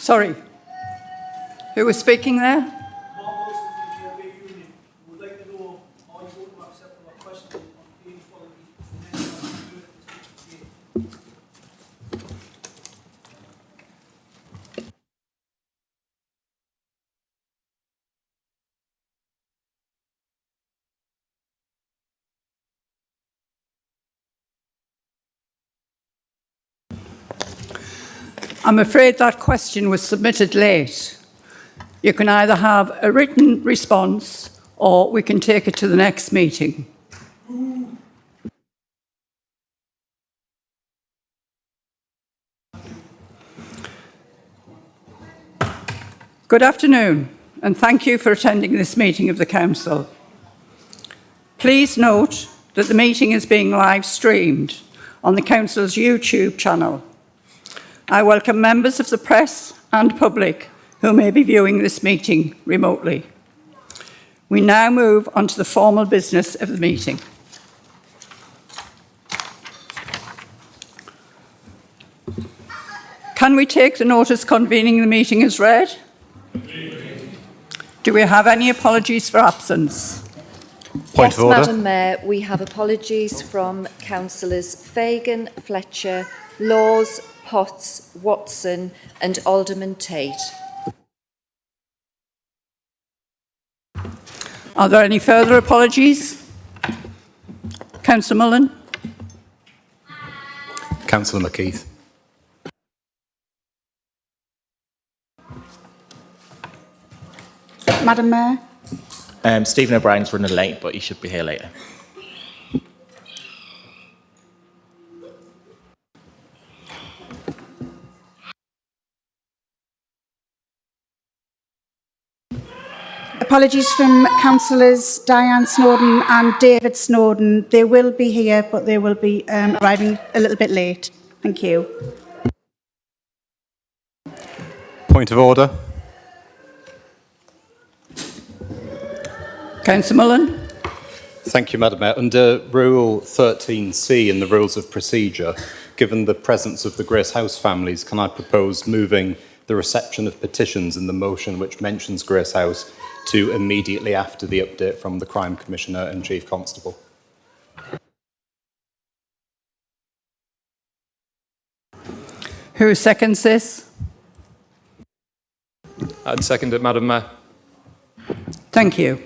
Sorry. Who was speaking there? I'm afraid that question was submitted late. You can either have a written response or we can take it to the next meeting. Good afternoon, and thank you for attending this meeting of the Council. Please note that the meeting is being live streamed on the Council's YouTube channel. I welcome members of the press and public who may be viewing this meeting remotely. We now move on to the formal business of the meeting. Can we take the notice convening the meeting as read? Do we have any apologies for absence? Point of order. Madam Mayor, we have apologies from Councillors Fagan, Fletcher, Laws, Potts, Watson and Alderman Tate. Are there any further apologies? Councillor Mullen? Councillor McKeith. Madam Mayor? Stephen O'Brien's running late, but he should be here later. Apologies from Councillors Diane Snowden and David Snowden. They will be here, but they will be arriving a little bit late. Thank you. Point of order. Councillor Mullen? Thank you, Madam Mayor. Under Rule 13C in the Rules of Procedure, given the presence of the Grace House families, can I propose moving the reception of petitions in the motion which mentions Grace House to immediately after the update from the Crime Commissioner and Chief Constable? Who seconds this? I'd second it, Madam Mayor. Thank you.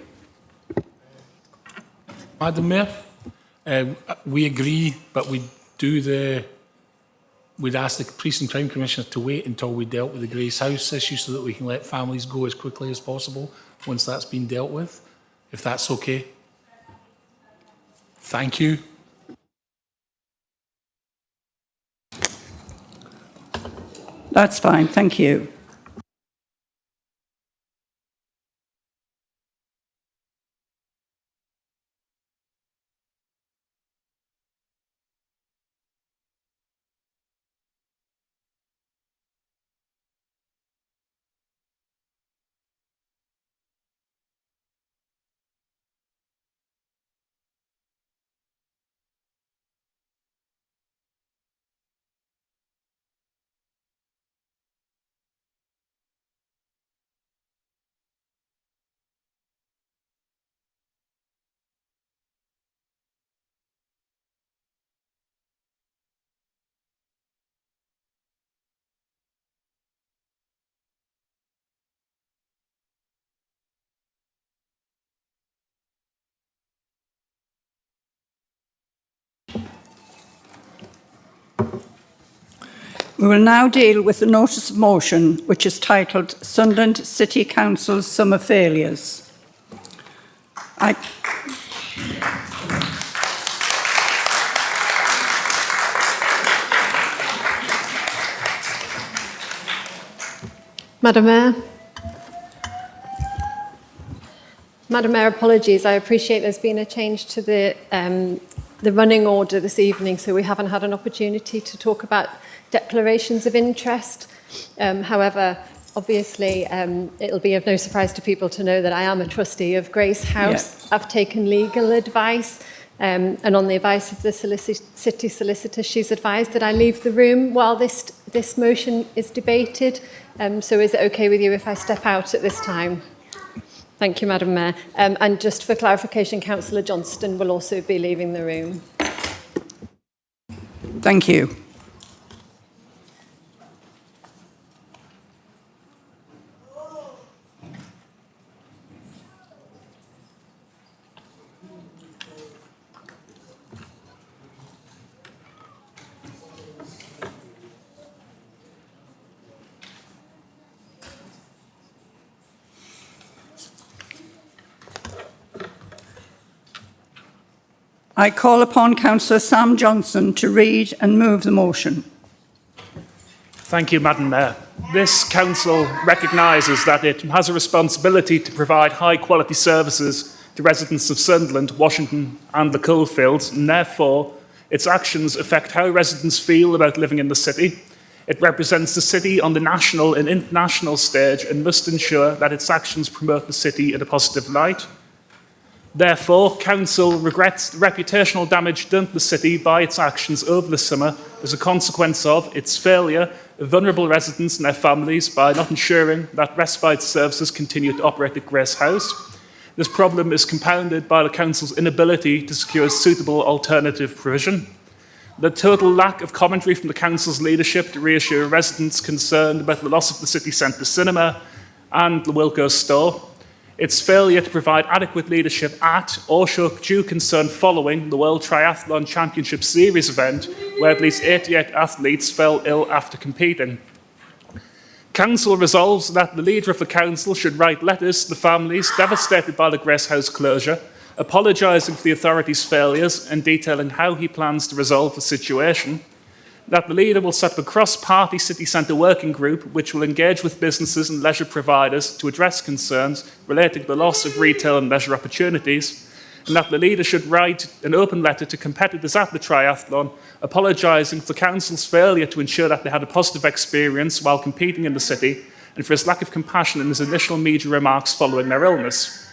Madam Mayor, we agree, but we'd ask the Police and Crime Commissioner to wait until we dealt with the Grace House issue so that we can let families go as quickly as possible once that's been dealt with, if that's okay. Thank you. That's fine, thank you. We will now deal with the notice of motion, which is titled Sunderland City Council Summer Failures. Madam Mayor. Madam Mayor, apologies. I appreciate there's been a change to the running order this evening, so we haven't had an opportunity to talk about declarations of interest. However, obviously, it'll be of no surprise to people to know that I am a trustee of Grace House. Yes. I've taken legal advice And on the advice of the city solicitor, she's advised that I leave the room while this motion is debated. So is it okay with you if I step out at this time? Thank you, Madam Mayor. And just for clarification, Councillor Johnston will also be leaving the room. Thank you. I call upon Councillor Sam Johnson to read and move the motion. Thank you, Madam Mayor. This council recognises that it has a responsibility to provide high-quality services to residents of Sunderland, Washington and the coalfields, and therefore its actions affect how residents feel about living in the city. It represents the city on the national and international stage and must ensure that its actions promote the city in a positive light. Therefore, Council regrets the reputational damage done to the city by its actions over the summer as a consequence of its failure of vulnerable residents and their families by not ensuring that respite services continue to operate at Grace House. This problem is compounded by the Council's inability to secure suitable alternative provision. The total lack of commentary from the Council's leadership to reassure residents concerned about the loss of the city centre cinema and the Wilko store. Its failure to provide adequate leadership at or show due concern following the World Triathlon Championship Series event, where at least 88 athletes fell ill after competing. Council resolves that the leader of the Council should write letters to the families devastated by the Grace House closure, apologising for the authorities' failures and detailing how he plans to resolve the situation. That the leader will set up a cross-party city centre working group which will engage with businesses and leisure providers to address concerns relating to the loss of retail and leisure opportunities, and that the leader should write an open letter to competitors at the triathlon, apologising for the council's failure to ensure that they had a positive experience while competing in the city, and for his lack of compassion in his initial media remarks following their illness.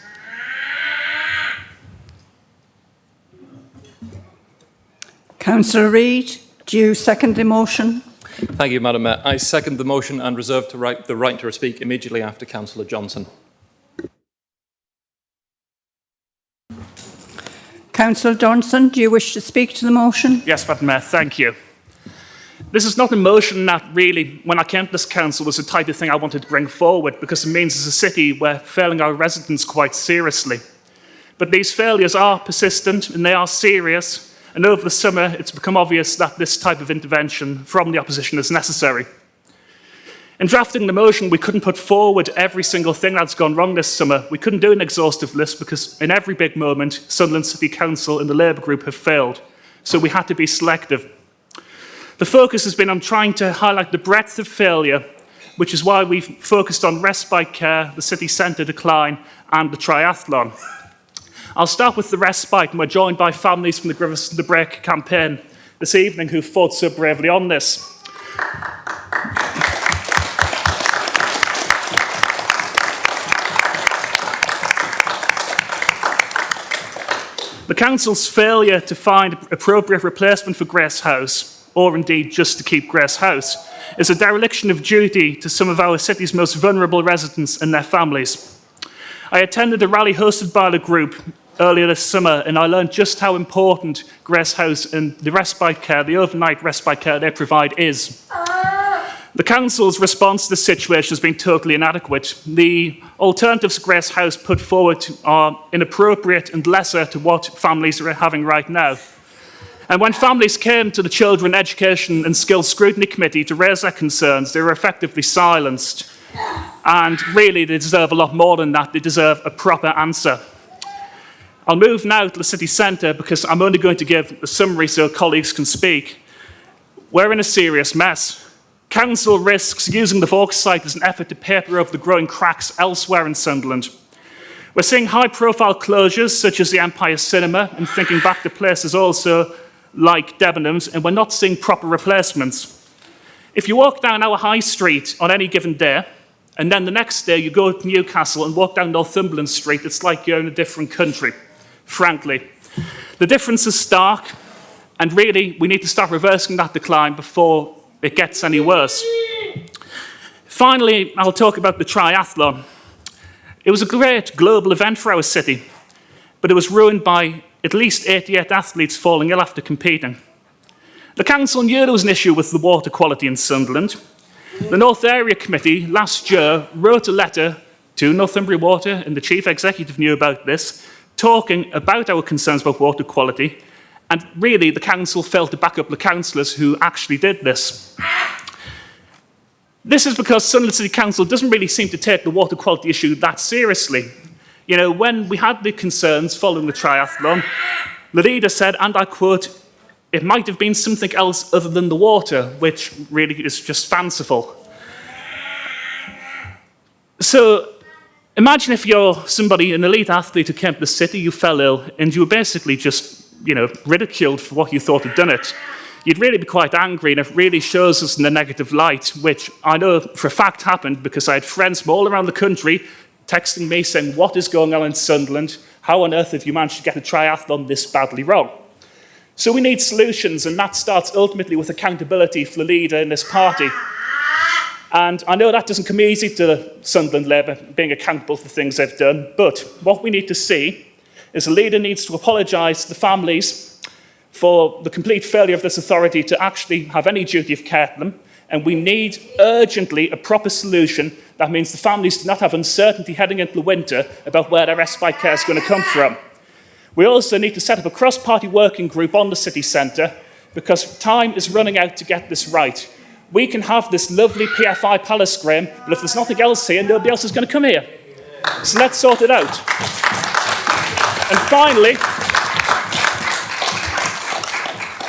Councillor Reid, do you second the motion? Thank you, Madam Mayor. I second the motion and reserve the right to speak immediately after Councillor Johnson. Councillor Johnson, do you wish to speak to the motion? Yes, Madam Mayor, thank you. This is not a motion that really, when I came to this council, was the type of thing I wanted to bring forward, because it means as a city we're failing our residents quite seriously. But these failures are persistent and they are serious. And over the summer, it's become obvious that this type of intervention from the opposition is necessary. In drafting the motion, we couldn't put forward every single thing that's gone wrong this summer. We couldn't do an exhaustive list because in every big moment, Sunderland City Council and the Labour Group have failed. So we had to be selective. The focus has been on trying to highlight the breadth of failure, which is why we've focused on respite care, the city centre decline, and the triathlon. I'll start with the respite, and we're joined by families from the Give Us the Break campaign this evening who fought so bravely on this. The council's failure to find appropriate replacement for Grace House, or indeed just to keep Grace House, is a dereliction of duty to some of our city's most vulnerable residents and their families. I attended a rally hosted by the group earlier this summer, and I learned just how important Grace House and the respite care, the overnight respite care they provide is. The council's response to the situation has been totally inadequate. The alternatives Grace House put forward are inappropriate and lesser to what families are having right now. And when families came to the Children Education and Skills Scrutiny Committee to raise their concerns, they were effectively silenced. And really, they deserve a lot more than that. They deserve a proper answer. I'll move now to the city centre because I'm only going to give a summary so colleagues can speak. We're in a serious mess. Council risks using the Vaux site as an effort to paper over the growing cracks elsewhere in Sunderland. We're seeing high-profile closures such as the Empire Cinema and thinking back to places also like Debenhams, and we're not seeing proper replacements. If you walk down our high street on any given day, and then the next day you go to Newcastle and walk down Northumberland Street, it's like you're in a different country, frankly. The difference is stark, and really we need to start reversing that decline before it gets any worse. Finally, I'll talk about the triathlon. It was a great global event for our city, but it was ruined by at least 88 athletes falling ill after competing. The council knew there was an issue with the water quality in Sunderland. The North Area Committee last year wrote a letter to Northumbria Water, and the Chief Executive knew about this, talking about our concerns about water quality, and really the council failed to back up the councillors who actually did this. This is because Sunderland City Council doesn't really seem to take the water quality issue that seriously. You know, when we had the concerns following the triathlon, the leader said, and I quote, "It might have been something else other than the water," which really is just fanciful. So imagine if you're somebody, an elite athlete who came to the city, you fell ill, and you were basically just, ridiculed for what you thought had done it. You'd really be quite angry, and it really shows us in a negative light, which I know for a fact happened because I had friends from all around the country texting me saying, "What is going on in Sunderland? How on earth have you managed to get a triathlon this badly wrong?" So we need solutions, and that starts ultimately with accountability for the leader in this party. And I know that doesn't come easy to Sunderland Labour, being accountable for things they've done, but what we need to see is the leader needs to apologise to the families for the complete failure of this authority to actually have any duty of care to them, and we need urgently a proper solution that means the families do not have uncertainty heading into the winter about where their respite care is going to come from. We also need to set up a cross-party working group on the city centre because time is running out to get this right. We can have this lovely PFI Palace, Graham, but if there's nothing else here, nobody else is going to come here. So let's sort it out.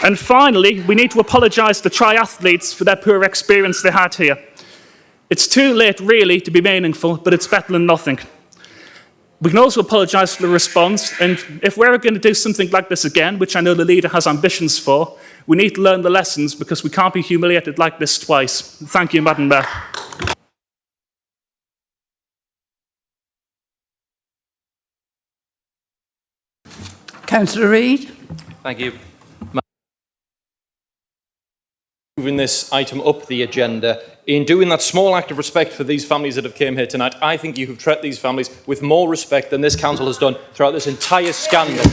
And finally, we need to apologise to triathletes for their poor experience they had here. It's too late, really, to be meaningful, but it's better than nothing. We can also apologise for the response, and if we're going to do something like this again, which I know the leader has ambitions for, we need to learn the lessons because we can't be humiliated like this twice. Thank you, Madam Mayor. Councillor Reid. Thank you. Moving this item up the agenda, in doing that small act of respect for these families that have came here tonight, I think you have treated these families with more respect than this council has done throughout this entire scandal.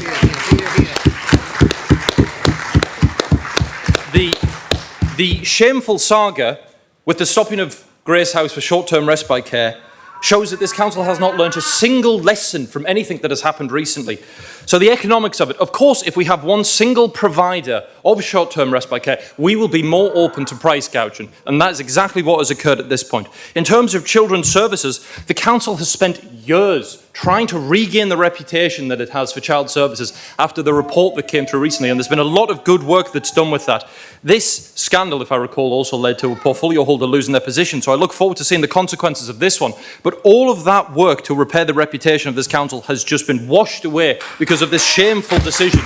The shameful saga with the stopping of Grace House for short-term respite care shows that this council has not learnt a single lesson from anything that has happened recently. So the economics of it, of course, if we have one single provider of short-term respite care, we will be more open to price gouging, and that is exactly what has occurred at this point. In terms of children's services, the council has spent years trying to regain the reputation that it has for child services after the report that came through recently, and there's been a lot of good work that's done with that. This scandal, if I recall, also led to a portfolio holder losing their position, so I look forward to seeing the consequences of this one. But all of that work to repair the reputation of this council has just been washed away because of this shameful decision.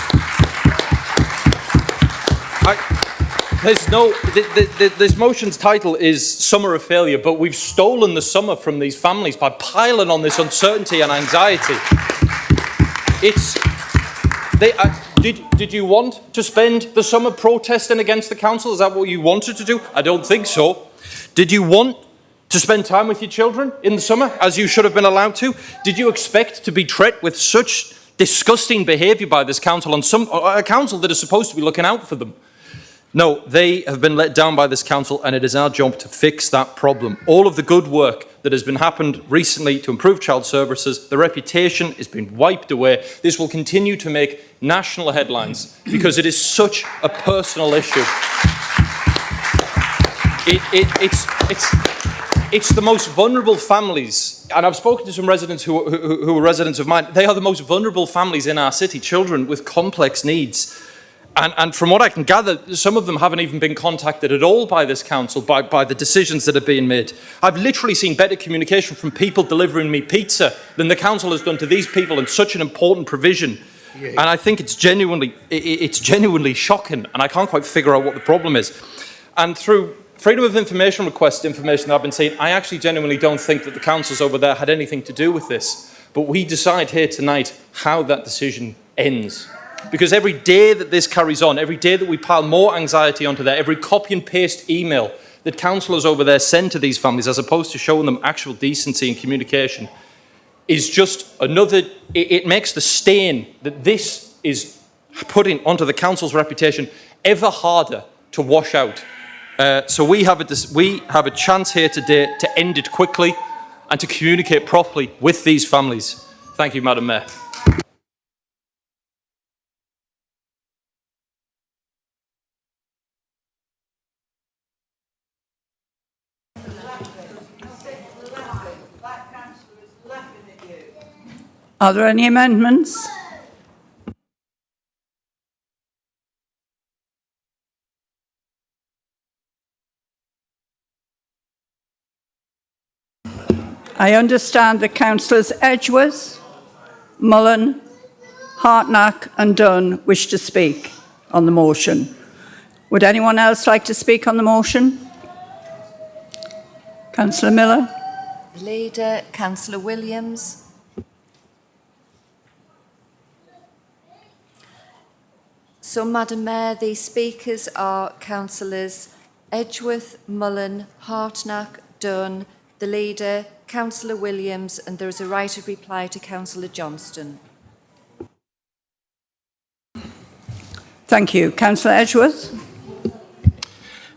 This motion's title is Summer of Failure, but we've stolen the summer from these families by piling on this uncertainty and anxiety. Did you want to spend the summer protesting against the council? Is that what you wanted to do? I don't think so. Did you want to spend time with your children in the summer, as you should have been allowed to? Did you expect to be treated with such disgusting behaviour by this council, on a council that is supposed to be looking out for them? No, they have been let down by this council, and it is our job to fix that problem. All of the good work that has been happened recently to improve child services, the reputation has been wiped away. This will continue to make national headlines because it is such a personal issue. It's the most vulnerable families, and I've spoken to some residents who are residents of mine. They are the most vulnerable families in our city, children with complex needs. And from what I can gather, some of them haven't even been contacted at all by this council, by the decisions that are being made. I've literally seen better communication from people delivering me pizza than the council has done to these people in such an important provision. Yeah. And I think it's genuinely shocking, and I can't quite figure out what the problem is. And through freedom of information request information that I've been seeing, I actually genuinely don't think that the councils over there had anything to do with this. But we decide here tonight how that decision ends. Because every day that this carries on, every day that we pile more anxiety onto there, every copy and paste email that councillors over there send to these families, as opposed to showing them actual decency and communication, is just another, it makes the stain that this is putting onto the council's reputation ever harder to wash out. So we have a chance here today to end it quickly and to communicate properly with these families. Thank you, Madam Mayor. Are there any amendments? I understand that councillors Edgeworth, Mullen, Hartnack and Dunn wish to speak on the motion. Would anyone else like to speak on the motion? Councillor Miller? Leader, Councillor Williams. So, Madam Mayor, the speakers are councillors Edgeworth, Mullen, Hartnack, Dunn, the leader, Councillor Williams, and there is a right of reply to Councillor Johnston. Thank you. Councillor Edgeworth?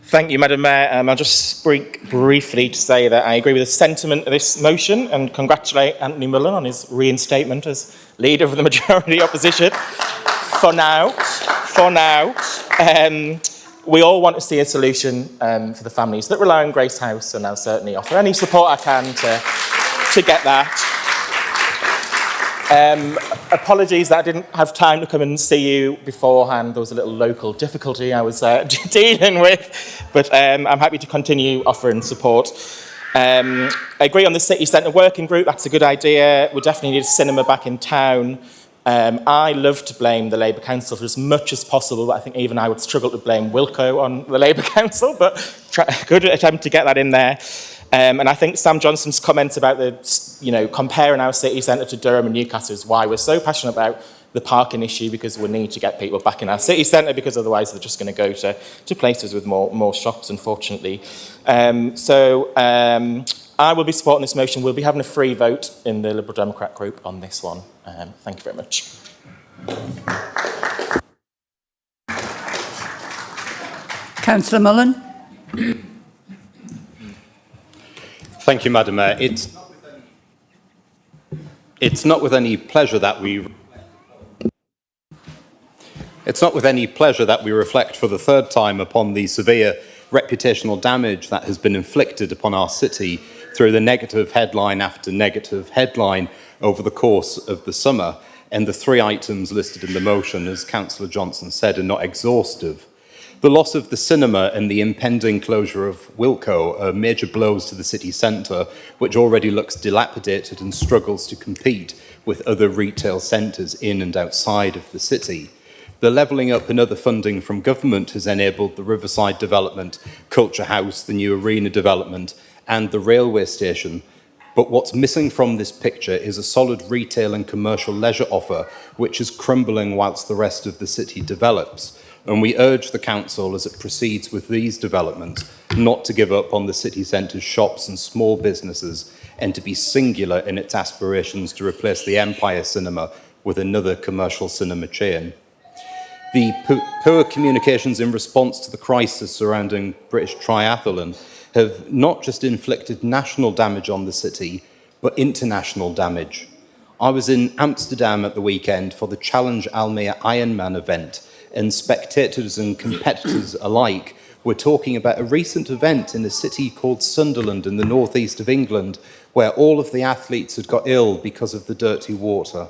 Thank you, Madam Mayor. I'll just speak briefly to say that I agree with the sentiment of this motion and congratulate Anthony Mullen on his reinstatement as leader of the majority opposition. For now. We all want to see a solution for the families that rely on Grace House, and I'll certainly offer any support I can to get that. Apologies that I didn't have time to come and see you beforehand. There was a little local difficulty I was dealing with, but I'm happy to continue offering support. I agree on the city centre working group. That's a good idea. We definitely need a cinema back in town. I love to blame the Labour Council for as much as possible, but I think even I would struggle to blame Wilco on the Labour Council, but good attempt to get that in there. And I think Sam Johnston's comments about comparing our city centre to Durham and Newcastle is why we're so passionate about the parking issue, because we need to get people back in our city centre, because otherwise they're just going to go to places with more shops, unfortunately. I will be supporting this motion. We'll be having a free vote in the Liberal Democrat group on this one. Thank you very much. Councillor Mullen? Thank you, Madam Mayor. It's not with any pleasure that we reflect for the third time upon the severe reputational damage that has been inflicted upon our city through the negative headline after negative headline over the course of the summer. And the three items listed in the motion, as Councillor Johnston said, are not exhaustive. The loss of the cinema and the impending closure of Wilco are major blows to the city centre, which already looks dilapidated and struggles to compete with other retail centres in and outside of the city. The levelling up and other funding from government has enabled the Riverside development, Culture House, the new arena development and the railway station. But what's missing from this picture is a solid retail and commercial leisure offer, which is crumbling whilst the rest of the city develops. And we urge the council, as it proceeds with these developments, not to give up on the city centre's shops and small businesses, and to be singular in its aspirations to replace the Empire Cinema with another commercial cinema chain. The poor communications in response to the crisis surrounding British Triathlon have not just inflicted national damage on the city, but international damage. I was in Amsterdam at the weekend for the Challenge Almere Ironman event, and spectators and competitors alike were talking about a recent event in a city called Sunderland in the northeast of England, where all of the athletes had got ill because of the dirty water.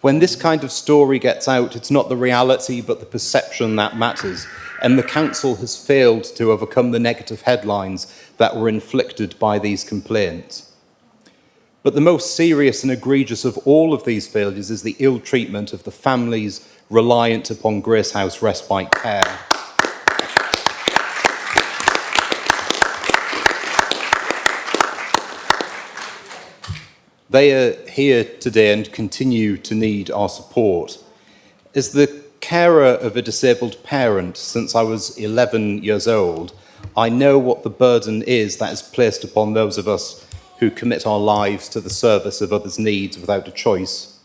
When this kind of story gets out, it's not the reality but the perception that matters, and the council has failed to overcome the negative headlines that were inflicted by these complaints. But the most serious and egregious of all of these failures is the ill treatment of the families reliant upon Grace House respite care. They are here today and continue to need our support. As the carer of a disabled parent since I was 11 years old, I know what the burden is that is placed upon those of us who commit our lives to the service of others' needs without a choice.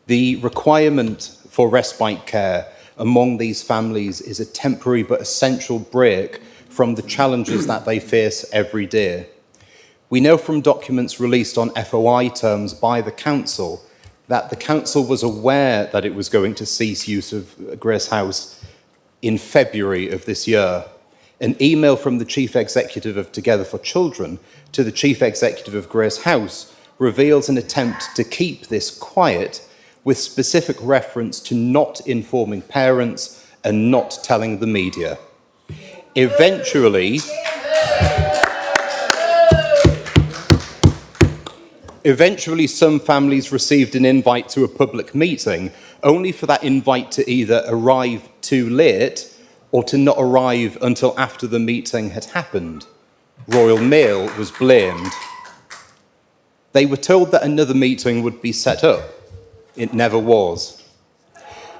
The requirement for respite care among these families is a temporary but essential break from the challenges that they face every day. We know from documents released on FOI terms by the Council that the Council was aware that it was going to cease use of Grace House in February of this year. An email from the Chief Executive of Together for Children to the Chief Executive of Grace House reveals an attempt to keep this quiet, with specific reference to not informing parents and not telling the media. Eventually, some families received an invite to a public meeting, only for that invite to either arrive too late or to not arrive until after the meeting had happened. Royal Mail was blamed. They were told that another meeting would be set up. It never was.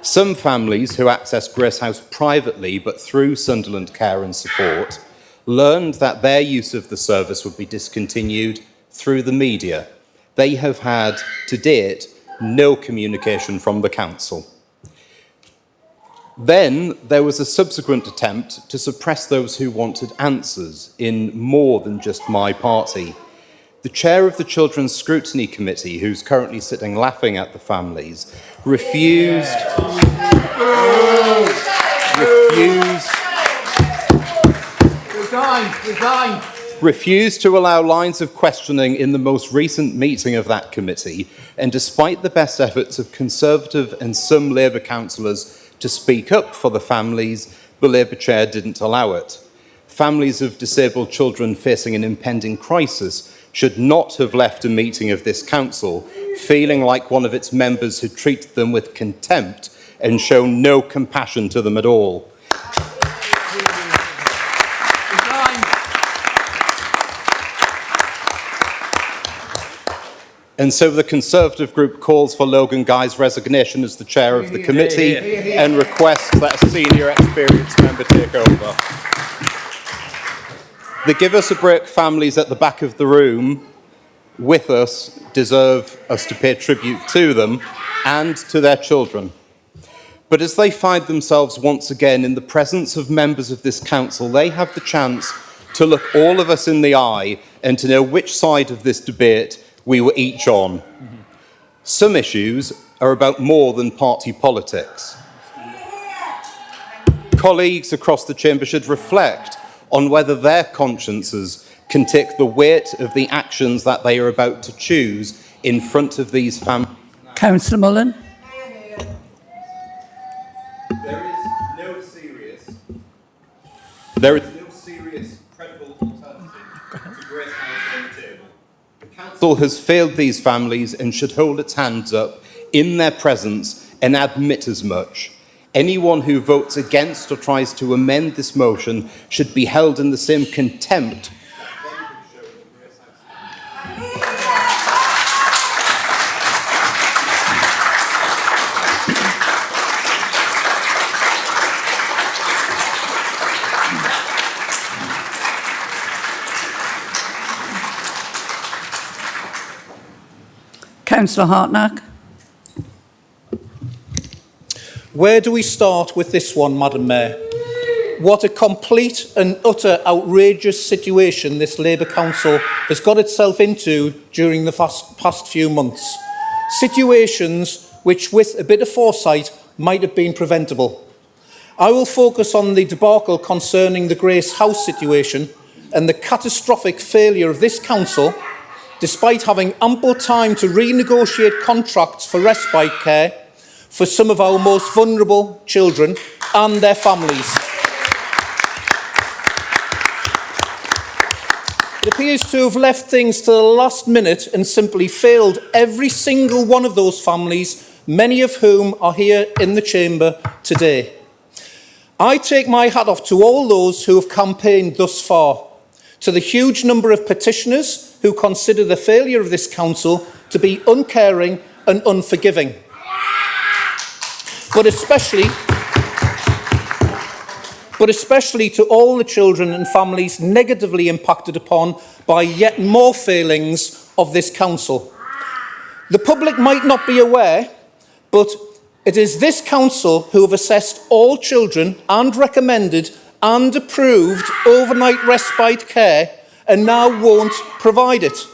Some families who accessed Grace House privately but through Sunderland Care and Support learned that their use of the service would be discontinued through the media. They have had, to date, no communication from the Council. Then there was a subsequent attempt to suppress those who wanted answers in more than just my party. The chair of the Children's Scrutiny Committee, who's currently sitting laughing at the families, refused to allow lines of questioning in the most recent meeting of that committee, and despite the best efforts of Conservative and some Labour councillors to speak up for the families, the Labour chair didn't allow it. Families of disabled children facing an impending crisis should not have left a meeting of this council feeling like one of its members had treated them with contempt and shown no compassion to them at all. And so the Conservative group calls for Logan Guy's resignation as the chair of the committee and requests that a senior experienced member take over. The Give Us a Break families at the back of the room with us deserve us to pay tribute to them and to their children. But as they find themselves once again in the presence of members of this council, they have the chance to look all of us in the eye and to know which side of this debate we were each on. Some issues are about more than party politics. Colleagues across the chamber should reflect on whether their consciences can take the weight of the actions that they are about to choose in front of these families. Councillor Mullen. There is no serious, credible alternative to Grace House on the table. The council has failed these families and should hold its hands up in their presence and admit as much. Anyone who votes against or tries to amend this motion should be held in the same contempt. Councillor Hartnack. Where do we start with this one, Madam Mayor? What a complete and utter outrageous situation this Labour Council has got itself into during the past few months. Situations which, with a bit of foresight, might have been preventable. I will focus on the debacle concerning the Grace House situation and the catastrophic failure of this council, despite having ample time to renegotiate contracts for respite care for some of our most vulnerable children and their families. It appears to have left things to the last minute and simply failed every single one of those families, many of whom are here in the chamber today. I take my hat off to all those who have campaigned thus far, to the huge number of petitioners who consider the failure of this council to be uncaring and unforgiving. but especially to all the children and families negatively impacted upon by yet more failings of this council. The public might not be aware, but it is this council who have assessed all children and recommended and approved overnight respite care and now won't provide it.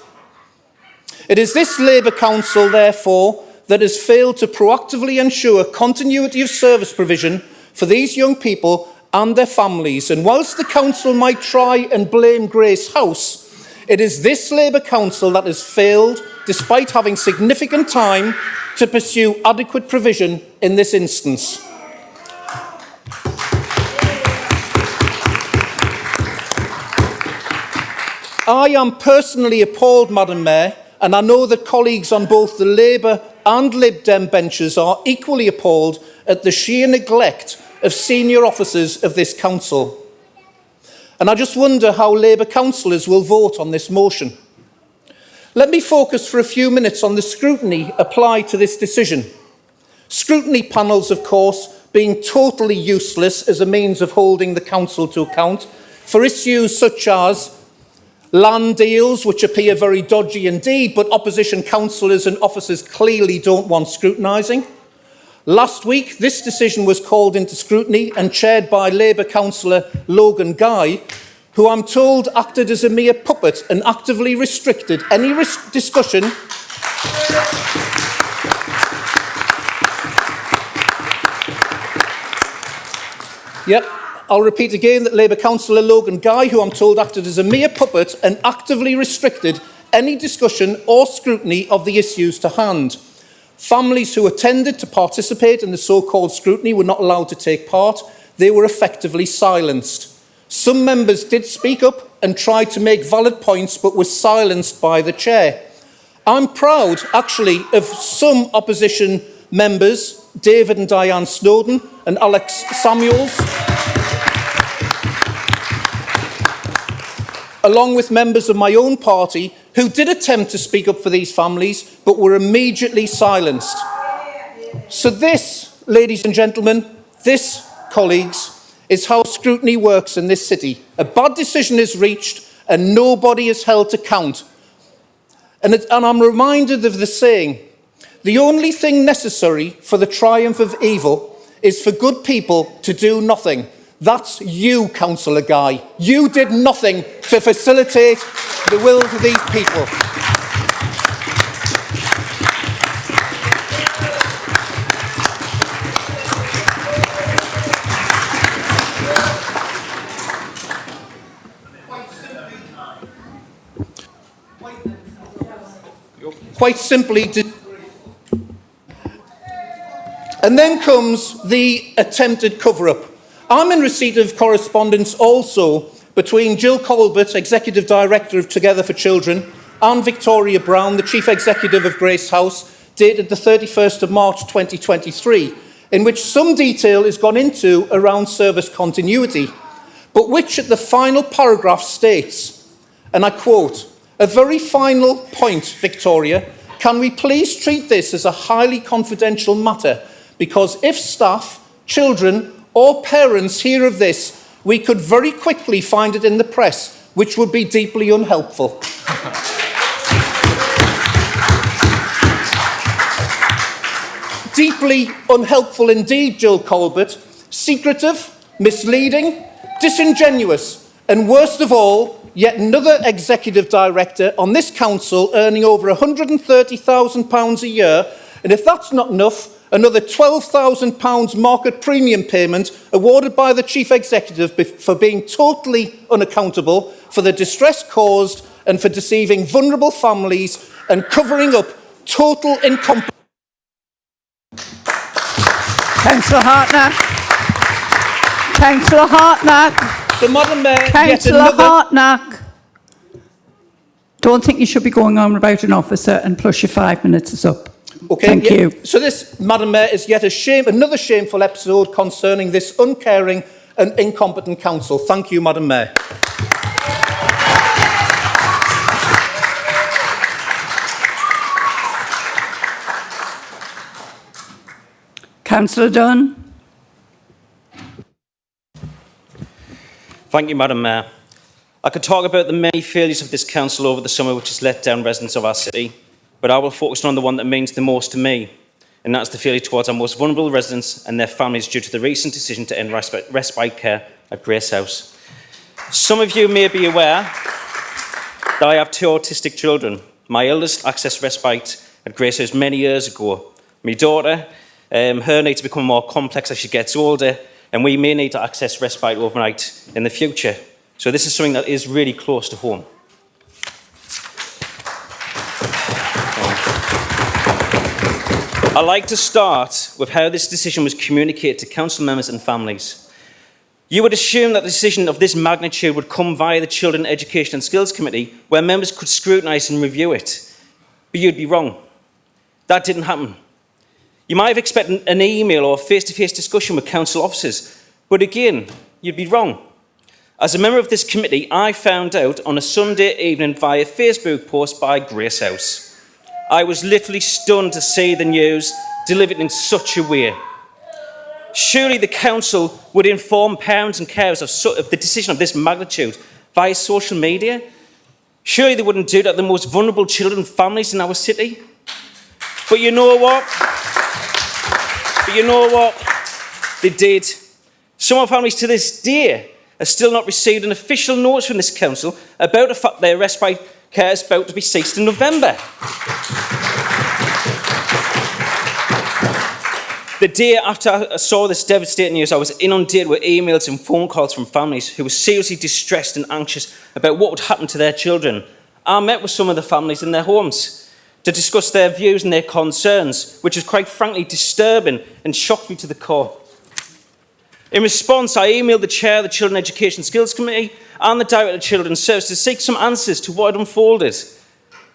It is this Labour Council, therefore, that has failed to proactively ensure continuity of service provision for these young people and their families. And whilst the council might try and blame Grace House, it is this Labour Council that has failed, despite having significant time to pursue adequate provision in this instance. I am personally appalled, Madam Mayor, and I know that colleagues on both the Labour and Lib Dem benches are equally appalled at the sheer neglect of senior officers of this council. And I just wonder how Labour councillors will vote on this motion. Let me focus for a few minutes on the scrutiny applied to this decision. Scrutiny panels, of course, being totally useless as a means of holding the council to account for issues such as land deals, which appear very dodgy indeed, but opposition councillors and officers clearly don't want scrutinising. Last week, this decision was called into scrutiny and chaired by Labour councillor Logan Guy, who I'm told acted as a mere puppet and actively restricted any discussion Yep, I'll repeat again that Labour councillor Logan Guy, who I'm told acted as a mere puppet and actively restricted any discussion or scrutiny of the issues to hand. Families who attended to participate in the so-called scrutiny were not allowed to take part. They were effectively silenced. Some members did speak up and tried to make valid points, but were silenced by the chair. I'm proud, actually, of some opposition members, David and Diane Snowden and Alex Samuels, along with members of my own party, who did attempt to speak up for these families, but were immediately silenced. So this, ladies and gentlemen, this, colleagues, is how scrutiny works in this city. A bad decision is reached and nobody is held to account. And I'm reminded of the saying, the only thing necessary for the triumph of evil is for good people to do nothing. That's you, Councillor Guy. You did nothing to facilitate the wills of these people. Quite simply, and then comes the attempted cover-up. I'm in receipt of correspondence also between Jill Colbert, Executive Director of Together for Children, and Victoria Brown, the Chief Executive of Grace House, dated the 31st of March 2023, in which some detail is gone into around service continuity, but which at the final paragraph states, and I quote, "A very final point, Victoria, can we please treat this as a highly confidential matter? Because if staff, children or parents hear of this, we could very quickly find it in the press, which would be deeply unhelpful." Deeply unhelpful indeed, Jill Colbert. Secretive, misleading, disingenuous, and worst of all, yet another executive director on this council earning over £130,000 a year, and if that's not enough, another £12,000 market premium payment awarded by the chief executive for being totally unaccountable for the distress caused and for deceiving vulnerable families and covering up total incompetence. Councillor Hartnett. Councillor Hartnett. So, Madam Mayor, yet Councillor another... Hartnett. Don't think you should be going on about an officer, and plus your 5 minutes is up. Okay, Thank you. So this, Madam Mayor, is yet another shameful episode concerning this uncaring and incompetent council. Thank you, Madam Mayor. Councillor Dunn. Thank you, Madam Mayor. I could talk about the many failures of this council over the summer which has let down residents of our city, but I will focus on the one that means the most to me, and that's the failure towards our most vulnerable residents and their families due to the recent decision to end respite care at Grace House. Some of you may be aware that I have 2 autistic children. My eldest accessed respite at Grace House many years ago. My daughter, her needs become more complex as she gets older, and we may need to access respite overnight in the future. So this is something that is really close to home. I'd like to start with how this decision was communicated to council members and families. You would assume that the decision of this magnitude would come via the Children Education and Skills Committee, where members could scrutinise and review it. But you'd be wrong. That didn't happen. You might have expected an email or a face-to-face discussion with council officers, but again, you'd be wrong. As a member of this committee, I found out on a Sunday evening via a Facebook post by Grace House. I was literally stunned to see the news delivered in such a way. Surely the council would inform parents and carers of the decision of this magnitude via social media? Surely they wouldn't do that to the most vulnerable children and families in our city? But you know what? They did. Some families to this day have still not received an official notice from this council about the fact their respite care is about to be ceased in November. The day after I saw this devastating news, I was inundated with emails and phone calls from families who were seriously distressed and anxious about what would happen to their children. I met with some of the families in their homes to discuss their views and their concerns, which was quite frankly disturbing and shocked me to the core. In response, I emailed the chair of the Children Education Skills Committee and the Director of Children's Services to seek some answers to what had unfolded.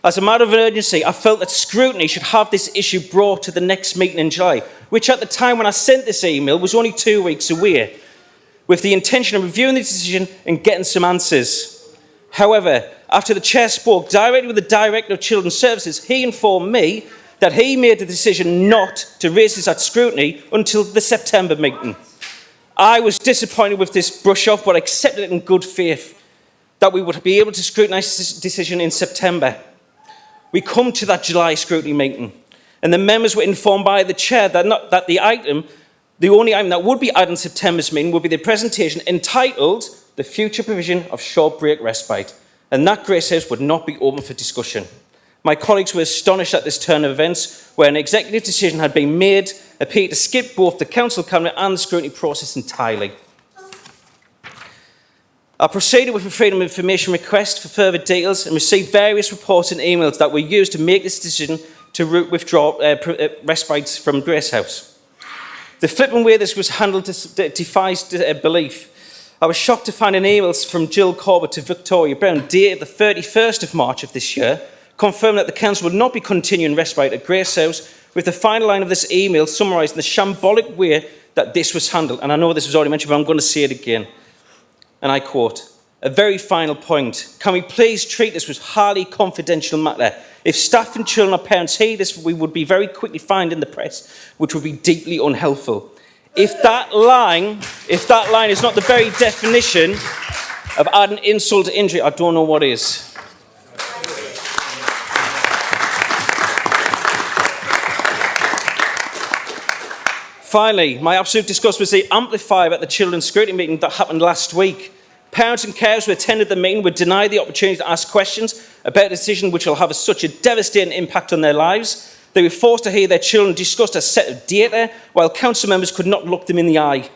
As a matter of urgency, I felt that scrutiny should have this issue brought to the next meeting in July, which at the time when I sent this email was only 2 weeks away, with the intention of reviewing the decision and getting some answers. However, after the chair spoke directly with the Director of Children's Services, he informed me that he made the decision not to raise this at scrutiny until the September meeting. I was disappointed with this brush-off, but accepted it in good faith that we would be able to scrutinise this decision in September. We come to that July scrutiny meeting, and the members were informed by the chair that the only item that would be added in September's meeting would be the presentation entitled "The Future Provision of Short Break Respite," and that Grace House would not be open for discussion. My colleagues were astonished at this turn of events, where an executive decision had been made, appeared to skip both the council cabinet and the scrutiny process entirely. I proceeded with a Freedom of Information request for further details and received various reports and emails that were used to make this decision to withdraw respites from Grace House. The flippant way this was handled defies belief. I was shocked to find an email from Jill Corbett to Victoria Brown, dated the 31st of March of this year, confirmed that the council would not be continuing respite at Grace House, with the final line of this email summarising the shambolic way that this was handled. And I know this was already mentioned, but I'm going to say it again. And I quote, "A very final point. Can we please treat this as a highly confidential matter? If staff and children or parents hear this, we would be very quickly fined in the press, which would be deeply unhelpful." If that line is not the very definition of adding insult to injury, I don't know what is. Finally, my absolute disgust was amplified at the Children's Scrutiny meeting that happened last week. Parents and carers who attended the meeting were denied the opportunity to ask questions about a decision which will have such a devastating impact on their lives. They were forced to hear their children discuss a set of data, while council members could not look them in the eye.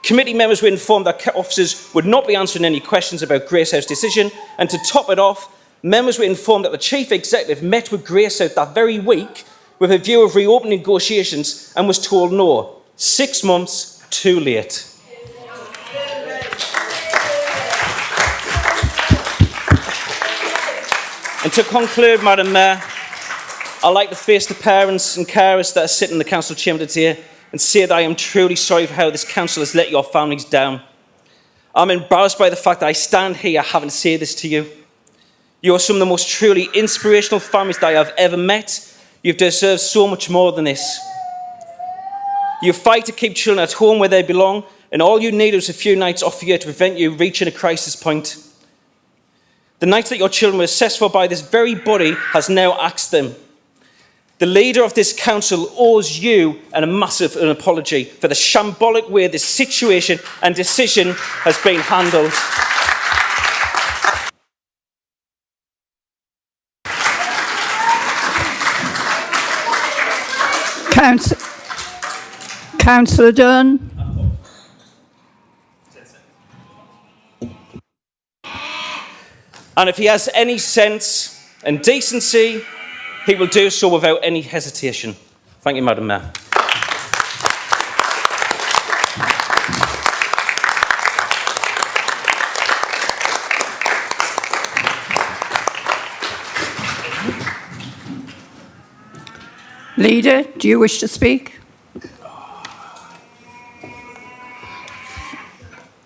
Committee members were informed that officers would not be answering any questions about Grace House decision, and to top it off, members were informed that the chief executive met with Grace House that very week with a view of reopening negotiations and was told no. 6 months too late. And to conclude, Madam Mayor, I'd like to face the parents and carers that are sitting in the council chamber today and say that I am truly sorry for how this council has let your families down. I'm embarrassed by the fact that I stand here having to say this to you. You are some of the most truly inspirational families that I have ever met. You've deserved so much more than this. You fight to keep children at home where they belong, and all you need is a few nights off a year to prevent you reaching a crisis point. The nights that your children were assessed for by this very body has now axed them. The leader of this council owes you an apology for the shambolic way this situation and decision has been handled. Councillor Dunn. And if he has any sense and decency, he will do so without any hesitation. Thank you, Madam Mayor. Leader, do you wish to speak?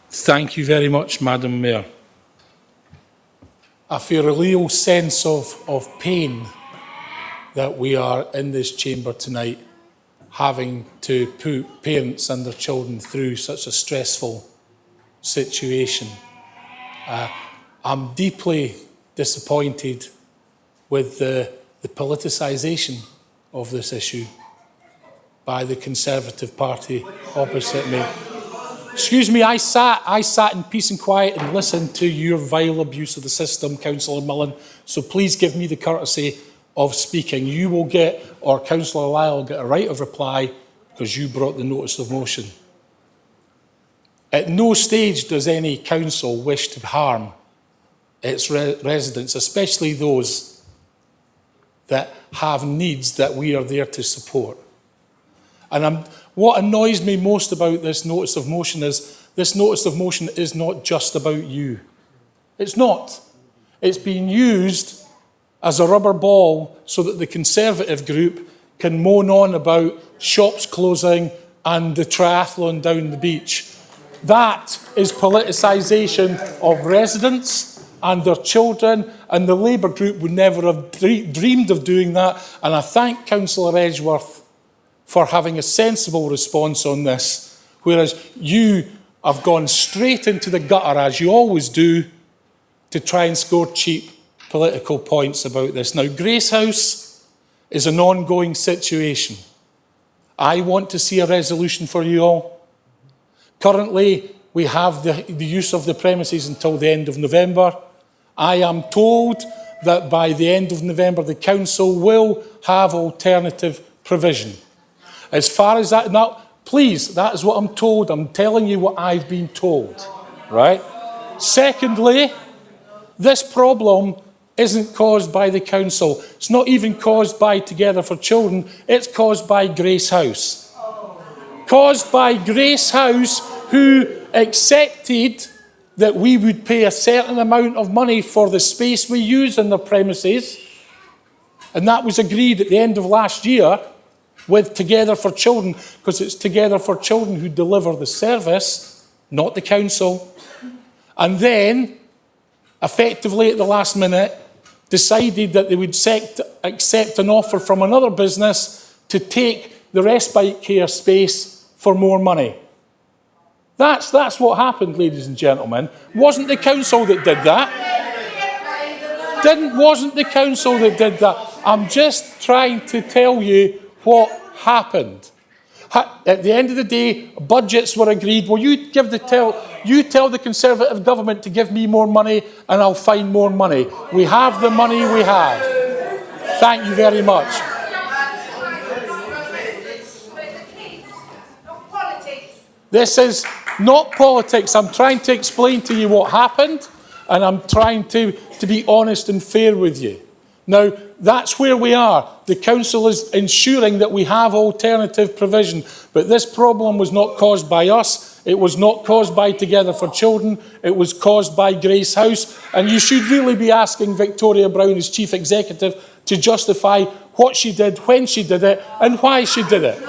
Thank you very much, Madam Mayor. I feel a real sense of pain that we are in this chamber tonight having to put parents and their children through such a stressful situation. I'm deeply disappointed with the politicisation of this issue by the Conservative Party opposite me. Excuse me, I sat in peace and quiet and listened to your vile abuse of the system, Councillor Mullen, so please give me the courtesy of speaking. You will get, or Councillor Lyle will get a right of reply because you brought the notice of motion. At no stage does any council wish to harm its residents, especially those that have needs that we are there to support. And what annoys me most about this notice of motion is this notice of motion is not just about you. It's not. It's being used as a rubber ball so that the Conservative group can moan on about shops closing and the triathlon down the beach. That is politicisation of residents and their children, and the Labour group would never have dreamed of doing that. And I thank Councillor Edgeworth for having a sensible response on this, whereas you have gone straight into the gutter, as you always do, to try and score cheap political points about this. Now, Grace House is an ongoing situation. I want to see a resolution for you all. Currently, we have the use of the premises until the end of November. I am told that by the end of November, the council will have alternative provision. As far as that, now, please, that is what I'm told. I'm telling you what I've been told, right? Secondly, this problem isn't caused by the council. It's not even caused by Together for Children. It's caused by Grace House. Caused by Grace House, who accepted that we would pay a certain amount of money for the space we use in their premises. And that was agreed at the end of last year with Together for Children, because it's Together for Children who deliver the service, not the council. And then, effectively at the last minute, decided that they would accept an offer from another business to take the respite care space for more money. That's what happened, ladies and gentlemen. Wasn't the council that did that. Wasn't the council that did that. I'm just trying to tell you what happened. At the end of the day, budgets were agreed. Well, you tell the Conservative government to give me more money and I'll find more money. We have the money we have. Thank you very much. This is not politics. I'm trying to explain to you what happened, and I'm trying to be honest and fair with you. Now, that's where we are. The council is ensuring that we have alternative provision, but this problem was not caused by us. It was not caused by Together for Children. It was caused by Grace House, and you should really be asking Victoria Brown as Chief Executive to justify what she did, when she did it, and why she did it.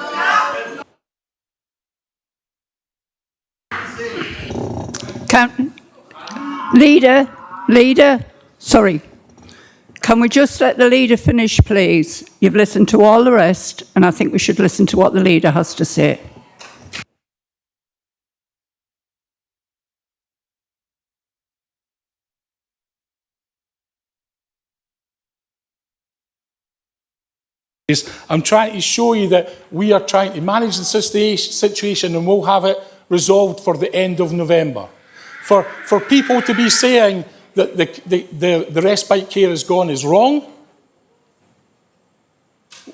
Leader, sorry. Can we just let the leader finish, please? You've listened to all the rest, and I think we should listen to what the leader has to say. I'm trying to show you that we are trying to manage the situation and we'll have it resolved for the end of November. For people to be saying that the respite care is gone is wrong.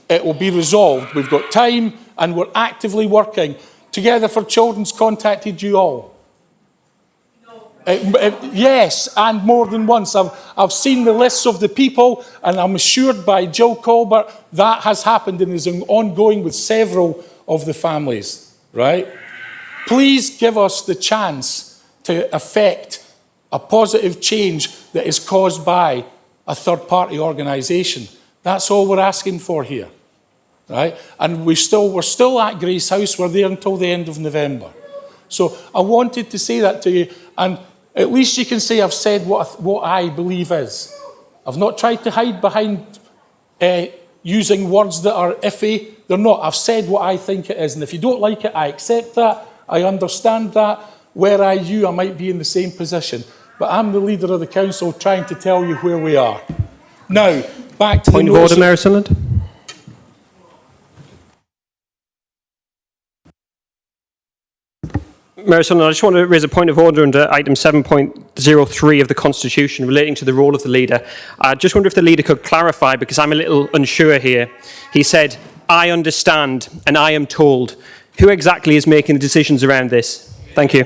It will be resolved. We've got time and we're actively working. Together for Children's contacted you all. Yes, and more than once. I've seen the lists of the people, and I'm assured by Jill Colbert that has happened and is ongoing with several of the families, right? Please give us the chance to effect a positive change that is caused by a third-party organisation. That's all we're asking for here, right? And we're still at Grace House. We're there until the end of November. So I wanted to say that to you, and at least you can say I've said what I believe is. I've not tried to hide behind using words that are iffy. They're not. I've said what I think it is. And if you don't like it, I accept that. I understand that. Were you, I might be in the same position. But I'm the leader of the council trying to tell you where we are. Now, back to Point the of order, notice. Mayor Sunderland. Mayor Sunderland, I just want to raise a point of order under item 7.03 of the Constitution relating to the role of the leader. I just wonder if the leader could clarify, because I'm a little unsure here. He said, I understand and I am told. Who exactly is making the decisions around this? Thank you.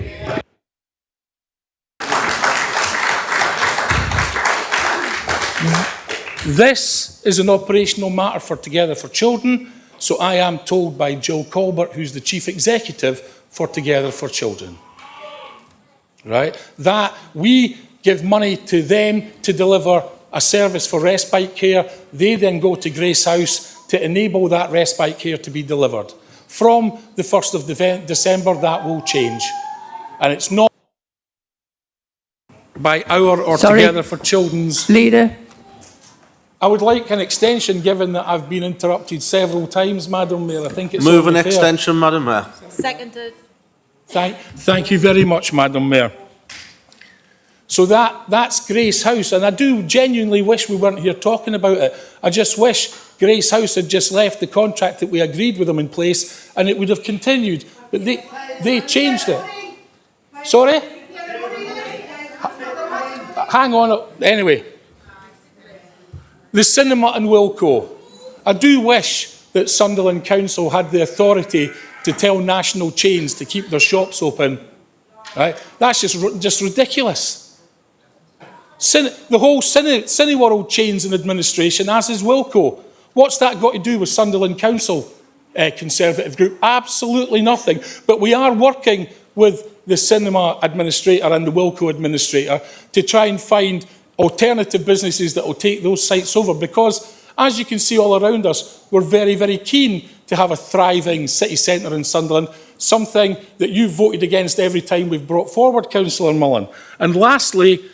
This is an operational matter for Together for Children, so I am told by Jill Colbert, who's the Chief Executive for Together for Children. Right? That we give money to them to deliver a service for respite care. They then go to Grace House to enable that respite care to be delivered. From the 1st of December, that will change. And it's not by our or Together for Children's. Leader. I would like an extension, given that I've been interrupted several times, Madam Mayor. I think it's Move an only fair. extension, Madam Mayor. Seconded. Thank you very much, Madam Mayor. So that's Grace House, and I do genuinely wish we weren't here talking about it. I just wish Grace House had just left the contract that we agreed with them in place, and it would have continued. But they changed it. Sorry? Hang on. Anyway. The cinema in Wilko. I do wish that Sunderland Council had the authority to tell national chains to keep their shops open. Right? That's just ridiculous. The whole Cineworld chains in administration, as is Wilko. What's that got to do with Sunderland Council Conservative group? Absolutely nothing. But we are working with the cinema administrator and the Wilko administrator to try and find alternative businesses that will take those sites over, because, as you can see all around us, we're very, very keen to have a thriving city centre in Sunderland, something that you've voted against every time we've brought forward, Councillor Mullen. And lastly,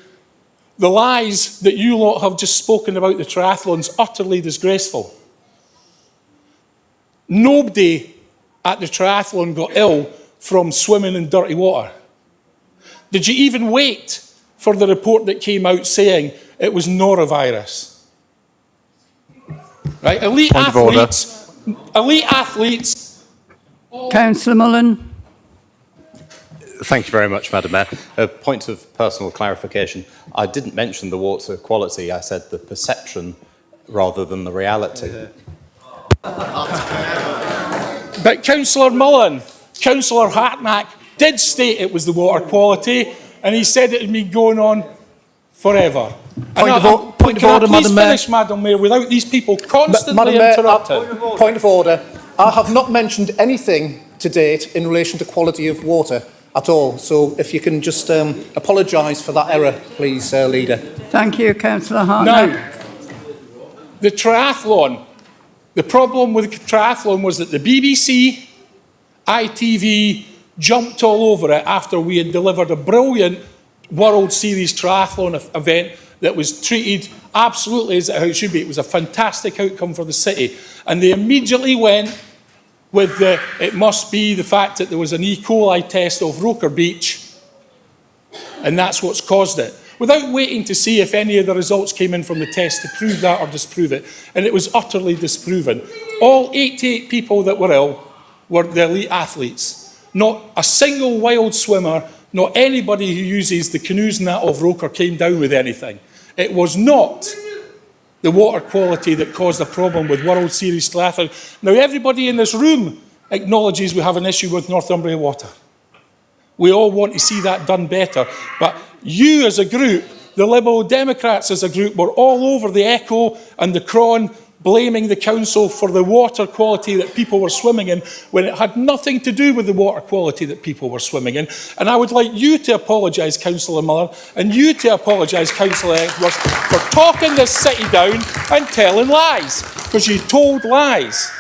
the lies that you lot have just spoken about the triathlon's utterly disgraceful. Nobody at the triathlon got ill from swimming in dirty water. Did you even wait for the report that came out saying it was norovirus? Right? Elite athletes. Councillor Mullen. Thank you very much, Madam Mayor. A point of personal clarification. I didn't mention the water quality. I said the perception rather than the reality. But Councillor Mullen, Councillor Hartnack did state it was the water quality, and he said it had been going on forever. Point of order, Madam Mayor. Finish, Madam Mayor, without these people constantly interrupting. Point of order. I have not mentioned anything to date in relation to quality of water at all. So if you can just apologise for that error, please, Leader. Thank you, Councillor Hartnack. Now, the triathlon. The problem with the triathlon was that the BBC, ITV jumped all over it after we had delivered a brilliant World Series triathlon event that was treated absolutely as how it should be. It was a fantastic outcome for the city. And they immediately went with it must be the fact that there was an E. coli test off Roker Beach, and that's what's caused it. without waiting to see if any of the results came in from the test to prove that or disprove it. And it was utterly disproven. All 88 people that were ill were the elite athletes. Not a single wild swimmer, not anybody who uses the canoes and that of Roker came down with anything. It was not the water quality that caused a problem with World Series triathlon. Now, everybody in this room acknowledges we have an issue with Northumbria Water. We all want to see that done better. But you as a group, the Liberal Democrats as a group, were all over the Echo and the Cron blaming the council for the water quality that people were swimming in when it had nothing to do with the water quality that people were swimming in. And I would like you to apologise, Councillor Miller, and you to apologise, Councillor Edwards, for talking this city down and telling lies, because you told lies.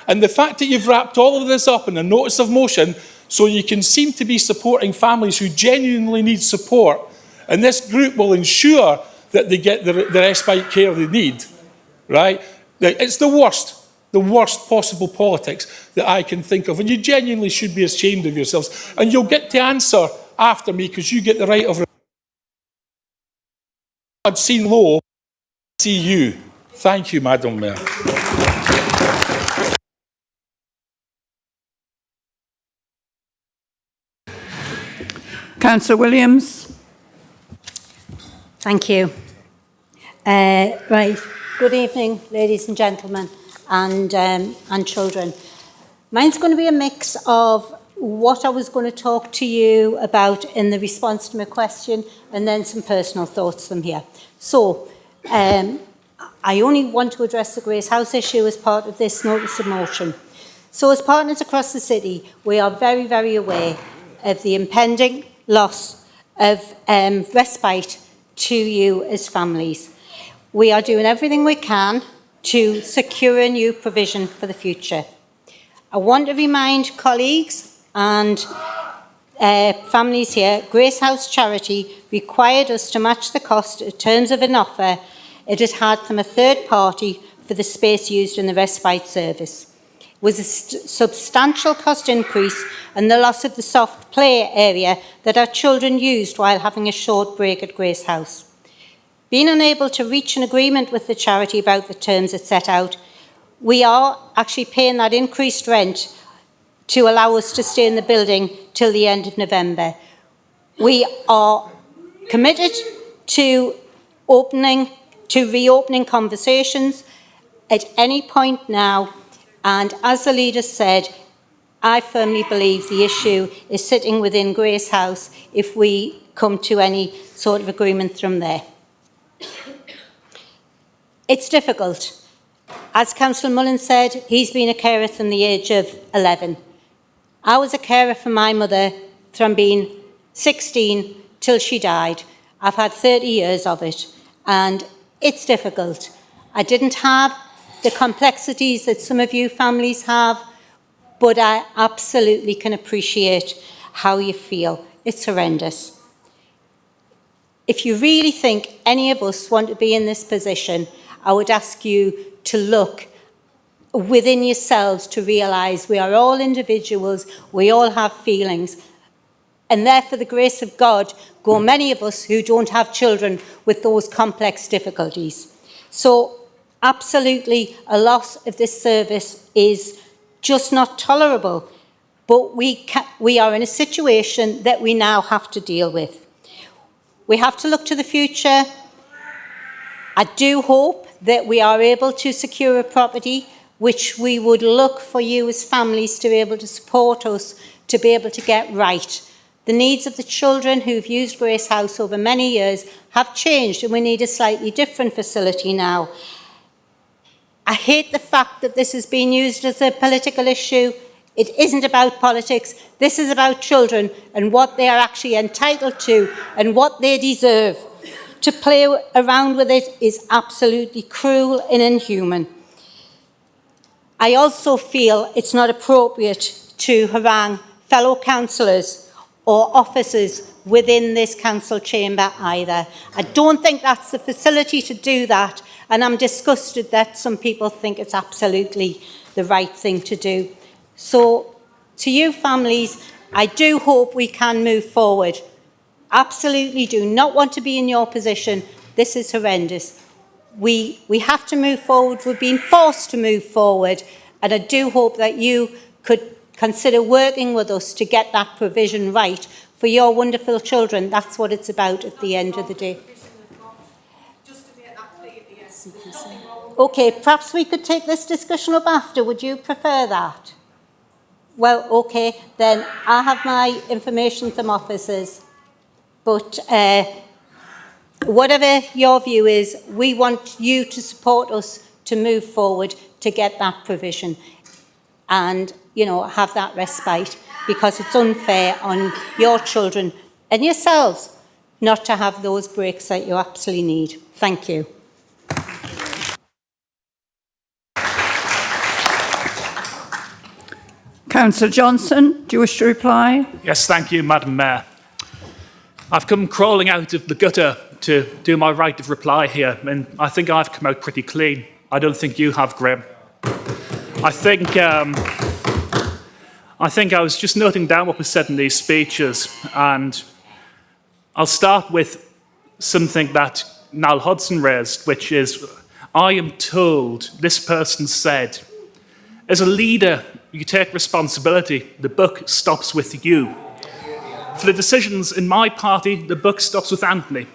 And the fact that you've wrapped all of this up in a notice of motion so you can seem to be supporting families who genuinely need support, and this group will ensure that they get the respite care they need, right? It's the worst possible politics that I can think of, and you genuinely should be ashamed of yourselves. And you'll get to answer after me, because you get the right of... I'd seen low, see you. Thank you, Madam Mayor. Councillor Williams. Thank you. Right. Good evening, ladies and gentlemen, and children. Mine's going to be a mix of what I was going to talk to you about in the response to my question, and then some personal thoughts from here. So, I only want to address the Grace House issue as part of this notice of motion. So, as partners across the city, we are very, very aware of the impending loss of respite to you as families. We are doing everything we can to secure a new provision for the future. I want to remind colleagues and families here, Grace House Charity required us to match the cost in terms of an offer it had had from a third party for the space used in the respite service. It was a substantial cost increase and the loss of the soft play area that our children used while having a short break at Grace House. Being unable to reach an agreement with the charity about the terms it set out, we are actually paying that increased rent to allow us to stay in the building till the end of November. We are committed to reopening conversations at any point now, and as the leader said, I firmly believe the issue is sitting within Grace House if we come to any sort of agreement from there. It's difficult. As Councillor Mullen said, he's been a carer from the age of 11. I was a carer for my mother from being 16 till she died. I've had 30 years of it, and it's difficult. I didn't have the complexities that some of you families have, but I absolutely can appreciate how you feel. It's horrendous. If you really think any of us want to be in this position, I would ask you to look within yourselves to realise we are all individuals, we all have feelings, and there, for the grace of God, go many of us who don't have children with those complex difficulties. So, absolutely, a loss of this service is just not tolerable, but we are in a situation that we now have to deal with. We have to look to the future. I do hope that we are able to secure a property which we would look for you as families to be able to support us to be able to get right. The needs of the children who've used Grace House over many years have changed, and we need a slightly different facility now. I hate the fact that this is being used as a political issue. It isn't about politics. This is about children and what they are actually entitled to and what they deserve. To play around with it is absolutely cruel and inhuman. I also feel it's not appropriate to harangue fellow councillors or officers within this council chamber either. I don't think that's the facility to do that, and I'm disgusted that some people think it's absolutely the right thing to do. So, to you families, I do hope we can move forward. absolutely do not want to be in your position. This is horrendous. We have to move forward. We're being forced to move forward. And I do hope that you could consider working with us to get that provision right for your wonderful children. That's what it's about at the end of the day. Okay, perhaps we could take this discussion up after. Would you prefer that? Well, okay, then I have my information from officers. But whatever your view is, we want you to support us to move forward to get that provision and, you know, have that respite, because it's unfair on your children and yourselves not to have those breaks that you absolutely need. Thank you. Councillor Johnson, do you wish to reply? Yes, thank you, Madam Mayor. I've come crawling out of the gutter to do my right of reply here, and I think I've come out pretty clean. I don't think you have, Graham. I think I was just noting down what was said in these speeches, and I'll start with something that Niall Hodson raised, which is, I am told this person said, as a leader, you take responsibility. The buck stops with you. For the decisions in my party, the buck stops with Anthony.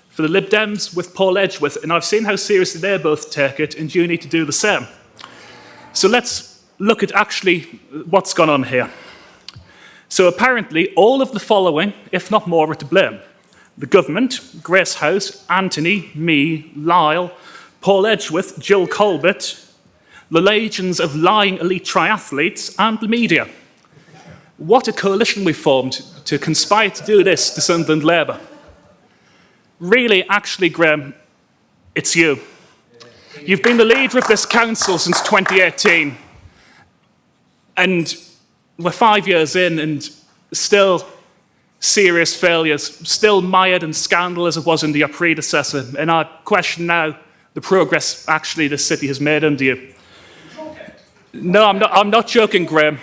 For the Lib Dems, with Paul Edgeworth, and I've seen how seriously they both take it, and you need to do the same. So let's look at actually what's gone on here. So apparently, all of the following, if not more, are to blame. The government, Grace House, Anthony, me, Lyle, Paul Edgeworth, Jill Colbert, the legions of lying elite triathletes, and the media. What a coalition we formed to conspire to do this to Sunderland Labour. Really, actually, Graham, it's you. You've been the leader of this council since 2018, and we're 5 years in and still serious failures, still mired in scandal as it was under your predecessor, and I question now the progress actually the city has made under you. No, I'm not joking, Graham.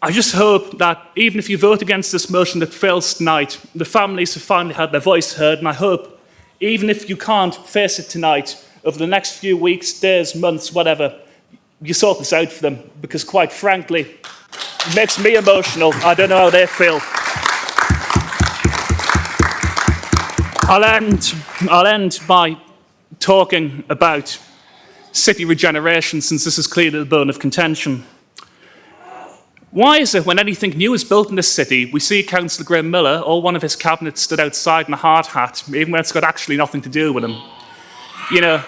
I just hope that even if you vote against this motion that fails tonight, the families have finally had their voice heard, and I hope, even if you can't face it tonight, over the next few weeks, days, months, whatever, you sort this out for them, because quite frankly, it makes me emotional. I don't know how they feel. I'll end by talking about city regeneration, since this is clearly the bone of contention. Why is it when anything new is built in this city, we see Councillor Graham Miller or one of his cabinet stood outside in a hard hat, even when it's got actually nothing to do with him? You know,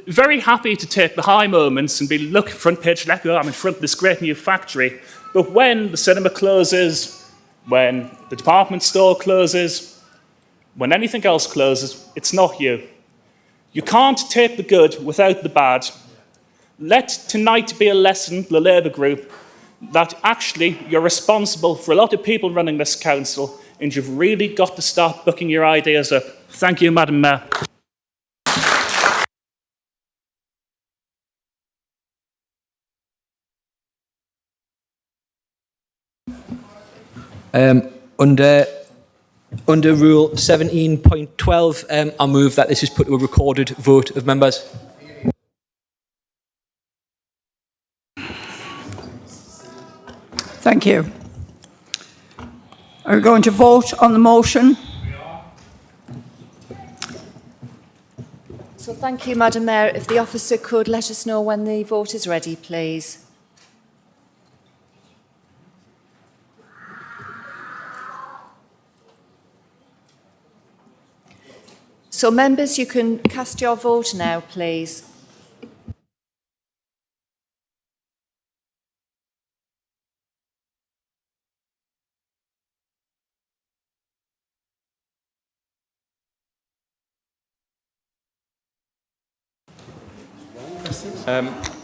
very happy to take the high moments and be, look, front page Leco, I'm in front of this great new factory. But when the cinema closes, when the department store closes, when anything else closes, it's not you. You can't take the good without the bad. Let tonight be a lesson, the Labour group, that actually you're responsible for a lot of people running this council, and you've really got to start booking your ideas up. Thank you, Madam Mayor. Under Rule 17.12, I move that this is put to a recorded vote of members. Thank you. Are we going to vote on the motion? So thank you, Madam Mayor. If the officer could let us know when the vote is ready, please. So members, you can cast your vote now, please.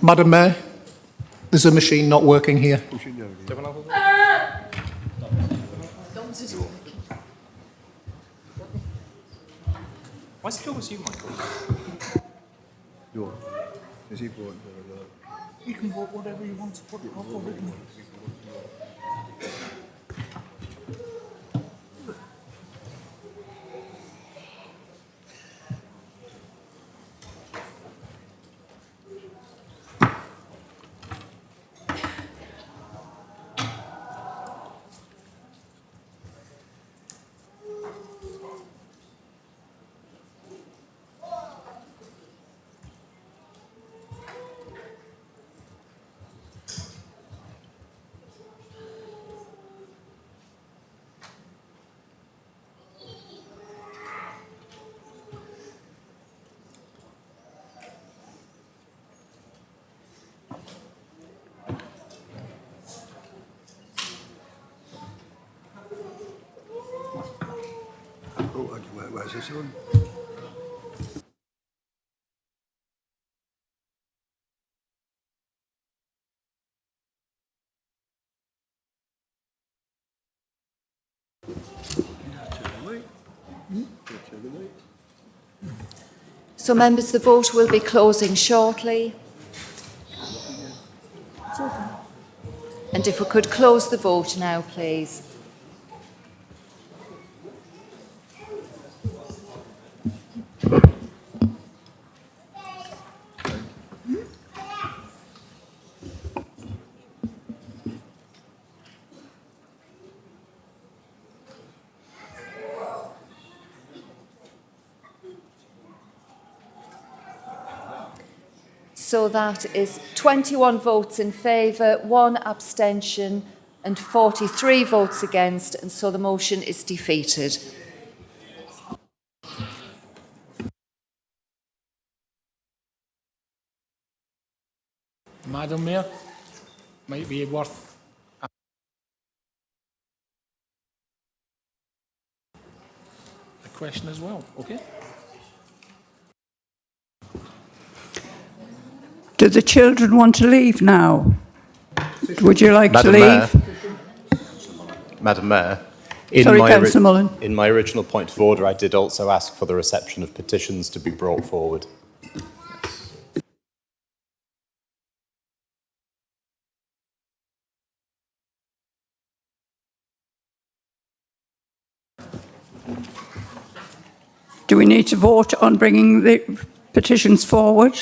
Madam Mayor, there's a machine not working here. Why's it always you, Michael? Is he voting for it? You can vote whatever you want to put it off or written. where's this one? So, members, the vote will be closing shortly. And if we could close the vote now, please. So that is 21 votes in favour, 1 abstention and 43 votes against, and so the motion is defeated. Madam Mayor, might be worth a question as well, okay? Do the children want to leave now? Would you like to Madam leave? Madam Mayor, Sorry, Councillor Mullen. in my original point of order, I did also ask for the reception of petitions to be brought forward. Do we need to vote on bringing the petitions forward?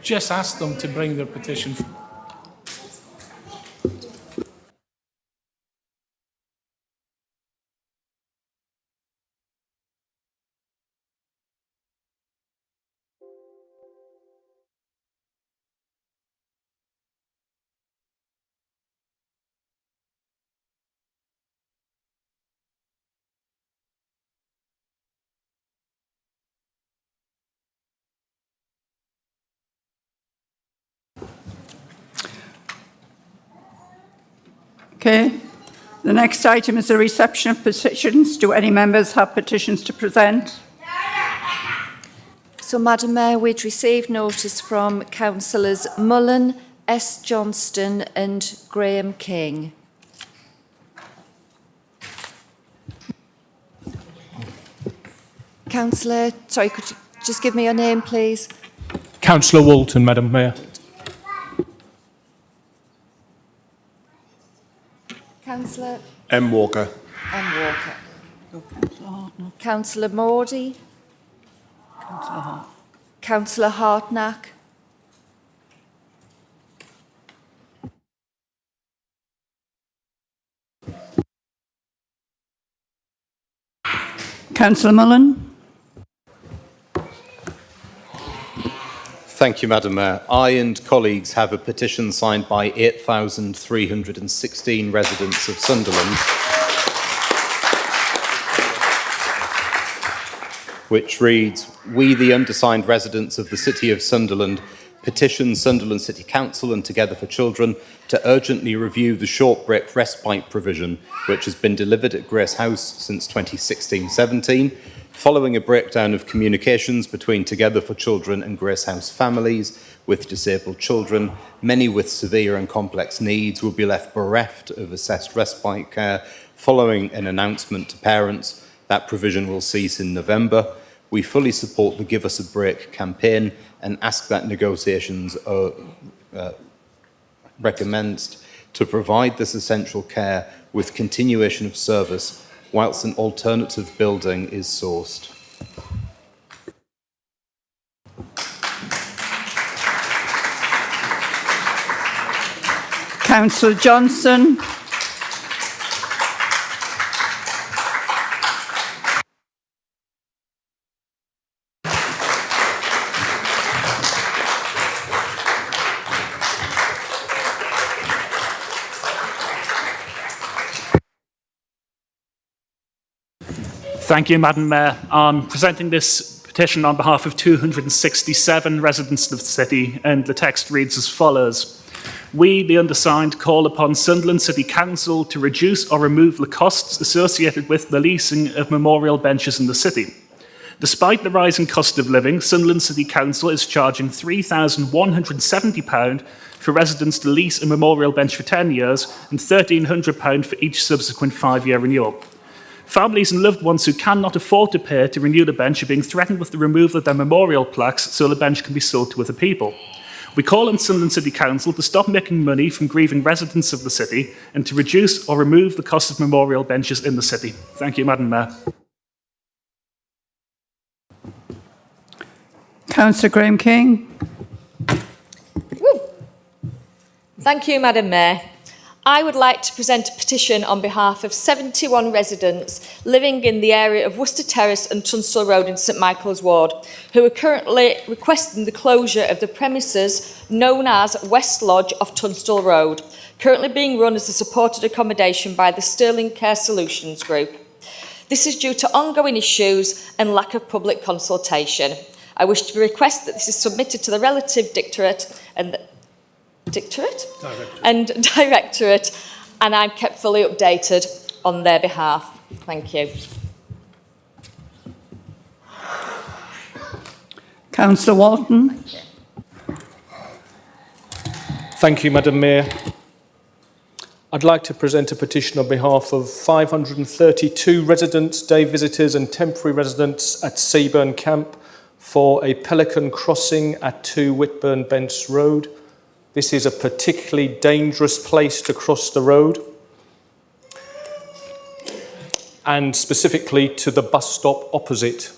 Just ask them to bring their petition. Okay. The next item is the reception of petitions. Do any members have petitions to present? So, Madam Mayor, we'd received notice from Councillors Mullen, S. Johnston and Graham King. Councillor, sorry, could you just give me your name, please? Councillor Walton, Madam Mayor. Councillor M. Walker. M. Walker. Councillor Mordy. Councillor Hartnack. Councillor Mullen. Thank you, Madam Mayor. I and colleagues have a petition signed by 8,316 residents of Sunderland, which reads, "We, the undersigned residents of the City of Sunderland, petition Sunderland City Council and Together for Children to urgently review the short brick respite provision which has been delivered at Grace House since 2016-17, following a breakdown of communications between Together for Children and Grace House families with disabled children. Many with severe and complex needs will be left bereft of assessed respite care. Following an announcement to parents, that provision will cease in November. We fully support the Give Us a Break campaign and ask that negotiations are recommenced to provide this essential care with continuation of service whilst an alternative building is sourced." Councillor Johnson. Thank you, Madam Mayor. I'm presenting this petition on behalf of 267 residents of the city, and the text reads as follows. We, the undersigned, call upon Sunderland City Council to reduce or remove the costs associated with the leasing of memorial benches in the city. Despite the rising cost of living, Sunderland City Council is charging £3,170 for residents to lease a memorial bench for 10 years and £1,300 for each subsequent 5-year renewal. Families and loved ones who cannot afford to pay to renew the bench are being threatened with the removal of their memorial plaques so the bench can be sold to other people. We call on Sunderland City Council to stop making money from grieving residents of the city and to reduce or remove the cost of memorial benches in the city. Thank you, Madam Mayor. Councillor Graham King. Thank you, Madam Mayor. I would like to present a petition on behalf of 71 residents living in the area of Worcester Terrace and Tunstall Road in St Michael's Ward, who are currently requesting the closure of the premises known as West Lodge off Tunstall Road, currently being run as a supported accommodation by the Sterling Care Solutions Group. This is due to ongoing issues and lack of public consultation. I wish to request that this is submitted to the relative Directorate, and I'm kept fully updated on their behalf. Thank you. Councillor Walton. Thank you, Madam Mayor. I'd like to present a petition on behalf of 532 residents, day visitors and temporary residents at Seaburn Camp for a pelican crossing at 2 Whitburn Bents Road. This is a particularly dangerous place to cross the road, and specifically to the bus stop opposite.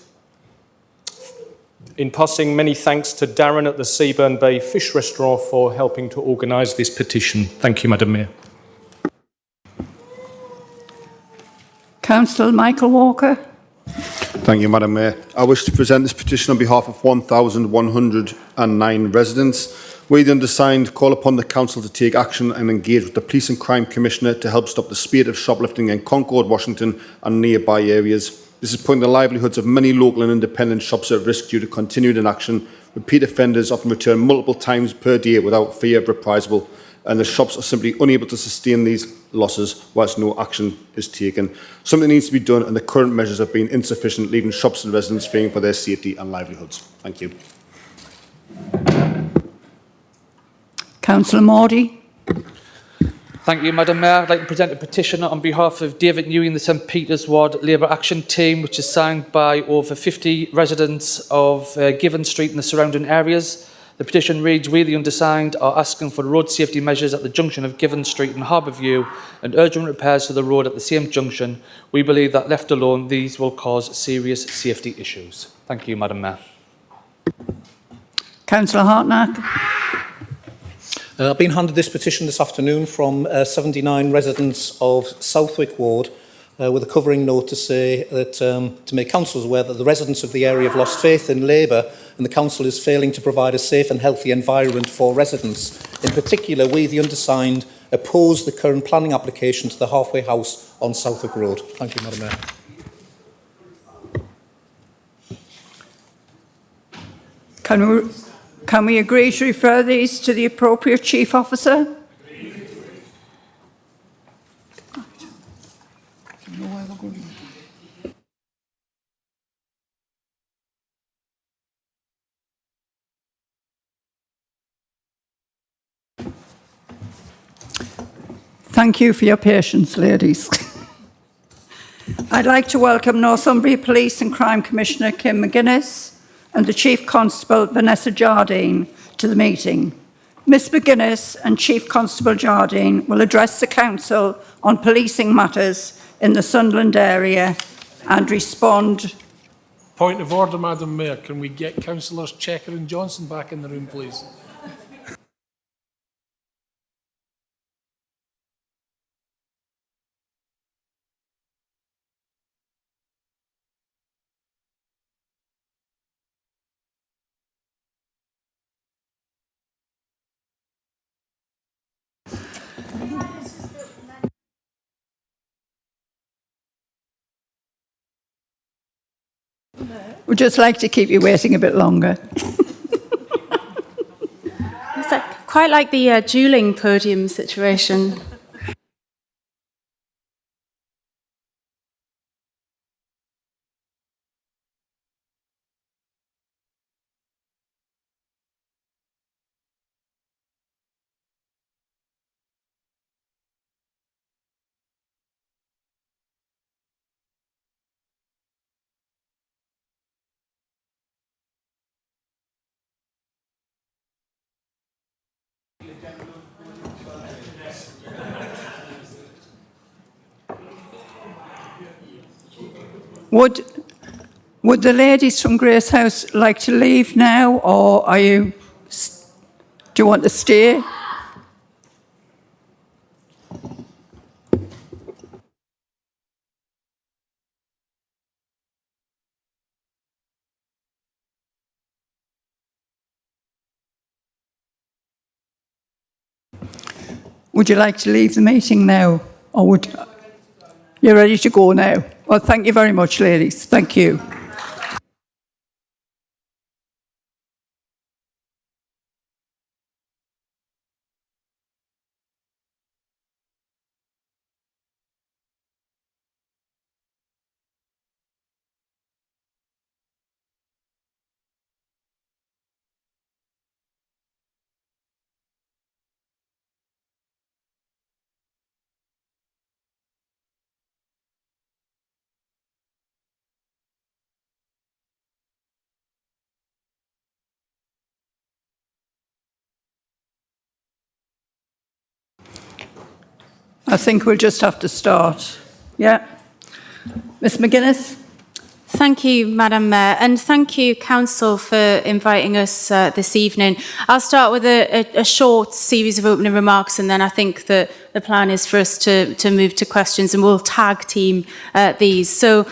In passing, many thanks to Darren at the Seaburn Bay Fish Restaurant for helping to organise this petition. Thank you, Madam Mayor. Councillor Michael Walker. Thank you, Madam Mayor. I wish to present this petition on behalf of 1,109 residents. We, the undersigned, call upon the Council to take action and engage with the Police and Crime Commissioner to help stop the spate of shoplifting in Concord, Washington and nearby areas. This is putting the livelihoods of many local and independent shops at risk due to continued inaction. Repeat offenders often return multiple times per day without fear of reprisal, and the shops are simply unable to sustain these losses whilst no action is taken. Something needs to be done, and the current measures have been insufficient, leaving shops and residents fearing for their safety and livelihoods. Thank you. Councillor Mordy. Thank you, Madam Mayor. I'd like to present a petition on behalf of David Newey and the St Peters Ward Labour Action Team, which is signed by over 50 residents of Given Street and the surrounding areas. The petition reads, we, the undersigned, are asking for road safety measures at the junction of Given Street and Harbour View and urgent repairs to the road at the same junction. We believe that left alone, these will cause serious safety issues. Thank you, Madam Mayor. Councillor Hartnack. I've been handed this petition this afternoon from 79 residents of Southwick Ward with a covering note to say that to make councillors aware that the residents of the area have lost faith in Labour and the council is failing to provide a safe and healthy environment for residents. In particular, we, the undersigned, oppose the current planning application to the halfway house on Southwick Road. Thank you, Madam Mayor. Can we agree to refer these to the appropriate chief officer? Thank you for your patience, ladies. I'd like to welcome Northumbria Police and Crime Commissioner Kim McGuinness and the Chief Constable Vanessa Jardine to the meeting. Ms McGuinness and Chief Constable Jardine will address the Council on policing matters in the Sunderland area and respond. Point of order, Madam Mayor. Can we get Councillors Checker and Johnson back in the room, please? We'd just like to keep you waiting a bit longer. quite like the dueling podium situation. Would the ladies from Grace House like to leave now, or do you want to stay? Would you like to leave the meeting now, or would you ready to go now? Well, thank you very much, ladies. Thank you. I think we'll just have to start. Yeah. Ms McGuinness. Thank you, Madam Mayor, and thank you, Council, for inviting us this evening. I'll start with a short series of opening remarks, and then I think that the plan is for us to move to questions, and we'll tag team these. So,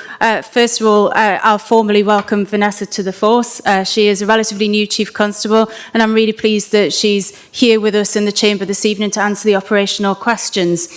first of all, I'll formally welcome Vanessa to the force. She is a relatively new Chief Constable, and I'm really pleased that she's here with us in the chamber this evening to answer the operational questions.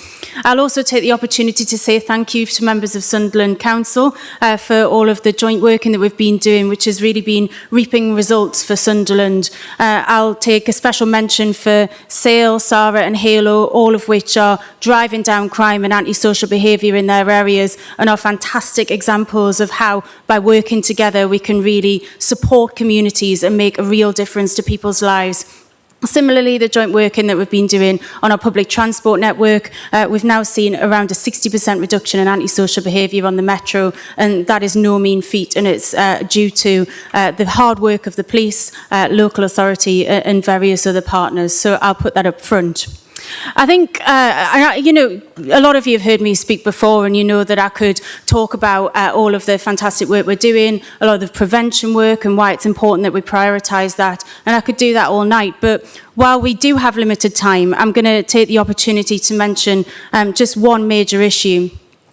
I'll also take the opportunity to say thank you to members of Sunderland Council for all of the joint working that we've been doing, which has really been reaping results for Sunderland. I'll take a special mention for Sale, Sarah and Halo, all of which are driving down crime and antisocial behaviour in their areas, and are fantastic examples of how, by working together, we can really support communities and make a real difference to people's lives. Similarly, the joint working that we've been doing on our public transport network, we've now seen around a 60% reduction in antisocial behaviour on the metro, and that is no mean feat, and it's due to the hard work of the police, local authority and various other partners. So I'll put that up front. I think, you know, a lot of you have heard me speak before, and you know that I could talk about all of the fantastic work we're doing, a lot of the prevention work and why it's important that we prioritise that, and I could do that all night. But while we do have limited time, I'm going to take the opportunity to mention just one major issue.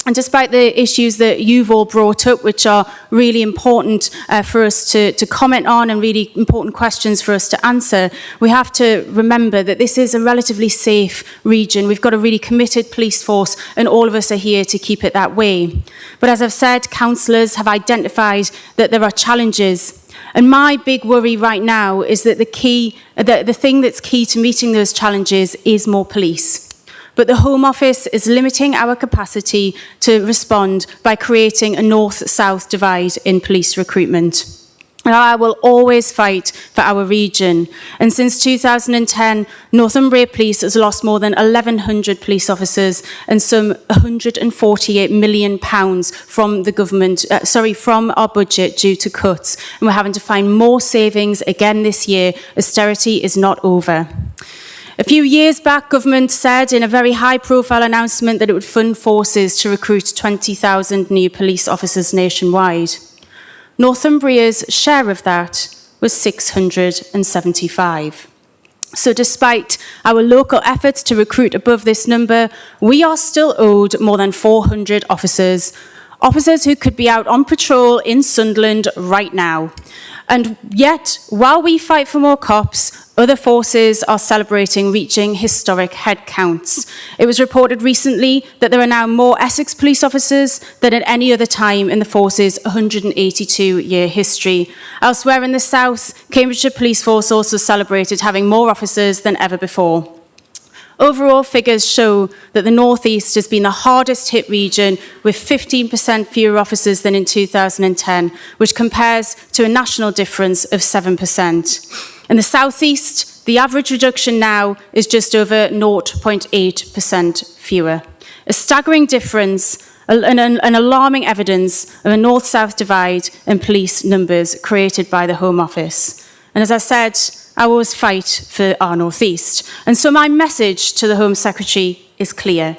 And despite the issues that you've all brought up, which are really important for us to comment on and really important questions for us to answer, we have to remember that this is a relatively safe region. We've got a really committed police force, and all of us are here to keep it that way. But as I've said, councillors have identified that there are challenges. And my big worry right now is that the thing that's key to meeting those challenges is more police. But the Home Office is limiting our capacity to respond by creating a north-south divide in police recruitment. And I will always fight for our region. And since 2010, Northumbria Police has lost more than 1,100 police officers and some £148 million from the government, from our budget due to cuts. And we're having to find more savings again this year. Austerity is not over. A few years back, government said in a very high-profile announcement that it would fund forces to recruit 20,000 new police officers nationwide. Northumbria's share of that was 675. So despite our local efforts to recruit above this number, we are still owed more than 400 officers who could be out on patrol in Sunderland right now. And yet, while we fight for more cops, Other forces are celebrating reaching historic headcounts. It was reported recently that there are now more Essex police officers than at any other time in the force's 182-year history. Elsewhere in the south, Cambridgeshire Police Force also celebrated having more officers than ever before. Overall figures show that the North East has been the hardest hit region with 15% fewer officers than in 2010, which compares to a national difference of 7%. In the South East, the average reduction now is just over 0.8% fewer. A staggering difference and alarming evidence of a north-south divide in police numbers created by the Home Office. And as I said, I always fight for our North East. And so my message to the Home Secretary is clear.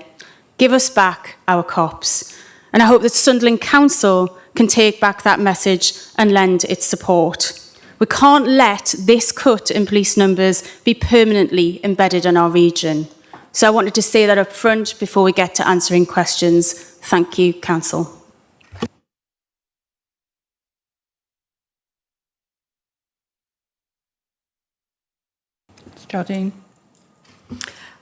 Give us back our cops. And I hope that Sunderland Council can take back that message and lend its support. We can't let this cut in police numbers be permanently embedded in our region. So I wanted to say that up front before we get to answering questions. Thank you, Council. Jardine.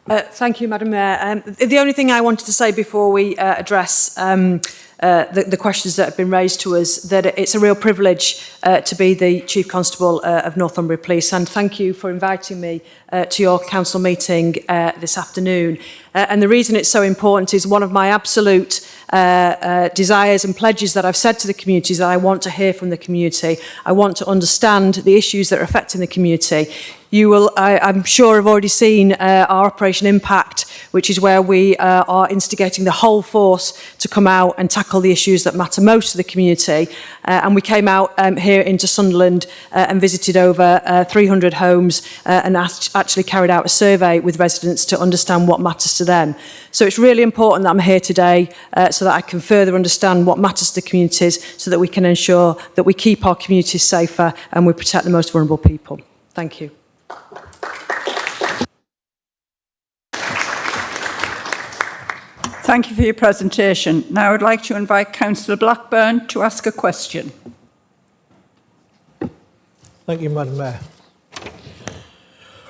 Thank you, Madam Mayor. The only thing I wanted to say before we address the questions that have been raised to us, that it's a real privilege to be the Chief Constable of Northumbria Police, and thank you for inviting me to your council meeting this afternoon. And the reason it's so important is one of my absolute desires and pledges that I've said to the community is that I want to hear from the community. I want to understand the issues that are affecting the community. You will, I'm sure, have already seen our Operation Impact, which is where we are instigating the whole force to come out and tackle the issues that matter most to the community. And we came out here into Sunderland and visited over 300 homes and actually carried out a survey with residents to understand what matters to them. So it's really important that I'm here today so that I can further understand what matters to the communities so that we can ensure that we keep our communities safer and we protect the most vulnerable people. Thank you. Thank you for your presentation. Now I'd like to invite Councillor Blackburn to ask a question. Thank you, Madam Mayor.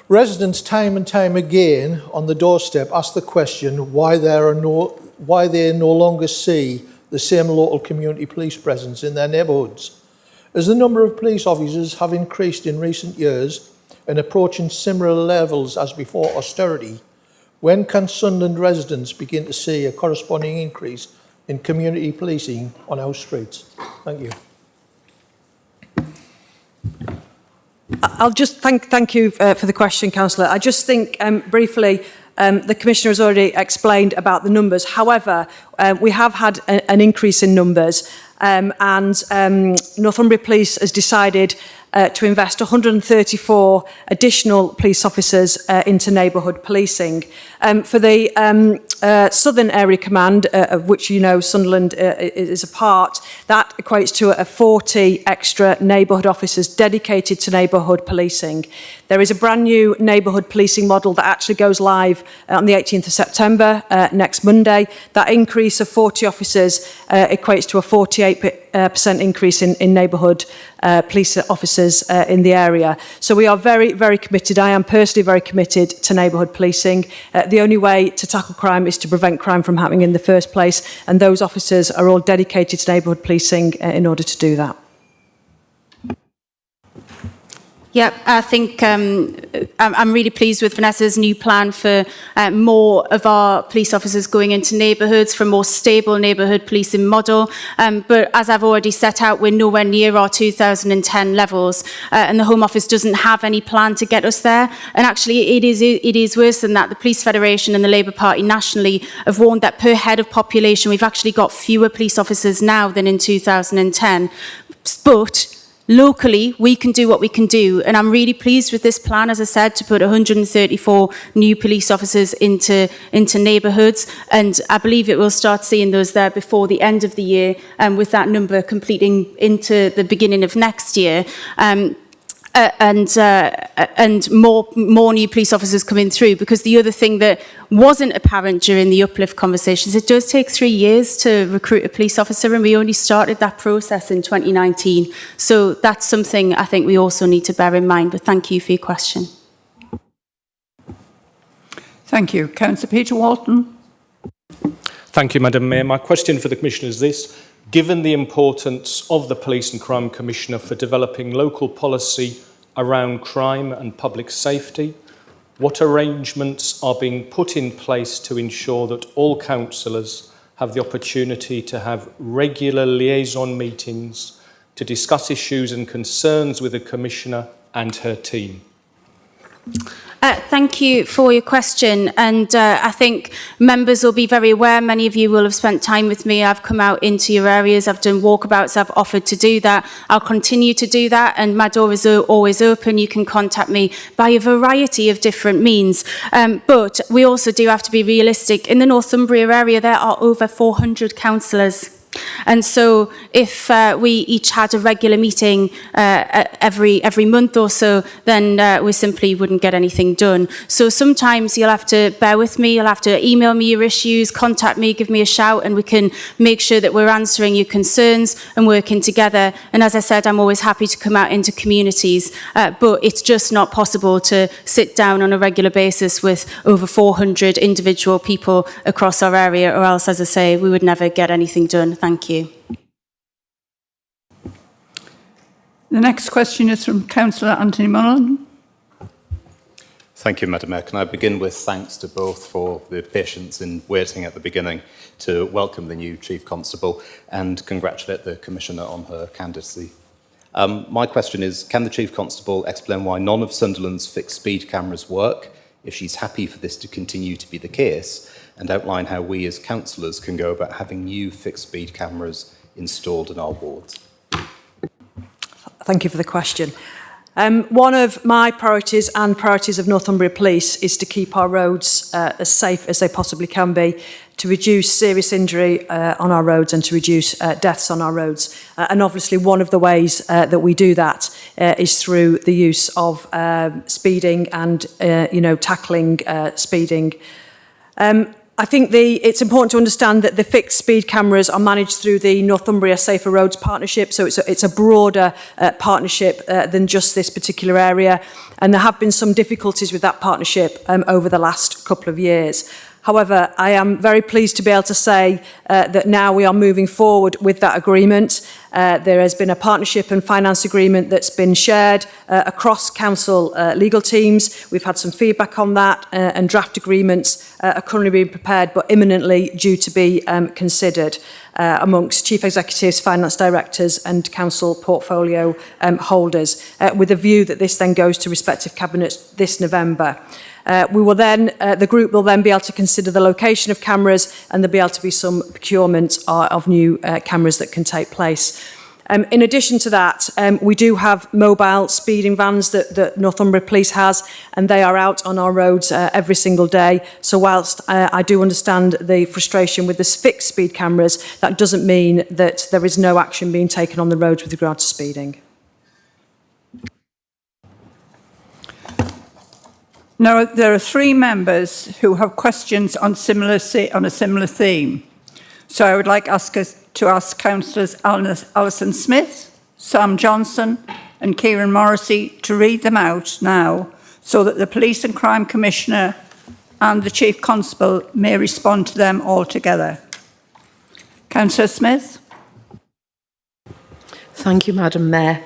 Residents time and time again on the doorstep ask the question why they no longer see the same local community police presence in their neighbourhoods. As the number of police officers have increased in recent years and approaching similar levels as before austerity, when can Sunderland residents begin to see a corresponding increase in community policing on our streets? Thank you. I'll just thank you for the question, Councillor. I just think briefly the Commissioner has already explained about the numbers. However, we have had an increase in numbers and Northumbria Police has decided to invest 134 additional police officers into neighbourhood policing. For the Southern Area Command, of which you know Sunderland is a part, that equates to 40 extra neighbourhood officers dedicated to neighbourhood policing. There is a brand new neighbourhood policing model that actually goes live on the 18th of September, next Monday. That increase of 40 officers equates to a 48% increase in neighbourhood police officers in the area. So we are very, very committed. I am personally very committed to neighbourhood policing. The only way to tackle crime is to prevent crime from happening in the first place, and those officers are all dedicated to neighbourhood policing in order to do that. Yeah, I think I'm really pleased with Vanessa's new plan for more of our police officers going into neighbourhoods, for a more stable neighbourhood policing model. But as I've already set out, we're nowhere near our 2010 levels, and the Home Office doesn't have any plan to get us there. And actually, it is worse than that. The Police Federation and the Labour Party nationally have warned that per head of population, we've actually got fewer police officers now than in 2010. But locally, we can do what we can do, and I'm really pleased with this plan, as I said, to put 134 new police officers into neighbourhoods, and I believe it will start seeing those there before the end of the year, and with that number completing into the beginning of next year. And more new police officers coming through, because the other thing that wasn't apparent during the uplift conversations, it does take 3 years to recruit a police officer, and we only started that process in 2019. So that's something I think we also need to bear in mind, but thank you for your question. Thank you. Councillor Peter Walton. Thank you, Madam Mayor. My question for the Commissioner is this. Given the importance of the Police and Crime Commissioner for developing local policy around crime and public safety, what arrangements are being put in place to ensure that all councillors have the opportunity to have regular liaison meetings to discuss issues and concerns with the Commissioner and her team? Thank you for your question, and I think members will be very aware. Many of you will have spent time with me. I've come out into your areas, I've done walkabouts, I've offered to do that. I'll continue to do that, and my door is always open. You can contact me by a variety of different means. But we also do have to be realistic. In the Northumbria area, there are over 400 councillors. And so if we each had a regular meeting every month or so, then we simply wouldn't get anything done. So sometimes you'll have to bear with me, you'll have to email me your issues, contact me, give me a shout, and we can make sure that we're answering your concerns and working together. And as I said, I'm always happy to come out into communities, but it's just not possible to sit down on a regular basis with over 400 individual people across our area, or else, as I say, we would never get anything done. Thank you. The next question is from Councillor Anthony Mullen. Thank you, Madam Mayor. Can I begin with thanks to both for the patience in waiting at the beginning to welcome the new Chief Constable and congratulate the Commissioner on her candidacy. My question is, can the Chief Constable explain why none of Sunderland's fixed speed cameras work, if she's happy for this to continue to be the case, and outline how we as councillors can go about having new fixed speed cameras installed in our wards? Thank you for the question. One of my priorities and priorities of Northumbria Police is to keep our roads as safe as they possibly can be, to reduce serious injury on our roads and to reduce deaths on our roads. And obviously one of the ways that we do that is through the use of speeding and tackling speeding. I think it's important to understand that the fixed speed cameras are managed through the Northumbria Safer Roads Partnership, so it's a broader partnership than just this particular area, and there have been some difficulties with that partnership over the last couple of years. However, I am very pleased to be able to say that now we are moving forward with that agreement. There has been a partnership and finance agreement that's been shared across council legal teams. We've had some feedback on that, and draft agreements are currently being prepared but imminently due to be considered amongst chief executives, finance directors and council portfolio holders, with a view that this then goes to respective cabinets this November. The group will then be able to consider the location of cameras, and there'll be able to be some procurement of new cameras that can take place. In addition to that, we do have mobile speeding vans that Northumbria Police has, and they are out on our roads every single day. So whilst I do understand the frustration with the fixed speed cameras, that doesn't mean that there is no action being taken on the roads with regard to speeding. Now, there are three members who have questions on a similar theme. So I would like to ask Councillors Alison Smith, Sam Johnson and Kieran Morrissey to read them out now so that the Police and Crime Commissioner and the Chief Constable may respond to them all together. Councillor Smith. Thank you, Madam Mayor.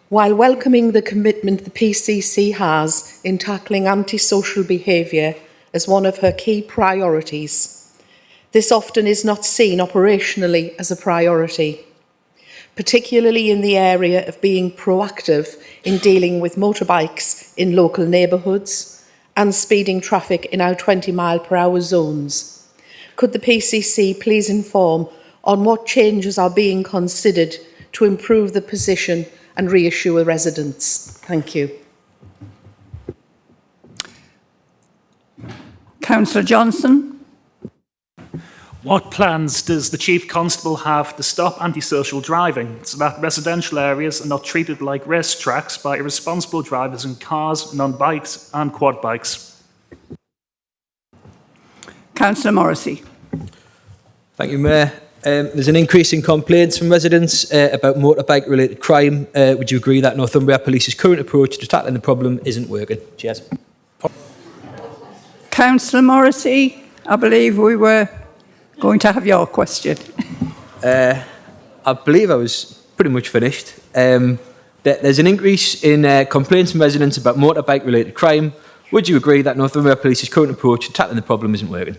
While welcoming the commitment the PCC has in tackling antisocial behaviour as one of her key priorities, this often is not seen operationally as a priority, particularly in the area of being proactive in dealing with motorbikes in local neighbourhoods and speeding traffic in our 20-mile-per-hour zones. Could the PCC please inform on what changes are being considered to improve the position and reassure residents? Thank you. Councillor Johnson. What plans does the Chief Constable have to stop antisocial driving so that residential areas are not treated like race tracks by irresponsible drivers in cars and on bikes and quad bikes? Councillor Morrissey. Thank you, Mayor. There's an increase in complaints from residents about motorbike-related crime. Would you agree that Northumbria Police's current approach to tackling the problem isn't working? Cheers. Councillor Morrissey, I believe we were going to have your question. I believe I was pretty much finished. There's an increase in complaints from residents about motorbike-related crime. Would you agree that Northumberland Police's current approach to tackling the problem isn't working?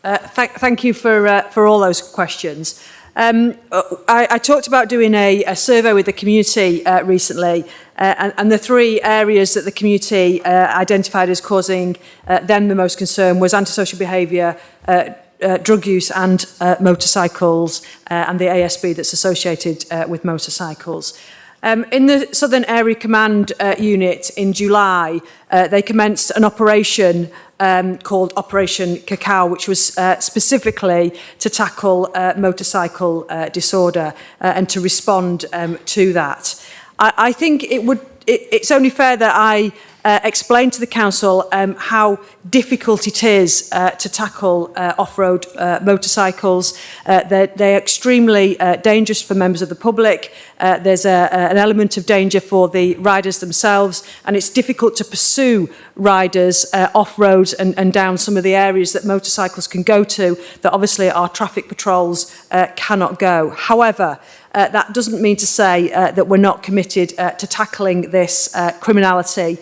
Thank you for all those questions. I talked about doing a survey with the community recently, and the three areas that the community identified as causing them the most concern was antisocial behaviour, drug use and motorcycles, and the ASB that's associated with motorcycles. In the Southern Area Command Unit in July, they commenced an operation called Operation Cacao, which was specifically to tackle motorcycle disorder and to respond to that. I think it's only fair that I explain to the Council how difficult it is to tackle off-road motorcycles. They're extremely dangerous for members of the public. There's an element of danger for the riders themselves, and it's difficult to pursue riders off-road and down some of the areas that motorcycles can go to that obviously our traffic patrols cannot go. However, that doesn't mean to say that we're not committed to tackling this criminality,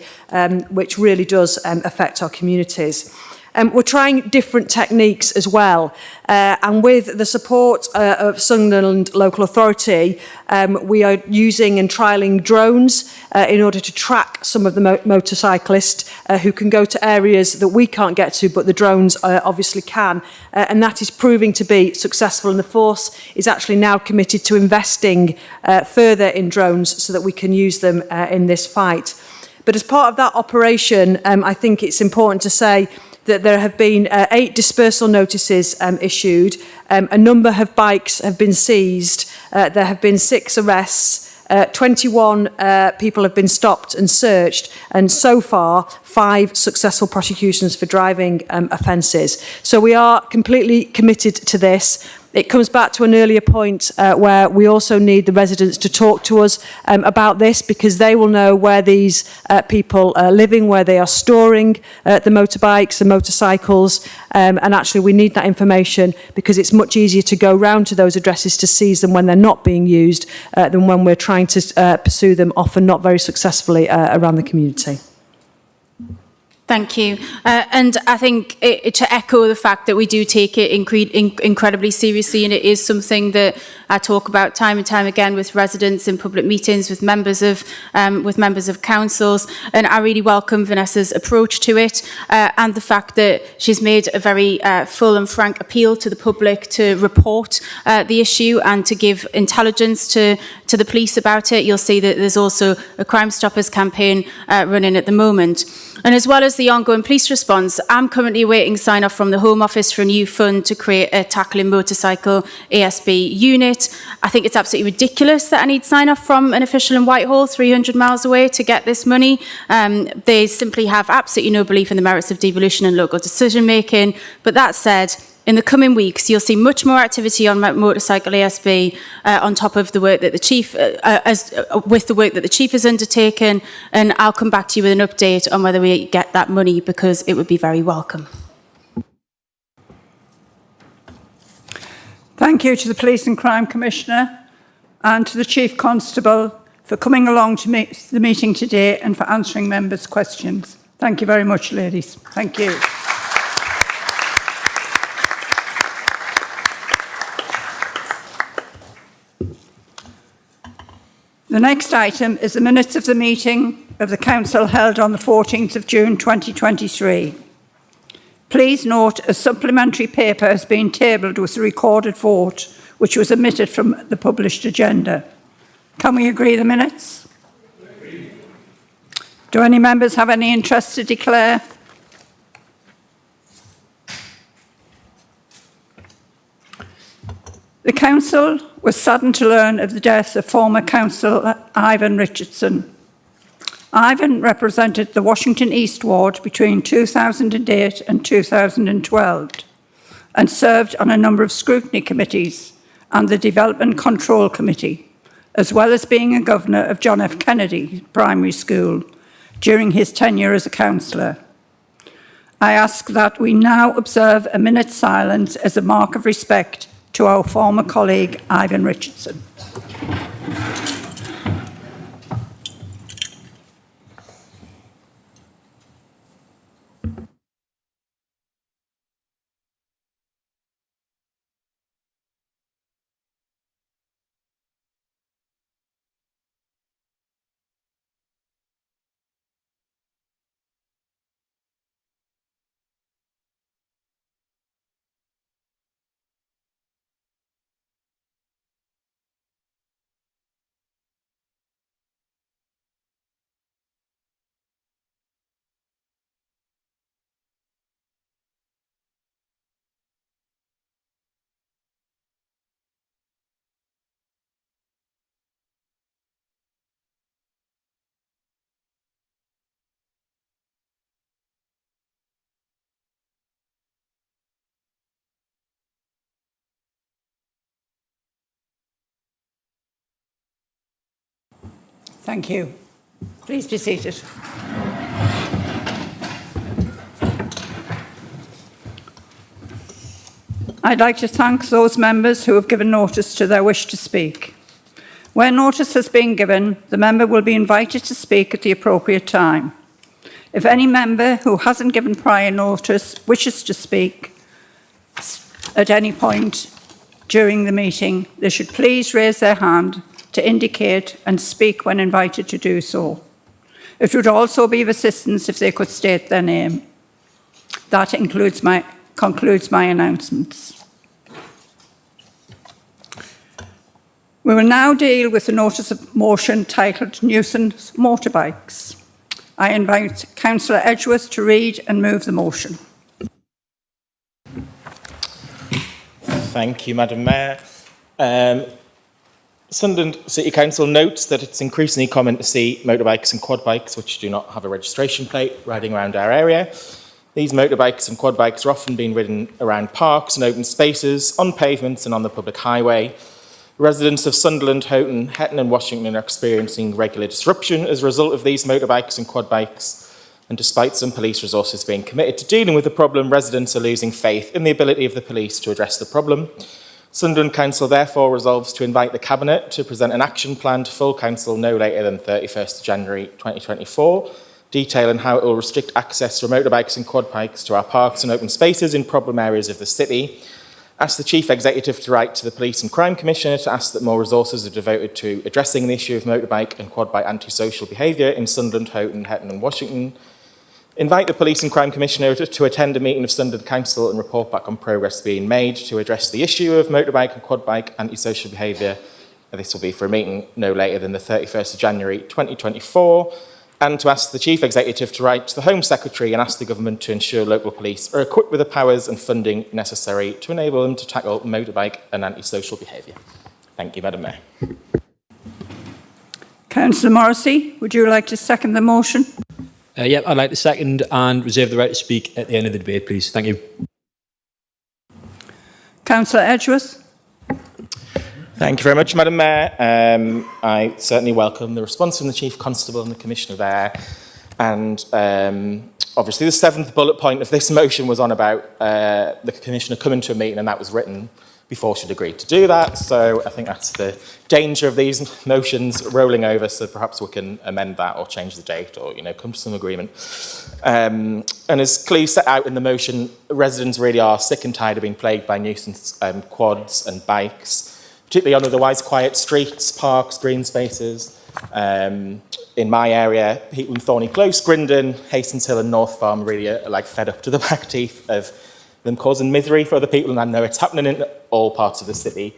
which really does affect our communities. We're trying different techniques as well, and with the support of Sunderland Local Authority, we are using and trialling drones in order to track some of the motorcyclists who can go to areas that we can't get to, but the drones obviously can, and that is proving to be successful, and the force is actually now committed to investing further in drones so that we can use them in this fight. But as part of that operation, I think it's important to say that there have been 8 dispersal notices issued, a number of bikes have been seized, there have been 6 arrests, 21 people have been stopped and searched, and so far 5 successful prosecutions for driving offences. So we are completely committed to this. It comes back to an earlier point where we also need the residents to talk to us about this, because they will know where these people are living, where they are storing the motorbikes and motorcycles, and actually we need that information because it's much easier to go round to those addresses to seize them when they're not being used than when we're trying to pursue them, often not very successfully, around the community. Thank you. And I think to echo the fact that we do take it incredibly seriously, and it is something that I talk about time and time again with residents in public meetings, with members of councils, and I really welcome Vanessa's approach to it, and the fact that she's made a very full and frank appeal to the public to report the issue and to give intelligence to the police about it. You'll see that there's also a Crime Stoppers campaign running at the moment. And as well as the ongoing police response, I'm currently awaiting sign-off from the Home Office for a new fund to create a tackling motorcycle ASB unit. I think it's absolutely ridiculous that I need sign-off from an official in Whitehall 300 miles away to get this money. They simply have absolutely no belief in the merits of devolution and local decision-making. But that said, in the coming weeks, you'll see much more activity on motorcycle ASB on top of the work that the Chief, with the work that the Chief has undertaken, and I'll come back to you with an update on whether we get that money, because it would be very welcome. Thank you to the Police and Crime Commissioner and to the Chief Constable for coming along to the meeting today and for answering members' questions. Thank you very much, ladies. Thank you. The next item is the minutes of the meeting of the Council held on the 14th of June 2023. Please note a supplementary paper has been tabled with a recorded vote, which was omitted from the published agenda. Can we agree the minutes? Do any members have any interest to declare? The Council was saddened to learn of the death of former Councillor Ivan Richardson. Ivan represented the Washington East Ward between 2008 and 2012 and served on a number of scrutiny committees and the Development Control Committee, as well as being a governor of John F. Kennedy Primary School during his tenure as a councillor. I ask that we now observe a minute's silence as a mark of respect to our former colleague, Ivan Richardson. Thank you. Please be seated. I'd like to thank those members who have given notice to their wish to speak. Where notice has been given, the member will be invited to speak at the appropriate time. If any member who hasn't given prior notice wishes to speak at any point during the meeting, they should please raise their hand to indicate and speak when invited to do so. It would also be of assistance if they could state their name. That concludes my announcements. We will now deal with the notice of motion titled Nuisance Motorbikes. I invite Councillor Edgeworth to read and move the motion. Thank you, Madam Mayor. Sunderland City Council notes that it's increasingly common to see motorbikes and quad bikes which do not have a registration plate riding around our area. These motorbikes and quad bikes are often being ridden around parks and open spaces, on pavements and on the public highway. Residents of Sunderland, Houghton, Hetton and Washington are experiencing regular disruption as a result of these motorbikes and quad bikes. And despite some police resources being committed to dealing with the problem, residents are losing faith in the ability of the police to address the problem. Sunderland Council therefore resolves to invite the Cabinet to present an action plan to full Council no later than 31st January 2024, detailing how it will restrict access for motorbikes and quad bikes to our parks and open spaces in problem areas of the city. Ask the Chief Executive to write to the Police and Crime Commissioner to ask that more resources are devoted to addressing the issue of motorbike and quad bike antisocial behaviour in Sunderland, Houghton, Hetton and Washington. Invite the Police and Crime Commissioner to attend a meeting of Sunderland Council and report back on progress being made to address the issue of motorbike and quad bike antisocial behaviour. This will be for a meeting no later than the 31st of January 2024. And to ask the Chief Executive to write to the Home Secretary and ask the Government to ensure local police are equipped with the powers and funding necessary to enable them to tackle motorbike and antisocial behaviour. Thank you, Madam Mayor. Councillor Morrissey, would you like to second the motion? Yep, I'd like to second and reserve the right to speak at the end of the debate, please. Thank you. Councillor Edgeworth. Thank you very much, Madam Mayor. I certainly welcome the response from the Chief Constable and the Commissioner there. And obviously the seventh bullet point of this motion was on about the Commissioner coming to a meeting, and that was written before she'd agreed to do that. So I think that's the danger of these motions rolling over. So perhaps we can amend that or change the date or, come to some agreement. And as clearly set out in the motion, residents really are sick and tired of being plagued by nuisance quads and bikes, particularly on otherwise quiet streets, parks, green spaces. In my area, people in Thorney Close, Grindon, Hastings Hill and North Farm really are fed up to the back teeth of them causing misery for other people, and I know it's happening in all parts of the city,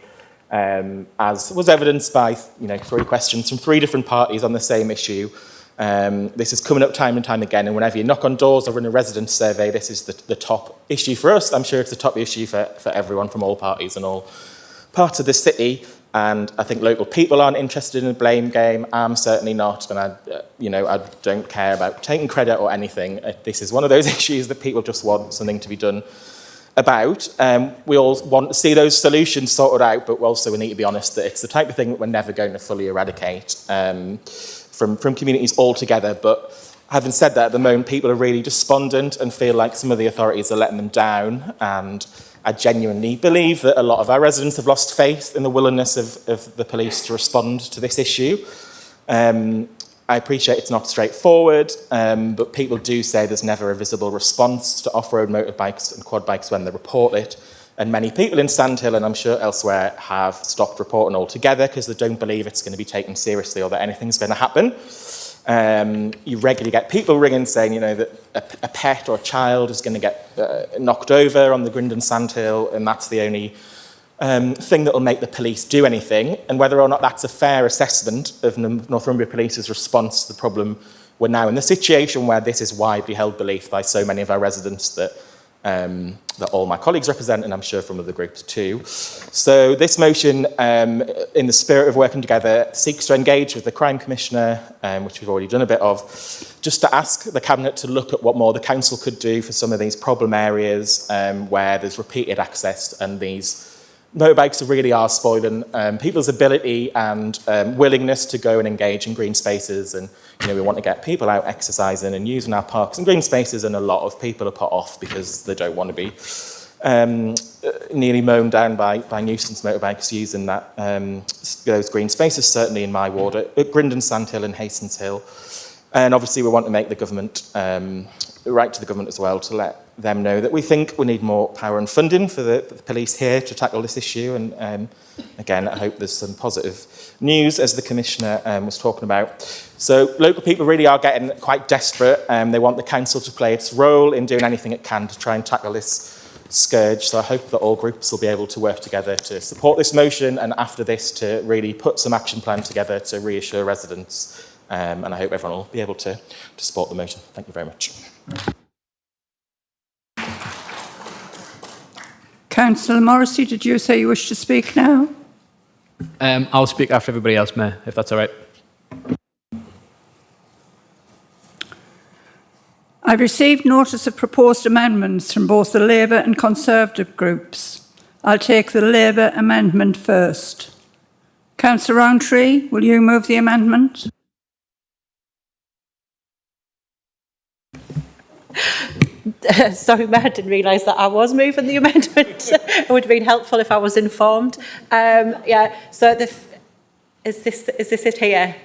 as was evidenced by 3 questions from 3 different parties on the same issue. This is coming up time and time again, and whenever you knock on doors or run a residence survey, this is the top issue for us. I'm sure it's the top issue for everyone from all parties and all parts of the city. And I think local people aren't interested in a blame game. I'm certainly not, and I don't care about taking credit or anything. This is one of those issues that people just want something to be done about. We all want to see those solutions sorted out, but also we need to be honest that it's the type of thing that we're never going to fully eradicate from communities altogether. But having said that, at the moment, people are really despondent and feel like some of the authorities are letting them down. And I genuinely believe that a lot of our residents have lost faith in the willingness of the police to respond to this issue. I appreciate it's not straightforward, but people do say there's never a visible response to off-road motorbikes and quad bikes when they report it. And many people in Sandhill, and I'm sure elsewhere, have stopped reporting altogether because they don't believe it's going to be taken seriously or that anything's going to happen. You regularly get people ringing saying, you know, that a pet or a child is going to get knocked over on the Grindon Sandhill, and that's the only thing that will make the police do anything. And whether or not that's a fair assessment of Northumbria Police's response to the problem, we're now in the situation where this is widely held belief by so many of our residents that all my colleagues represent, and I'm sure from other groups too. So this motion, in the spirit of working together, seeks to engage with the Crime Commissioner, which we've already done a bit of, just to ask the Cabinet to look at what more the Council could do for some of these problem areas where there's repeated access and these motorbikes really are spoiling people's ability and willingness to go and engage in green spaces. And you know, we want to get people out exercising and using our parks and green spaces, and a lot of people are put off because they don't want to be nearly mown down by nuisance motorbikes using that those green spaces, certainly in my ward at Grindon Sandhill and Hastings Hill. And obviously we want to make the government, write to the government as well to let them know that we think we need more power and funding for the police here to tackle this issue. And again, I hope there's some positive news, as the Commissioner was talking about. So local people really are getting quite desperate. They want the Council to play its role in doing anything it can to try and tackle this scourge. So I hope that all groups will be able to work together to support this motion, and after this to really put some action plan together to reassure residents. And I hope everyone will be able to support the motion. Thank you very much. Councillor Morrissey, did you say you wish to speak now? I'll speak after everybody else, Mayor, if that's all right. I've received notice of proposed amendments from both the Labour and Conservative groups. I'll take the Labour amendment first. Councillor Rowntree, will you move the amendment? Sorry, Mayor, I didn't realise that I was moving the amendment. It would have been helpful if I was informed. So is this it here?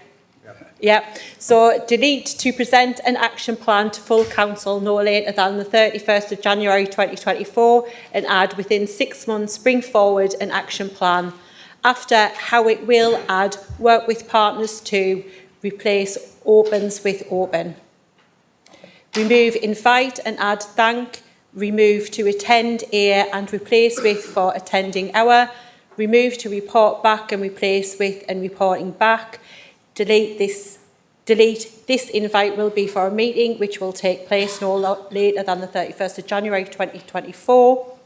Yeah. So delete to present an action plan to full council no later than the 31st of January 2024, and add within 6 months bring forward an action plan. After, how it will add work with partners to replace opens with open. Remove invite and add thank. Remove to attend ere and replace with for attending hour. Remove to report back and replace with and reporting back. Delete this invite will be for a meeting which will take place no later than the 31st of January 2024.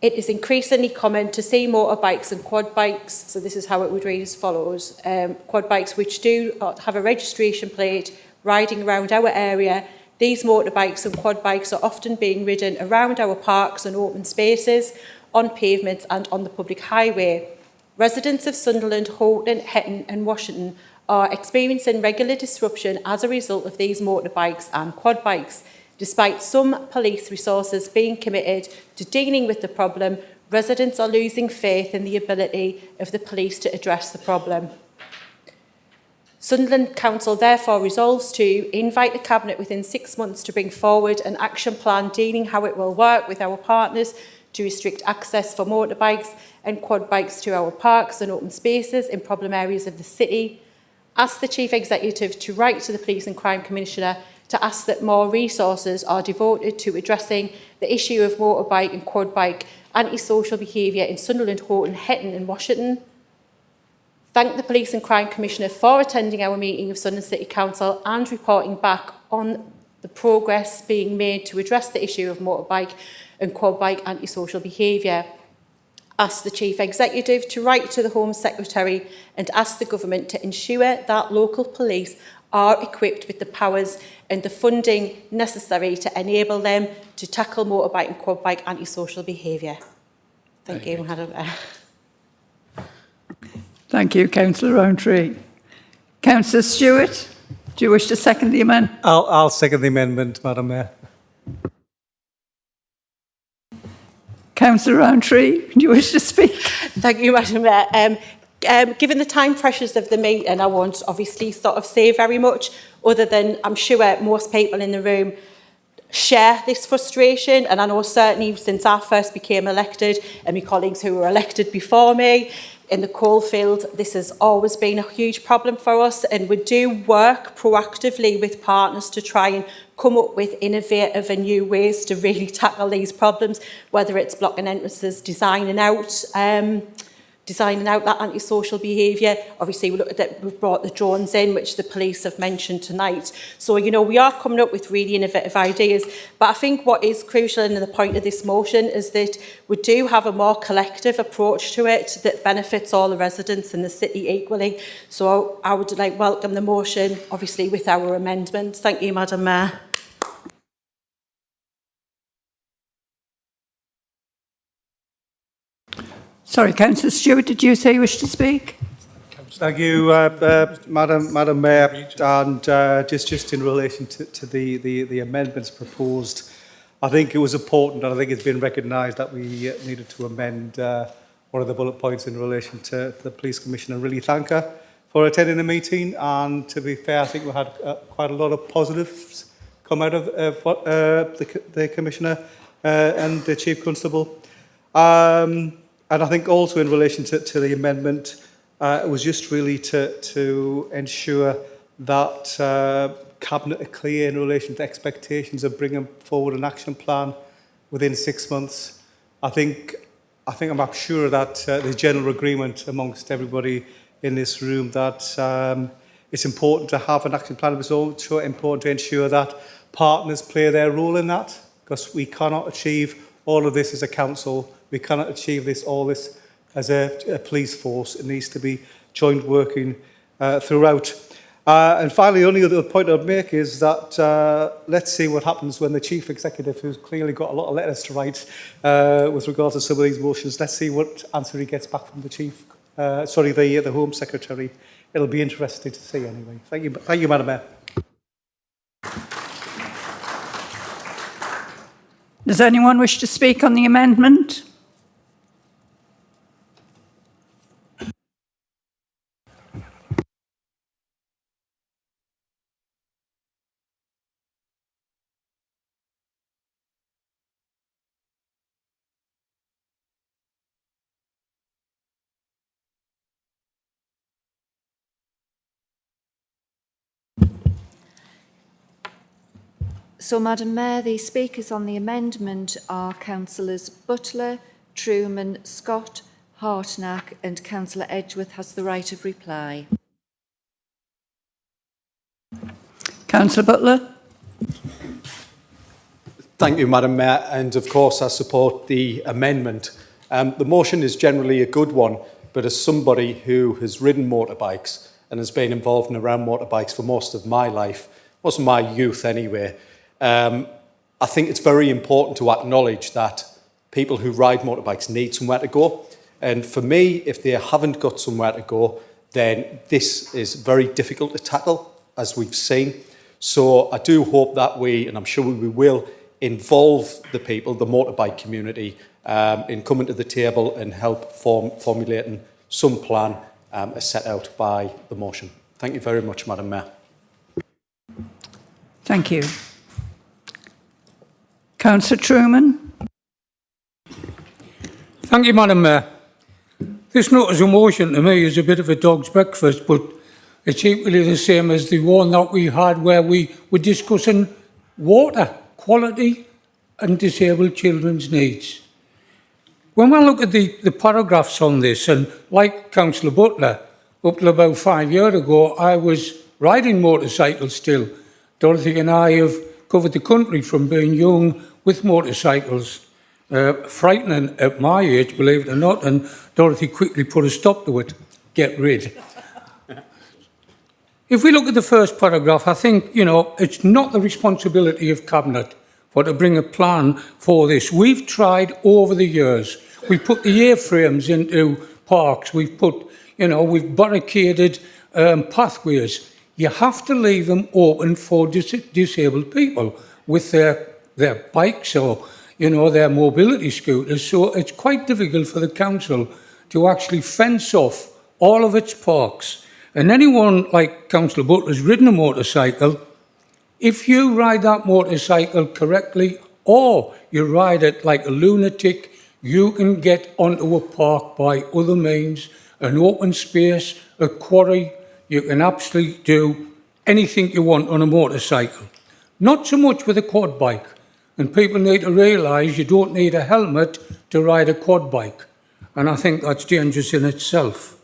It is increasingly common to see motorbikes and quad bikes, so this is how it would read as follows. Quad bikes which do have a registration plate riding around our area. These motorbikes and quad bikes are often being ridden around our parks and open spaces, on pavements and on the public highway. Residents of Sunderland, Houghton, Hetton and Washington are experiencing regular disruption as a result of these motorbikes and quad bikes. Despite some police resources being committed to dealing with the problem, residents are losing faith in the ability of the police to address the problem. Sunderland Council therefore resolves to invite the Cabinet within 6 months to bring forward an action plan dealing how it will work with our partners to restrict access for motorbikes and quad bikes to our parks and open spaces in problem areas of the city. Ask the Chief Executive to write to the Police and Crime Commissioner to ask that more resources are devoted to addressing the issue of motorbike and quad bike antisocial behaviour in Sunderland, Houghton, Hetton and Washington. Thank the Police and Crime Commissioner for attending our meeting of Sunderland City Council and reporting back on the progress being made to address the issue of motorbike and quad bike antisocial behaviour. Ask the Chief Executive to write to the Home Secretary and ask the Government to ensure that local police are equipped with the powers and the funding necessary to enable them to tackle motorbike and quad bike antisocial behaviour. Thank you, Madam Mayor. Thank you, Councillor Rowntree. Councillor Stewart, do you wish to second the amendment? I'll second the amendment, Madam Mayor. Councillor Rowntree, do you wish to speak? Thank you, Madam Mayor. Given the time pressures of the meeting, I won't obviously sort of say very much, other than I'm sure most people in the room share this frustration, and I know certainly since I first became elected, and my colleagues who were elected before me in the coalfield, this has always been a huge problem for us, and we do work proactively with partners to try and come up with innovative and new ways to really tackle these problems, whether it's blocking entrances, designing out that antisocial behaviour. Obviously, we've brought the drones in, which the police have mentioned tonight. So, you know, we are coming up with really innovative ideas. But I think what is crucial in the point of this motion is that we do have a more collective approach to it that benefits all the residents in the city equally. So I would welcome the motion, obviously, with our amendment. Thank you, Madam Mayor. Sorry, Councillor Stewart, did you say you wish to speak? Thank you, Madam Mayor. And just in relation to the amendments proposed, I think it was important, and I think it's been recognised that we needed to amend one of the bullet points in relation to the Police Commissioner. Really thank her for attending the meeting. And to be fair, I think we had quite a lot of positives come out of what the Commissioner and the Chief Constable. And I think also in relation to the amendment, it was just really to ensure that Cabinet are clear in relation to expectations of bringing forward an action plan within 6 months. I'm sure that there's general agreement amongst everybody in this room that it's important to have an action plan. It's also important to ensure that partners play their role in that, because we cannot achieve all of this as a council. We cannot achieve all this as a police force. It needs to be joint working throughout. And finally, the only other point I'd make is that let's see what happens when the Chief Executive, who's clearly got a lot of letters to write with regards to some of these motions, let's see what answer he gets back from the Home Secretary. It'll be interesting to see anyway. Thank you, Madam Mayor. Does anyone wish to speak on the amendment? So, Madam Mayor, the speakers on the amendment are Councillors Butler, Truman, Scott, Hartnack, and Councillor Edgeworth has the right of reply. Councillor Butler. Thank you, Madam Mayor, and of course I support the amendment. The motion is generally a good one, but as somebody who has ridden motorbikes and has been involved in around motorbikes for most of my life, most of my youth anyway, I think it's very important to acknowledge that people who ride motorbikes need somewhere to go. And for me, if they haven't got somewhere to go, then this is very difficult to tackle, as we've seen. So I do hope that we, and I'm sure we will, involve the people, the motorbike community, in coming to the table and help formulating some plan as set out by the motion. Thank you very much, Madam Mayor. Thank you. Councillor Truman. Thank you, Madam Mayor. This notice of motion to me is a bit of a dog's breakfast, but it's equally the same as the one that we had where we were discussing water quality and disabled children's needs. When we look at the paragraphs on this, and like Councillor Butler, up till about 5 years ago, I was riding motorcycles still. Dorothy and I have covered the country from being young with motorcycles. Frightening at my age, believe it or not, and Dorothy quickly put a stop to it. Get rid. If we look at the first paragraph, I think, it's not the responsibility of Cabinet for to bring a plan for this. We've tried over the years. We've put the A-frames into parks. We've barricaded pathways. You have to leave them open for disabled people with their bikes or, their mobility scooters. So it's quite difficult for the council to actually fence off all of its parks. And anyone like Councillor Butler has ridden a motorcycle, if you ride that motorcycle correctly or you ride it like a lunatic, you can get onto a park by other means, an open space, a quarry. You can absolutely do anything you want on a motorcycle. Not so much with a quad bike. And people need to realise you don't need a helmet to ride a quad bike. And I think that's dangerous in itself.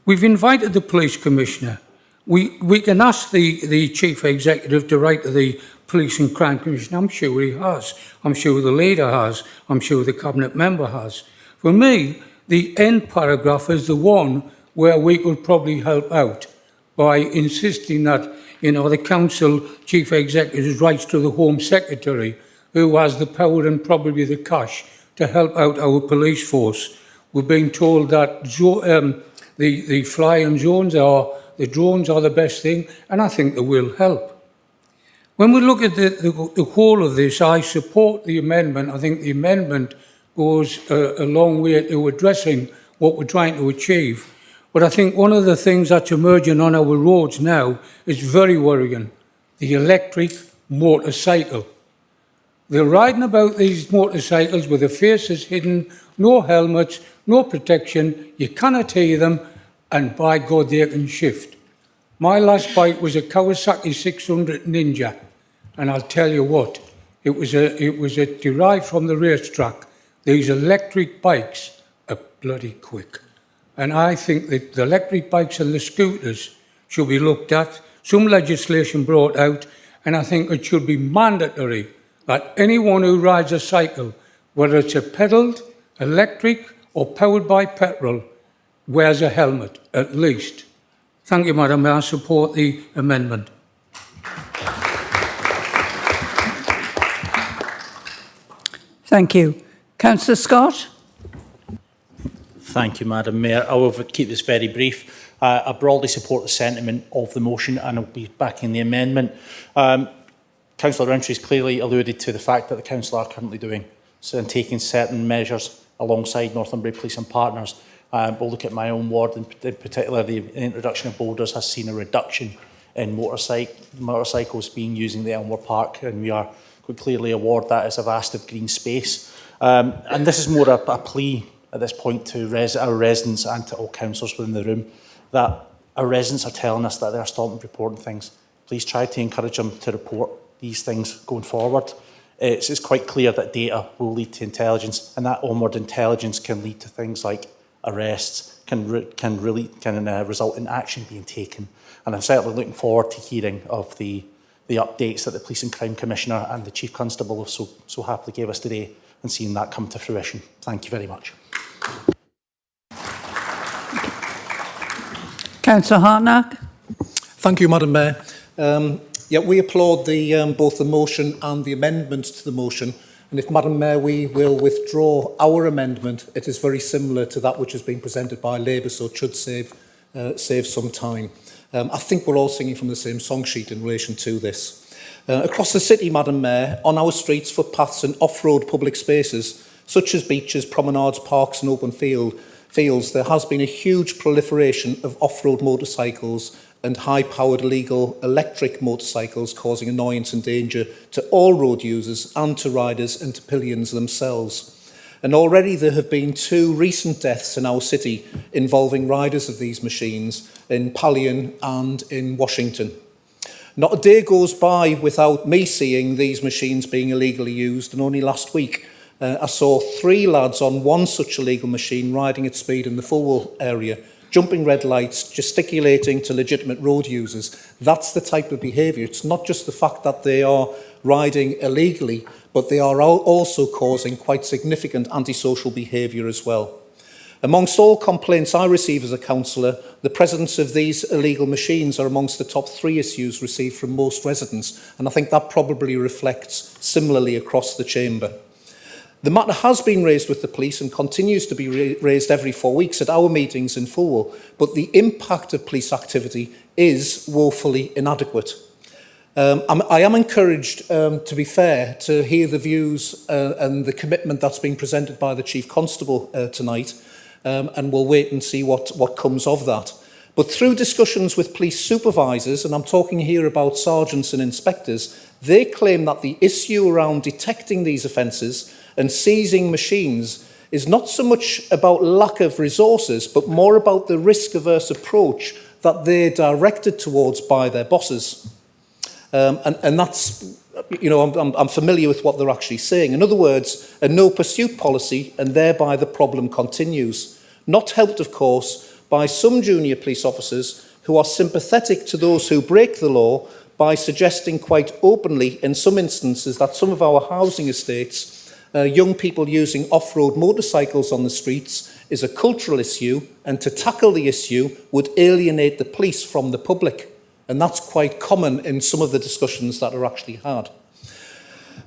We've invited the Police Commissioner. We can ask the Chief Executive to write to the Police and Crime Commissioner. I'm sure he has. I'm sure the leader has. I'm sure the Cabinet member has. For me, the end paragraph is the one where we could probably help out by insisting that, the Council Chief Executive writes to the Home Secretary, who has the power and probably the cash to help out our police force. We've been told that the flying the drones are the best thing, and I think they will help. When we look at the whole of this, I support the amendment. I think the amendment goes a long way to addressing what we're trying to achieve. But I think one of the things that's emerging on our roads now is very worrying. The electric motorcycle. They're riding about these motorcycles with their faces hidden, no helmets, no protection. You cannot hear them, and by God, they can shift. My last bike was a Kawasaki 600 Ninja, and I'll tell you what, it was derived from the racetrack. These electric bikes are bloody quick. And I think that the electric bikes and the scooters should be looked at, some legislation brought out, and I think it should be mandatory that anyone who rides a cycle, whether it's a pedalled, electric or powered by petrol, wears a helmet, at least. Thank you, Madam Mayor. I support the amendment. Thank you. Councillor Scott? Thank you, Madam Mayor. I will keep this very brief. I broadly support the sentiment of the motion and I'll be backing the amendment. Councillor Rowntree has clearly alluded to the fact that the Council are currently doing and taking certain measures alongside Northumbria Police and partners. We'll look at my own ward, in particular the introduction of boulders has seen a reduction in motorcycles being using the Elmore Park, and we are quite clearly a ward that is a vast of green space. And this is more a plea at this point to our residents and to all councillors within the room, that our residents are telling us that they are stopping reporting things. Please try to encourage them to report these things going forward. It's quite clear that data will lead to intelligence, and that onward intelligence can lead to things like arrests, can result in action being taken. And I'm certainly looking forward to hearing of the updates that the Police and Crime Commissioner and the Chief Constable have so happily gave us today, and seeing that come to fruition. Thank you very much. Councillor Hartnack. Thank you, Madam Mayor. We applaud both the motion and the amendments to the motion. And if, Madam Mayor, we will withdraw our amendment, it is very similar to that which has been presented by Labour, so it should save some time. I think we're all singing from the same song sheet in relation to this. Across the city, Madam Mayor, on our streets, footpaths and off-road public spaces, such as beaches, promenades, parks and open fields, there has been a huge proliferation of off-road motorcycles and high-powered illegal electric motorcycles, causing annoyance and danger to all road users and to riders and to pillions themselves. And already there have been 2 recent deaths in our city involving riders of these machines in Pallion and in Washington. Not a day goes by without me seeing these machines being illegally used, and only last week I saw 3 lads on one such illegal machine riding at speed in the Fulwell area, jumping red lights, gesticulating to legitimate road users. That's the type of behaviour. It's not just the fact that they are riding illegally, but they are also causing quite significant antisocial behaviour as well. Amongst all complaints I receive as a councillor, the presence of these illegal machines are amongst the top 3 issues received from most residents, and I think that probably reflects similarly across the chamber. The matter has been raised with the police and continues to be raised every 4 weeks at our meetings in Fulwell, but the impact of police activity is woefully inadequate. I am encouraged, to be fair, to hear the views and the commitment that's been presented by the Chief Constable tonight, and we'll wait and see what comes of that. But through discussions with police supervisors, and I'm talking here about sergeants and inspectors, they claim that the issue around detecting these offences and seizing machines is not so much about lack of resources, but more about the risk-averse approach that they're directed towards by their bosses. And that's, you know, I'm familiar with what they're actually saying. In other words, a no-pursuit policy, and thereby the problem continues. Not helped, of course, by some junior police officers who are sympathetic to those who break the law by suggesting quite openly, in some instances, that some of our housing estates, young people using off-road motorcycles on the streets is a cultural issue, and to tackle the issue would alienate the police from the public. And that's quite common in some of the discussions that are actually had.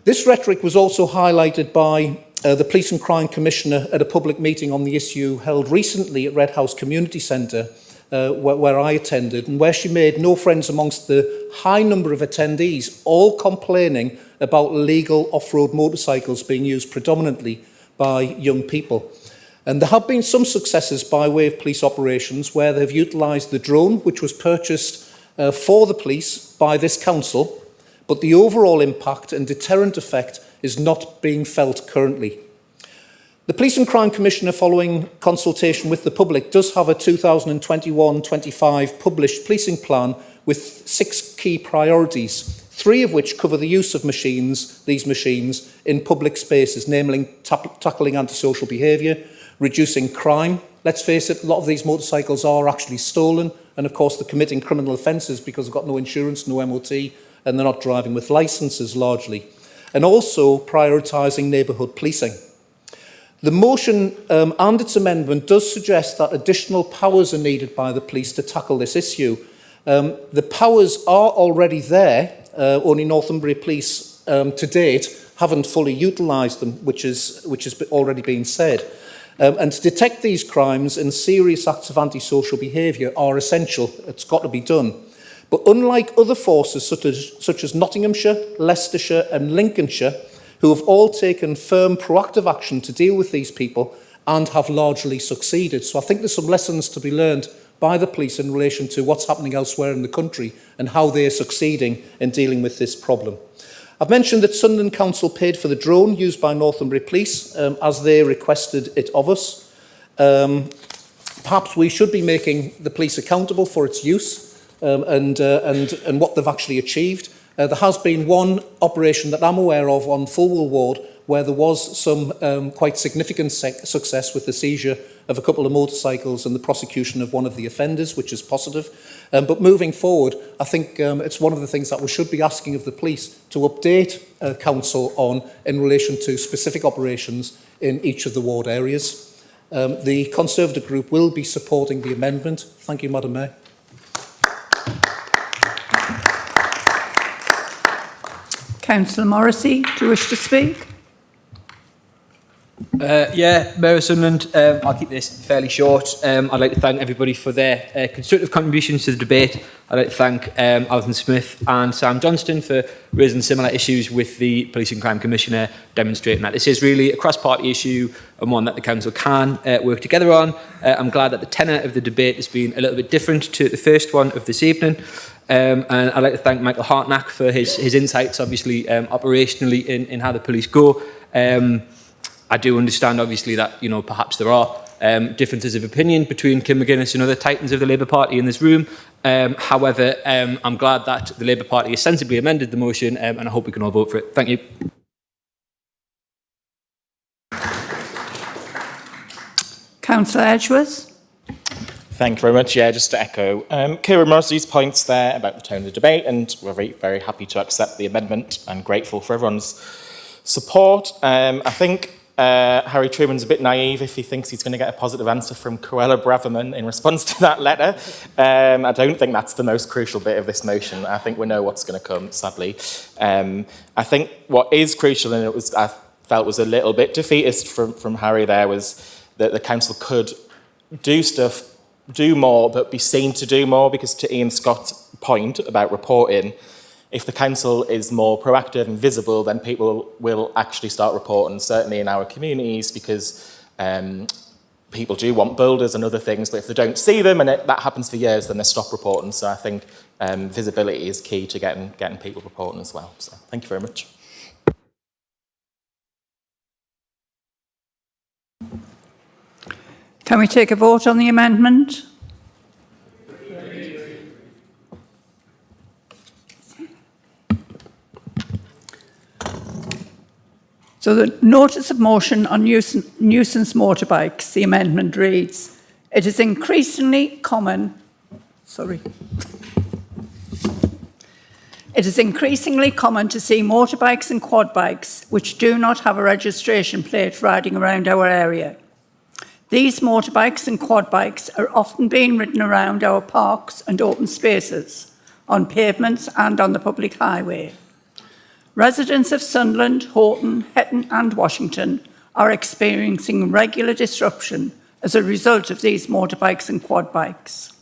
This rhetoric was also highlighted by the Police and Crime Commissioner at a public meeting on the issue held recently at Red House Community Centre, where I attended, and where she made no friends amongst the high number of attendees, all complaining about illegal off-road motorcycles being used predominantly by young people. And there have been some successes by way of police operations where they've utilised the drone, which was purchased for the police by this council, but the overall impact and deterrent effect is not being felt currently. The Police and Crime Commissioner, following consultation with the public, does have a 2021-25 published policing plan with 6 key priorities, 3 of which cover the use of these machines, in public spaces, namely tackling antisocial behaviour, reducing crime. Let's face it, a lot of these motorcycles are actually stolen, and of course they're committing criminal offences because they've got no insurance, no MOT, and they're not driving with licences largely. And also prioritising neighbourhood policing. The motion and its amendment does suggest that additional powers are needed by the police to tackle this issue. The powers are already there, only Northumbria Police to date haven't fully utilised them, which has already been said. And to detect these crimes and serious acts of antisocial behaviour are essential. It's got to be done. But unlike other forces such as Nottinghamshire, Leicestershire and Lincolnshire, who have all taken firm proactive action to deal with these people and have largely succeeded. So I think there's some lessons to be learned by the police in relation to what's happening elsewhere in the country and how they are succeeding in dealing with this problem. I've mentioned that Sunderland Council paid for the drone used by Northumbria Police as they requested it of us. Perhaps we should be making the police accountable for its use and what they've actually achieved. There has been one operation that I'm aware of on Fulwell Ward where there was some quite significant success with the seizure of a couple of motorcycles and the prosecution of one of the offenders, which is positive. But moving forward, I think it's one of the things that we should be asking of the police to update council on in relation to specific operations in each of the ward areas. The Conservative group will be supporting the amendment. Thank you, Madam Mayor. Councillor Morrissey, do you wish to speak? Yeah, Mayor Sunderland, I'll keep this fairly short. I'd like to thank everybody for their constructive contributions to the debate. I'd like to thank Alison Smith and Sam Johnston for raising similar issues with the Police and Crime Commissioner, demonstrating that this is really a cross-party issue and one that the Council can work together on. I'm glad that the tenor of the debate has been a little bit different to the first one of this evening. And I'd like to thank Michael Hartnack for his insights, obviously, operationally in how the police go. I do understand, obviously, that, you know, perhaps there are differences of opinion between Kim McGuinness and other titans of the Labour Party in this room. However, I'm glad that the Labour Party has sensibly amended the motion, and I hope we can all vote for it. Thank you. Councillor Edgeworth. Thank you very much. Yeah, just to echo Kieran Morrissey's points there about the tone of the debate, and we're very, very happy to accept the amendment and grateful for everyone's support. I think Harry Truman's a bit naive if he thinks he's going to get a positive answer from Cruella Braverman in response to that letter. I don't think that's the most crucial bit of this motion. I think we know what's going to come, sadly. I think what is crucial, and I felt was a little bit defeatist from Harry there, was that the council could do more, but be seen to do more, because to Ian Scott's point about reporting, if the council is more proactive and visible, then people will actually start reporting, certainly in our communities, because people do want builders and other things, but if they don't see them, and that happens for years, then they stop reporting. So I think visibility is key to getting people reporting as well. So thank you very much. Can we take a vote on the amendment? So the notice of motion on nuisance motorbikes, the amendment reads, it is increasingly common, It is increasingly common to see motorbikes and quad bikes which do not have a registration plate riding around our area. These motorbikes and quad bikes are often being ridden around our parks and open spaces, on pavements and on the public highway. Residents of Sunderland, Houghton, Hetton and Washington are experiencing regular disruption as a result of these motorbikes and quad bikes.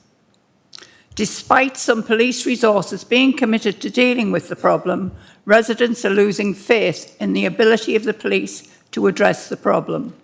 Despite some police resources being committed to dealing with the problem, residents are losing faith in the ability of the police to address the problem.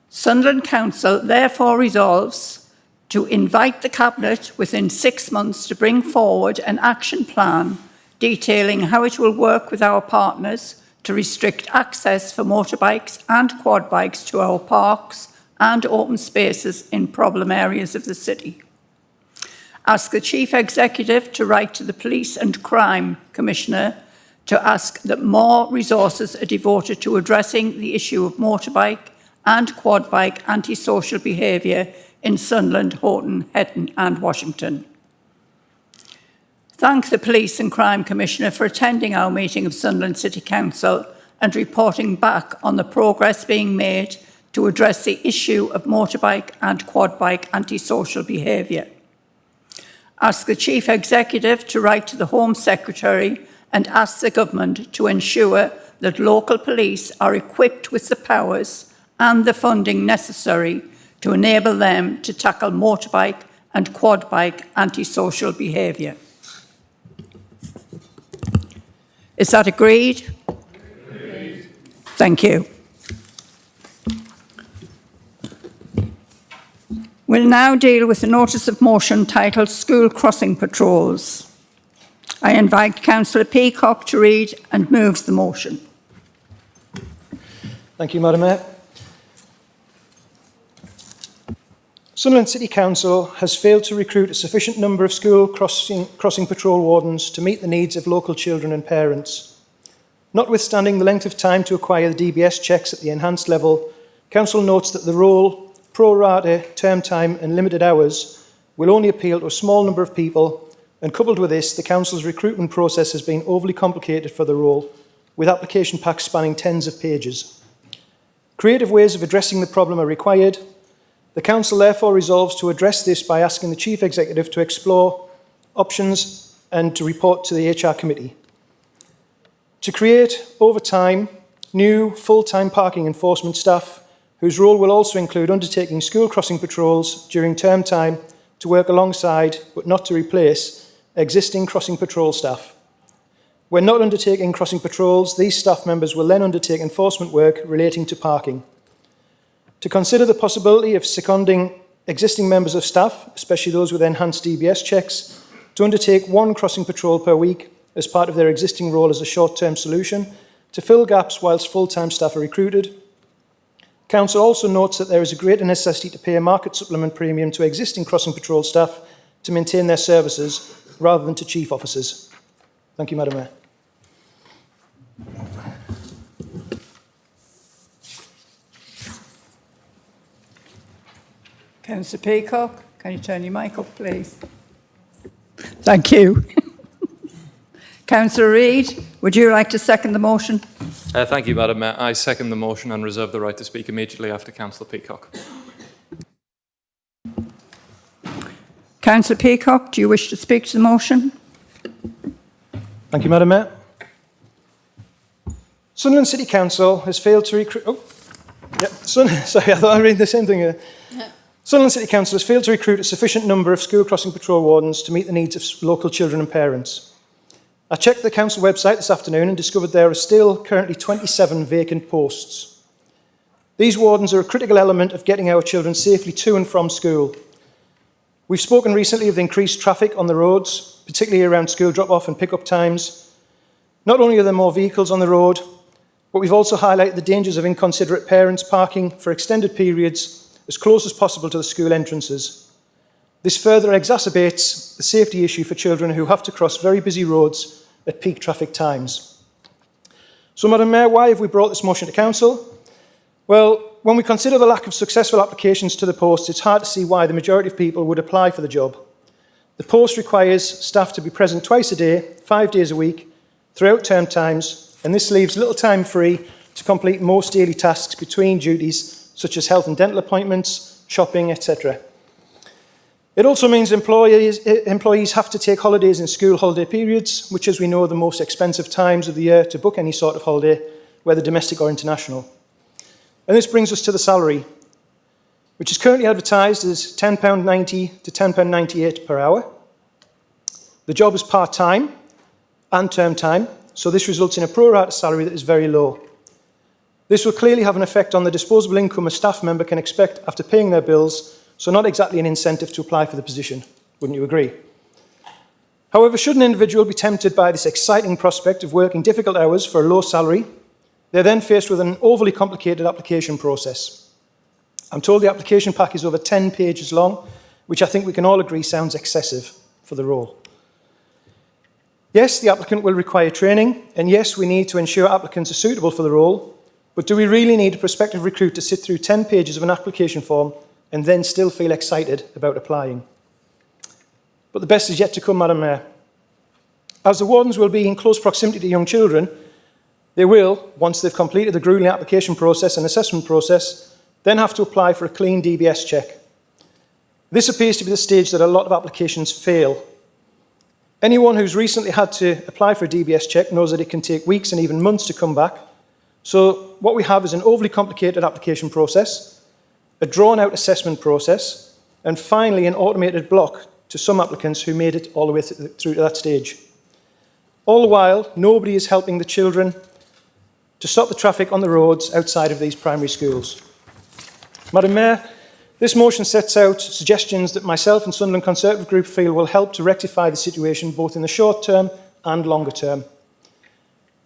Sunderland Council therefore resolves to invite the Cabinet within 6 months to bring forward an action plan detailing how it will work with our partners to restrict access for motorbikes and quad bikes to our parks and open spaces in problem areas of the city. Ask the Chief Executive to write to the Police and Crime Commissioner to ask that more resources are devoted to addressing the issue of motorbike and quad bike antisocial behaviour in Sunderland, Houghton, Hetton and Washington. Thank the Police and Crime Commissioner for attending our meeting of Sunderland City Council and reporting back on the progress being made to address the issue of motorbike and quad bike antisocial behaviour. Ask the Chief Executive to write to the Home Secretary and ask the Government to ensure that local police are equipped with the powers and the funding necessary to enable them to tackle motorbike and quad bike antisocial behaviour. Is that agreed? Agreed. Thank you. We'll now deal with the notice of motion titled School Crossing Patrols. I invite Councillor Peacock to read and move the motion. Thank you, Madam Mayor. Sunderland City Council has failed to recruit a sufficient number of school crossing patrol wardens to meet the needs of local children and parents. Notwithstanding the length of time to acquire the DBS checks at the enhanced level, Council notes that the role, pro rata, term time and limited hours will only appeal to a small number of people, and coupled with this, the Council's recruitment process has been overly complicated for the role, with application packs spanning tens of pages. Creative ways of addressing the problem are required. The Council therefore resolves to address this by asking the Chief Executive to explore options and to report to the HR Committee. To create, over time, new full-time parking enforcement staff, whose role will also include undertaking school crossing patrols during term time to work alongside, but not to replace, existing crossing patrol staff. When not undertaking crossing patrols, these staff members will then undertake enforcement work relating to parking. To consider the possibility of seconding existing members of staff, especially those with enhanced DBS checks, to undertake one crossing patrol per week as part of their existing role as a short-term solution to fill gaps whilst full-time staff are recruited. Council also notes that there is a greater necessity to pay a market supplement premium to existing crossing patrol staff to maintain their services rather than to chief officers. Thank you, Madam Mayor. Councillor Peacock, can you turn your mic off, please? Thank you. Councillor Reid, would you like to second the motion? Thank you, Madam Mayor. I second the motion and reserve the right to speak immediately after Councillor Peacock. Councillor Peacock, do you wish to speak to the motion? Thank you, Madam Mayor. Sunderland City Council has failed to recruit... sorry, I thought I read the same thing here. Sunderland City Council has failed to recruit a sufficient number of school crossing patrol wardens to meet the needs of local children and parents. I checked the council website this afternoon and discovered there are still currently 27 vacant posts. These wardens are a critical element of getting our children safely to and from school. We've spoken recently of the increased traffic on the roads, particularly around school drop-off and pick-up times. Not only are there more vehicles on the road, but we've also highlighted the dangers of inconsiderate parents parking for extended periods as close as possible to the school entrances. This further exacerbates the safety issue for children who have to cross very busy roads at peak traffic times. So, Madam Mayor, why have we brought this motion to Council? Well, when we consider the lack of successful applications to the post, it's hard to see why the majority of people would apply for the job. The post requires staff to be present twice a day, 5 days a week, throughout term times, and this leaves little time free to complete most daily tasks between duties, such as health and dental appointments, shopping, etc. It also means employees have to take holidays in school holiday periods, which, as we know, are the most expensive times of the year to book any sort of holiday, whether domestic or international. And this brings us to the salary, which is currently advertised as £10.90 to £10.98 per hour. The job is part-time and term time, so this results in a pro-rata salary that is very low. This will clearly have an effect on the disposable income a staff member can expect after paying their bills, so not exactly an incentive to apply for the position. Wouldn't you agree? However, should an individual be tempted by this exciting prospect of working difficult hours for a low salary, they're then faced with an overly complicated application process. I'm told the application pack is over 10 pages long, which I think we can all agree sounds excessive for the role. Yes, the applicant will require training, and yes, we need to ensure applicants are suitable for the role, but do we really need a prospective recruit to sit through 10 pages of an application form and then still feel excited about applying? But the best is yet to come, Madam Mayor. As the wardens will be in close proximity to young children, they will, once they've completed the gruelling application process and assessment process, then have to apply for a clean DBS check. This appears to be the stage that a lot of applications fail. Anyone who's recently had to apply for a DBS check knows that it can take weeks and even months to come back. So what we have is an overly complicated application process, a drawn-out assessment process, and finally an automated block to some applicants who made it all the way through to that stage. All the while, nobody is helping the children to stop the traffic on the roads outside of these primary schools. Madam Mayor, this motion sets out suggestions that myself and Sunderland Conservative Group feel will help to rectify the situation both in the short term and longer term.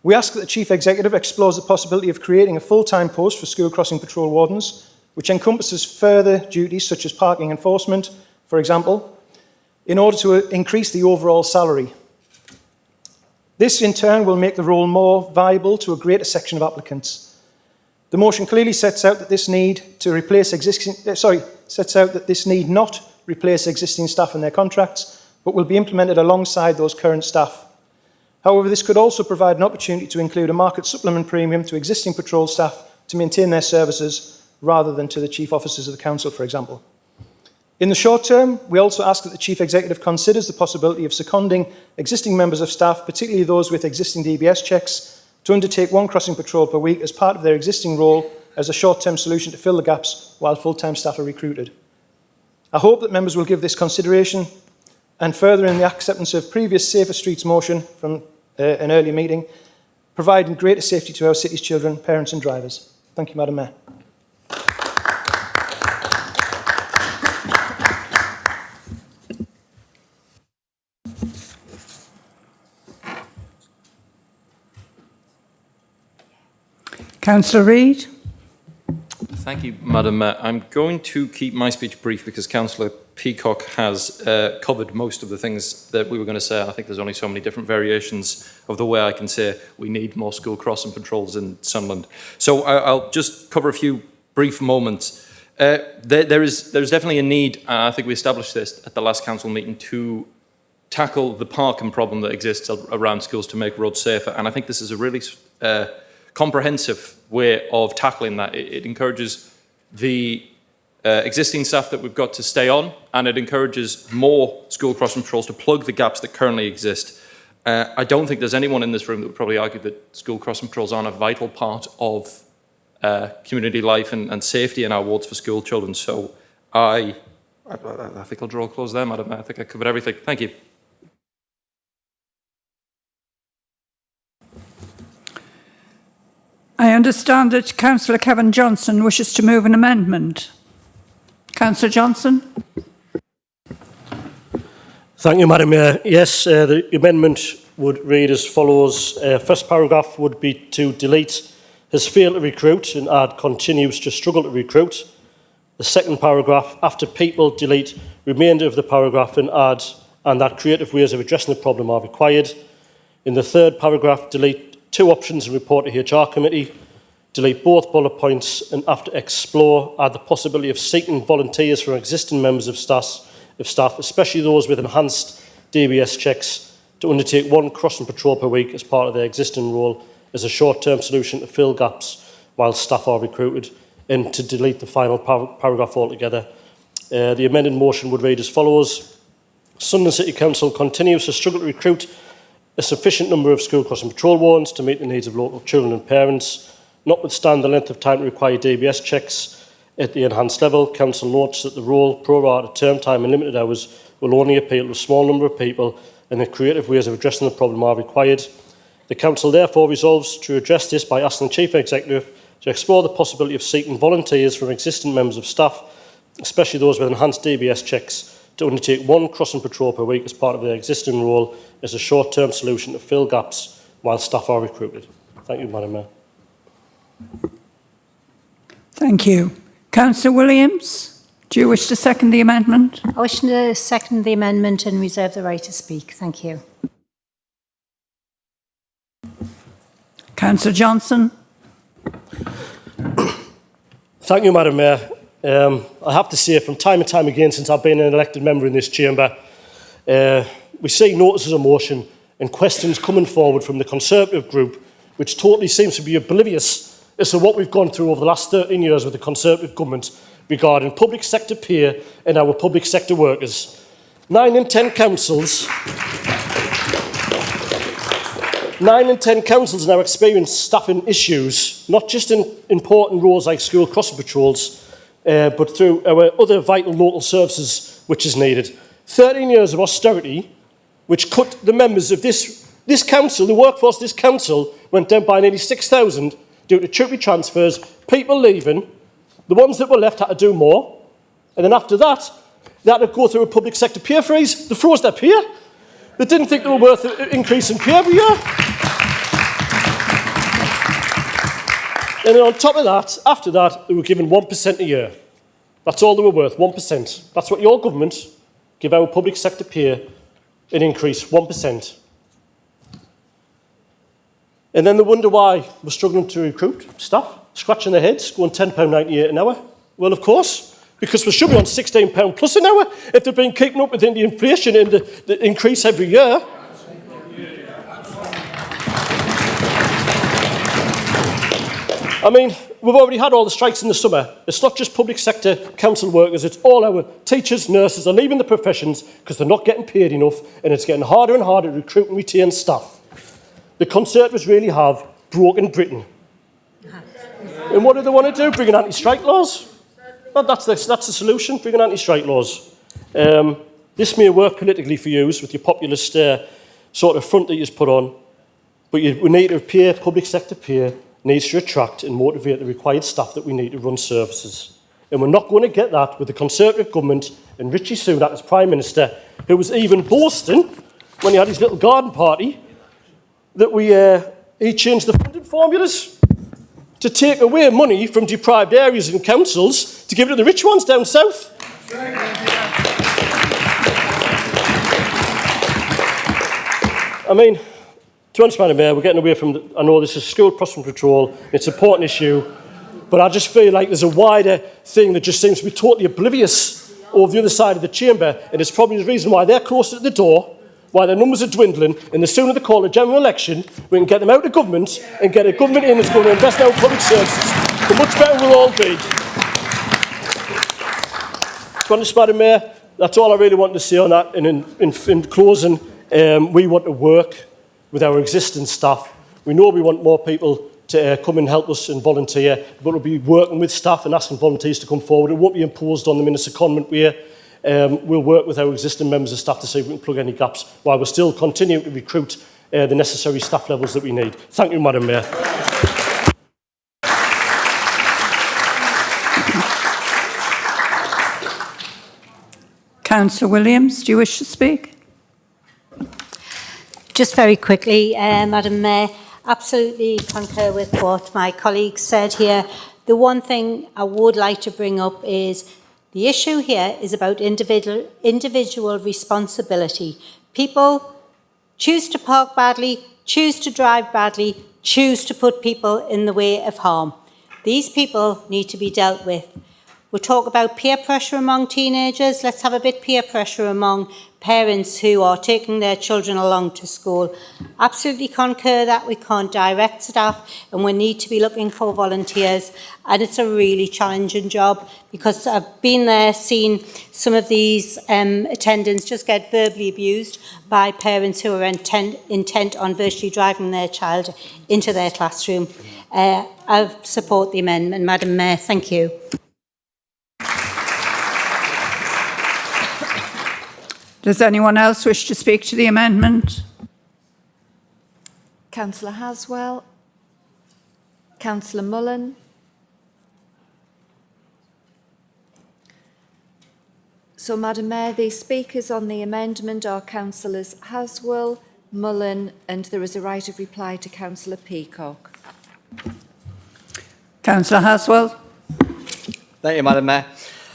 We ask that the Chief Executive explores the possibility of creating a full-time post for school crossing patrol wardens, which encompasses further duties such as parking enforcement, for example, in order to increase the overall salary. This, in turn, will make the role more viable to a greater section of applicants. The motion clearly sets out that this need to replace this need not replace existing staff in their contracts, but will be implemented alongside those current staff. However, this could also provide an opportunity to include a market supplement premium to existing patrol staff to maintain their services rather than to the chief officers of the council, for example. In the short term, we also ask that the Chief Executive considers the possibility of seconding existing members of staff, particularly those with existing DBS checks, to undertake one crossing patrol per week as part of their existing role as a short-term solution to fill the gaps while full-time staff are recruited. I hope that members will give this consideration and further in the acceptance of previous Safer Streets motion from an earlier meeting, providing greater safety to our city's children, parents and drivers. Thank you, Madam Mayor. Councillor Reid. Thank you, Madam Mayor. I'm going to keep my speech brief because Councillor Peacock has covered most of the things that we were going to say. I think there's only so many different variations of the way I can say we need more school crossing patrols in Sunderland. So I'll just cover a few brief moments. There's definitely a need, I think we established this at the last council meeting, to tackle the parking problem that exists around schools to make roads safer. And I think this is a really comprehensive way of tackling that. It encourages the existing staff that we've got to stay on, and it encourages more school crossing patrols to plug the gaps that currently exist. I don't think there's anyone in this room that would probably argue that school crossing patrols aren't a vital part of community life and safety in our wards for school children. So I think I'll draw a close there, Madam Mayor. I think I covered everything. Thank you. I understand that Councillor Kevin Johnson wishes to move an amendment. Councillor Johnson. Thank you, Madam Mayor. Yes, the amendment would read as follows. First paragraph would be to delete has failed to recruit and add continues to struggle to recruit. The second paragraph, after people, delete remainder of the paragraph and add and that creative ways of addressing the problem are required. In the third paragraph, delete two options and report to HR committee. Delete both bullet points and after explore, add the possibility of seeking volunteers from existing members of staff, especially those with enhanced DBS checks, to undertake one crossing patrol per week as part of their existing role as a short-term solution to fill gaps while staff are recruited, and to delete the final paragraph altogether. The amended motion would read as follows. Sunderland City Council continues to struggle to recruit a sufficient number of school crossing patrol wardens to meet the needs of local children and parents. Notwithstanding the length of time to require DBS checks at the enhanced level, Council notes that the role, pro-rata, term time and limited hours will only appeal to a small number of people and that creative ways of addressing the problem are required. The Council therefore resolves to address this by asking the Chief Executive to explore the possibility of seeking volunteers from existing members of staff, especially those with enhanced DBS checks, to undertake one crossing patrol per week as part of their existing role as a short-term solution to fill gaps while staff are recruited. Thank you, Madam Mayor. Thank you. Councillor Williams, do you wish to second the amendment? I wish to second the amendment and reserve the right to speak. Thank you. Councillor Johnson. Thank you, Madam Mayor. I have to say, from time and time again since I've been an elected member in this chamber, we see notices of motion and questions coming forward from the Conservative group, which totally seems to be oblivious as to what we've gone through over the last 13 years with the Conservative government regarding public sector pay and our public sector workers. 9 in 10 councils now experience staffing issues, not just in important roles like school crossing patrols, but through our other vital local services which is needed. 13 years of austerity, which cut the members of this council, the workforce of this council, went down by nearly 6,000 due to tributary transfers, people leaving, the ones that were left had to do more, and then after that, they had to go through a public sector pay freeze. They froze their pay. They didn't think they were worth an increase in pay every year. And then on top of that, after that, they were given 1% a year. That's all they were worth, 1%. That's what your government give our public sector pay, an increase, 1%. And then they wonder why we're struggling to recruit staff, scratching their heads, going £10.98 an hour. Well, of course, because we should be on £16 plus an hour if they've been keeping up with the inflation and the increase every year. I mean, we've already had all the strikes in the summer. It's not just public sector council workers, it's all our teachers, nurses are leaving the professions because they're not getting paid enough, and it's getting harder and harder to recruit and retain staff. The Conservatives really have broken Britain. And what do they want to do? Bring in anti-strike laws? Well, that's the solution, bring in anti-strike laws. This may work politically for you with your populist sort of front that you've put on, but we need to pay, public sector pay needs to attract and motivate the required staff that we need to run services. And we're not going to get that with the Conservative government and Richie Sunak as Prime Minister, who was even boasting when he had his little garden party that he changed the funding formulas to take away money from deprived areas and councils to give it to the rich ones down south. I mean, to be honest, Madam Mayor, we're getting away from, I know this is school crossing patrol, it's an important issue, but I just feel like there's a wider thing that just seems to be totally oblivious over the other side of the chamber, and it's probably the reason why they're closer to the door why their numbers are dwindling, and the sooner they call a general election, we can get them out of government and get a government in that's going to invest in our public services. The much better we'll all be. Madam Mayor, that's all I really want to say on that. And in closing, we want to work with our existing staff. We know we want more people to come and help us and volunteer, but we'll be working with staff and asking volunteers to come forward. It won't be imposed on them in a secondment way. We'll work with our existing members of staff to see if we can plug any gaps while we're still continuing to recruit the necessary staff levels that we need. Thank you, Madam Mayor. Councillor Williams, do you wish to speak? Just very quickly, Madam Mayor, absolutely concur with what my colleagues said here. The one thing I would like to bring up is the issue here is about individual responsibility. People choose to park badly, choose to drive badly, choose to put people in the way of harm. These people need to be dealt with. We'll talk about peer pressure among teenagers. Let's have a bit peer pressure among parents who are taking their children along to school. Absolutely concur that we can't direct staff and we need to be looking for volunteers. And it's a really challenging job because I've been there, seen some of these attendants just get verbally abused by parents who are intent on virtually driving their child into their classroom. I support the amendment, Madam Mayor. Thank you. Does anyone else wish to speak to the amendment? Councillor Haswell. Councillor Mullen. So, Madam Mayor, the speakers on the amendment are Councillors Haswell, Mullen, and there is a right of reply to Councillor Peacock. Councillor Haswell. Thank you, Madam Mayor.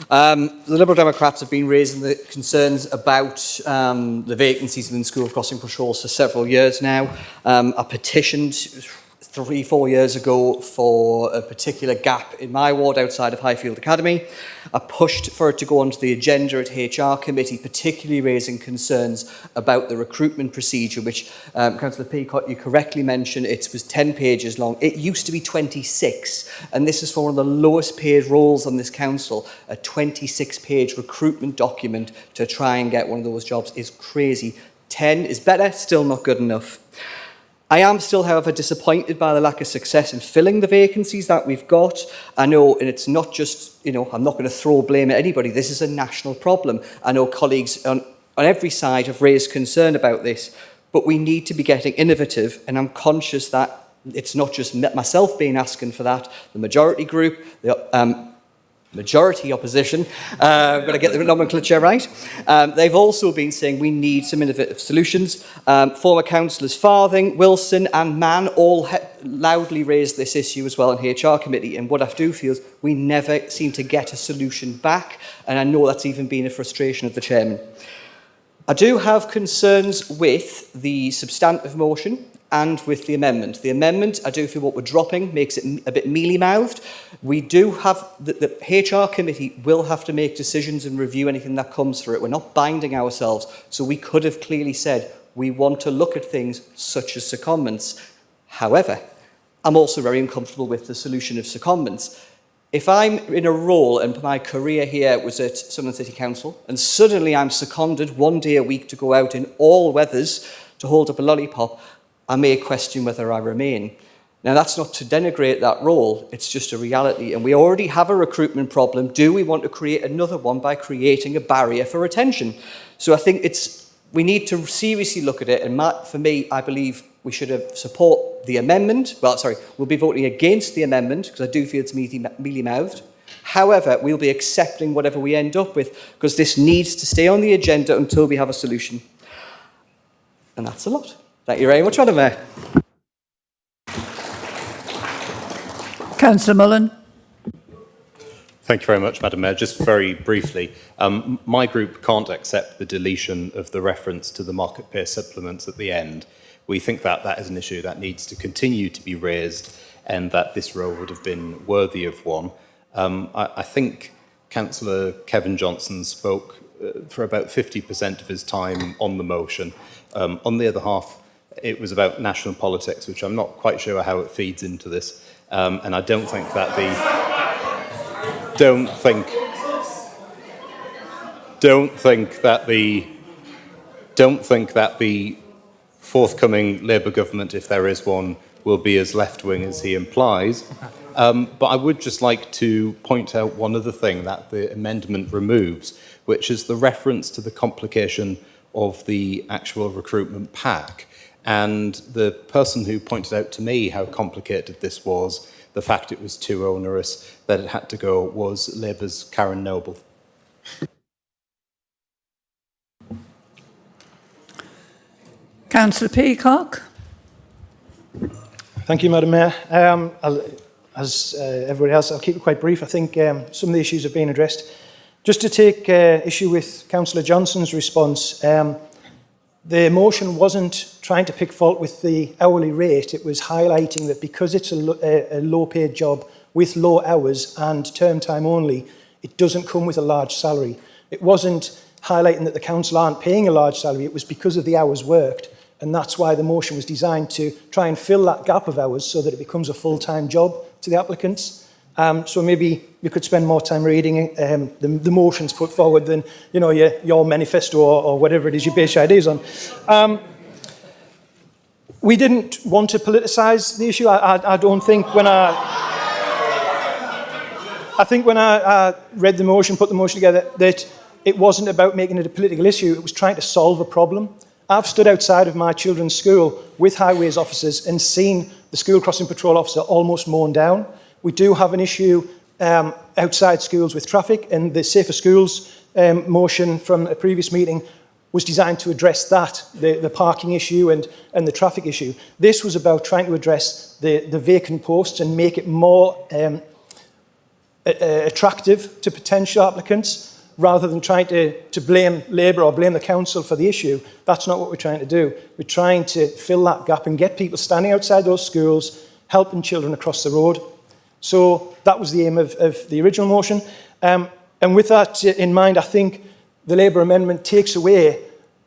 The Liberal Democrats have been raising the concerns about the vacancies within school crossing patrols for several years now. I petitioned 3-4 years ago for a particular gap in my ward outside of Highfield Academy. I pushed for it to go onto the agenda at HR committee, particularly raising concerns about the recruitment procedure, which Councillor Peacock, you correctly mentioned, it was 10 pages long. It used to be 26, and this is for one of the lowest paid roles on this council. A 26-page recruitment document to try and get one of those jobs is crazy. 10 is better, still not good enough. I am still, however, disappointed by the lack of success in filling the vacancies that we've got. I know, and it's not just, I'm not going to throw blame at anybody. This is a national problem. I know colleagues on every side have raised concern about this, but we need to be getting innovative, and I'm conscious that it's not just myself being asking for that. The majority group, the majority opposition, I've got to get the nomenclature right. They've also been saying we need some innovative solutions. Former councillors Farthing, Wilson and Mann all loudly raised this issue as well in HR committee, and what I do feel is we never seem to get a solution back, and I know that's even been a frustration of the chairman. I do have concerns with the substantive motion and with the amendment. The amendment, I do feel what we're dropping makes it a bit mealy-mouthed. We do have, the HR committee will have to make decisions and review anything that comes through it. We're not binding ourselves, so we could have clearly said we want to look at things such as secondments. However, I'm also very uncomfortable with the solution of secondments. If I'm in a role and my career here was at Sunderland City Council and suddenly I'm seconded 1 day a week to go out in all weathers to hold up a lollipop, I may question whether I remain. Now, that's not to denigrate that role, it's just a reality. And we already have a recruitment problem. Do we want to create another one by creating a barrier for retention? So I think we need to seriously look at it. And for me, I believe we should support the amendment. Well, sorry, we'll be voting against the amendment because I do feel it's mealy-mouthed. However, we'll be accepting whatever we end up with because this needs to stay on the agenda until we have a solution. And that's a lot. Thank you very much, Madam Mayor. Councillor Mullen. Thank you very much, Madam Mayor. Just very briefly, my group can't accept the deletion of the reference to the market pay supplements at the end. We think that that is an issue that needs to continue to be raised and that this role would have been worthy of one. I think Councillor Kevin Johnson spoke for about 50% of his time on the motion. On the other half, it was about national politics, which I'm not quite sure how it feeds into this. And I don't think that the forthcoming Labour government, if there is one, will be as left-wing as he implies. But I would just like to point out one other thing that the amendment removes, which is the reference to the complication of the actual recruitment pack. And the person who pointed out to me how complicated this was, the fact it was too onerous, that it had to go, was Labour's Karen Noble. Councillor Peacock. Thank you, Madam Mayor. As everybody else, I'll keep it quite brief. I think some of the issues have been addressed. Just to take issue with Councillor Johnson's response, the motion wasn't trying to pick fault with the hourly rate. It was highlighting that because it's a low-paid job with low hours and term time only, it doesn't come with a large salary. It wasn't highlighting that the council aren't paying a large salary. It was because of the hours worked. And that's why the motion was designed to try and fill that gap of hours so that it becomes a full-time job to the applicants. So maybe you could spend more time reading the motions put forward than your manifesto or whatever it is you base your ideas on. We didn't want to politicise the issue. I don't think when I read the motion, put the motion together, that it wasn't about making it a political issue. It was trying to solve a problem. I've stood outside of my children's school with highways officers and seen the school crossing patrol officer almost mown down. We do have an issue outside schools with traffic, and the Safer Schools motion from a previous meeting was designed to address that, the parking issue and the traffic issue. This was about trying to address the vacant posts and make it more attractive to potential applicants, rather than trying to blame Labour or blame the council for the issue. That's not what we're trying to do. We're trying to fill that gap and get people standing outside those schools, helping children across the road. So that was the aim of the original motion. And with that in mind, I think the Labour amendment takes away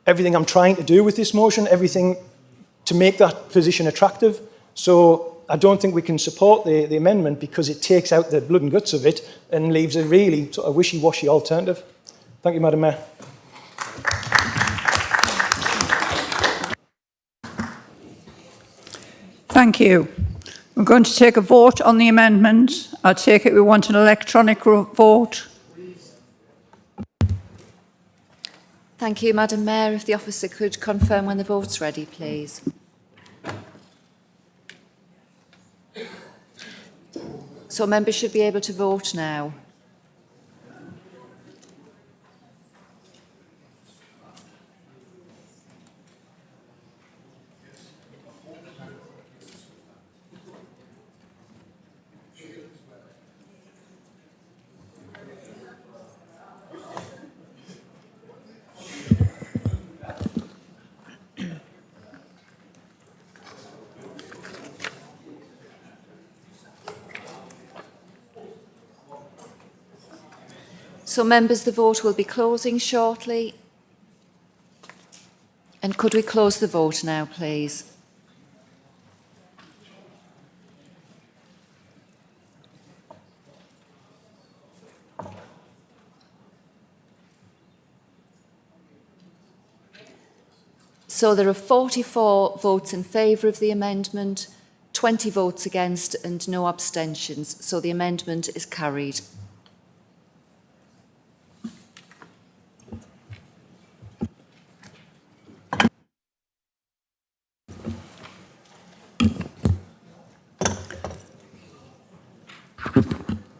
everything I'm trying to do with this motion, everything to make that position attractive. So I don't think we can support the amendment because it takes out the blood and guts of it and leaves a really sort of wishy-washy alternative. Thank you, Madam Mayor. Thank you. We're going to take a vote on the amendment. I take it we want an electronic vote. Thank you, Madam Mayor. If the officer could confirm when the vote's ready, please. So members should be able to vote now. So members, the vote will be closing shortly. And could we close the vote now, please? So there are 44 votes in favour of the amendment, 20 votes against and no abstentions. So the amendment is carried.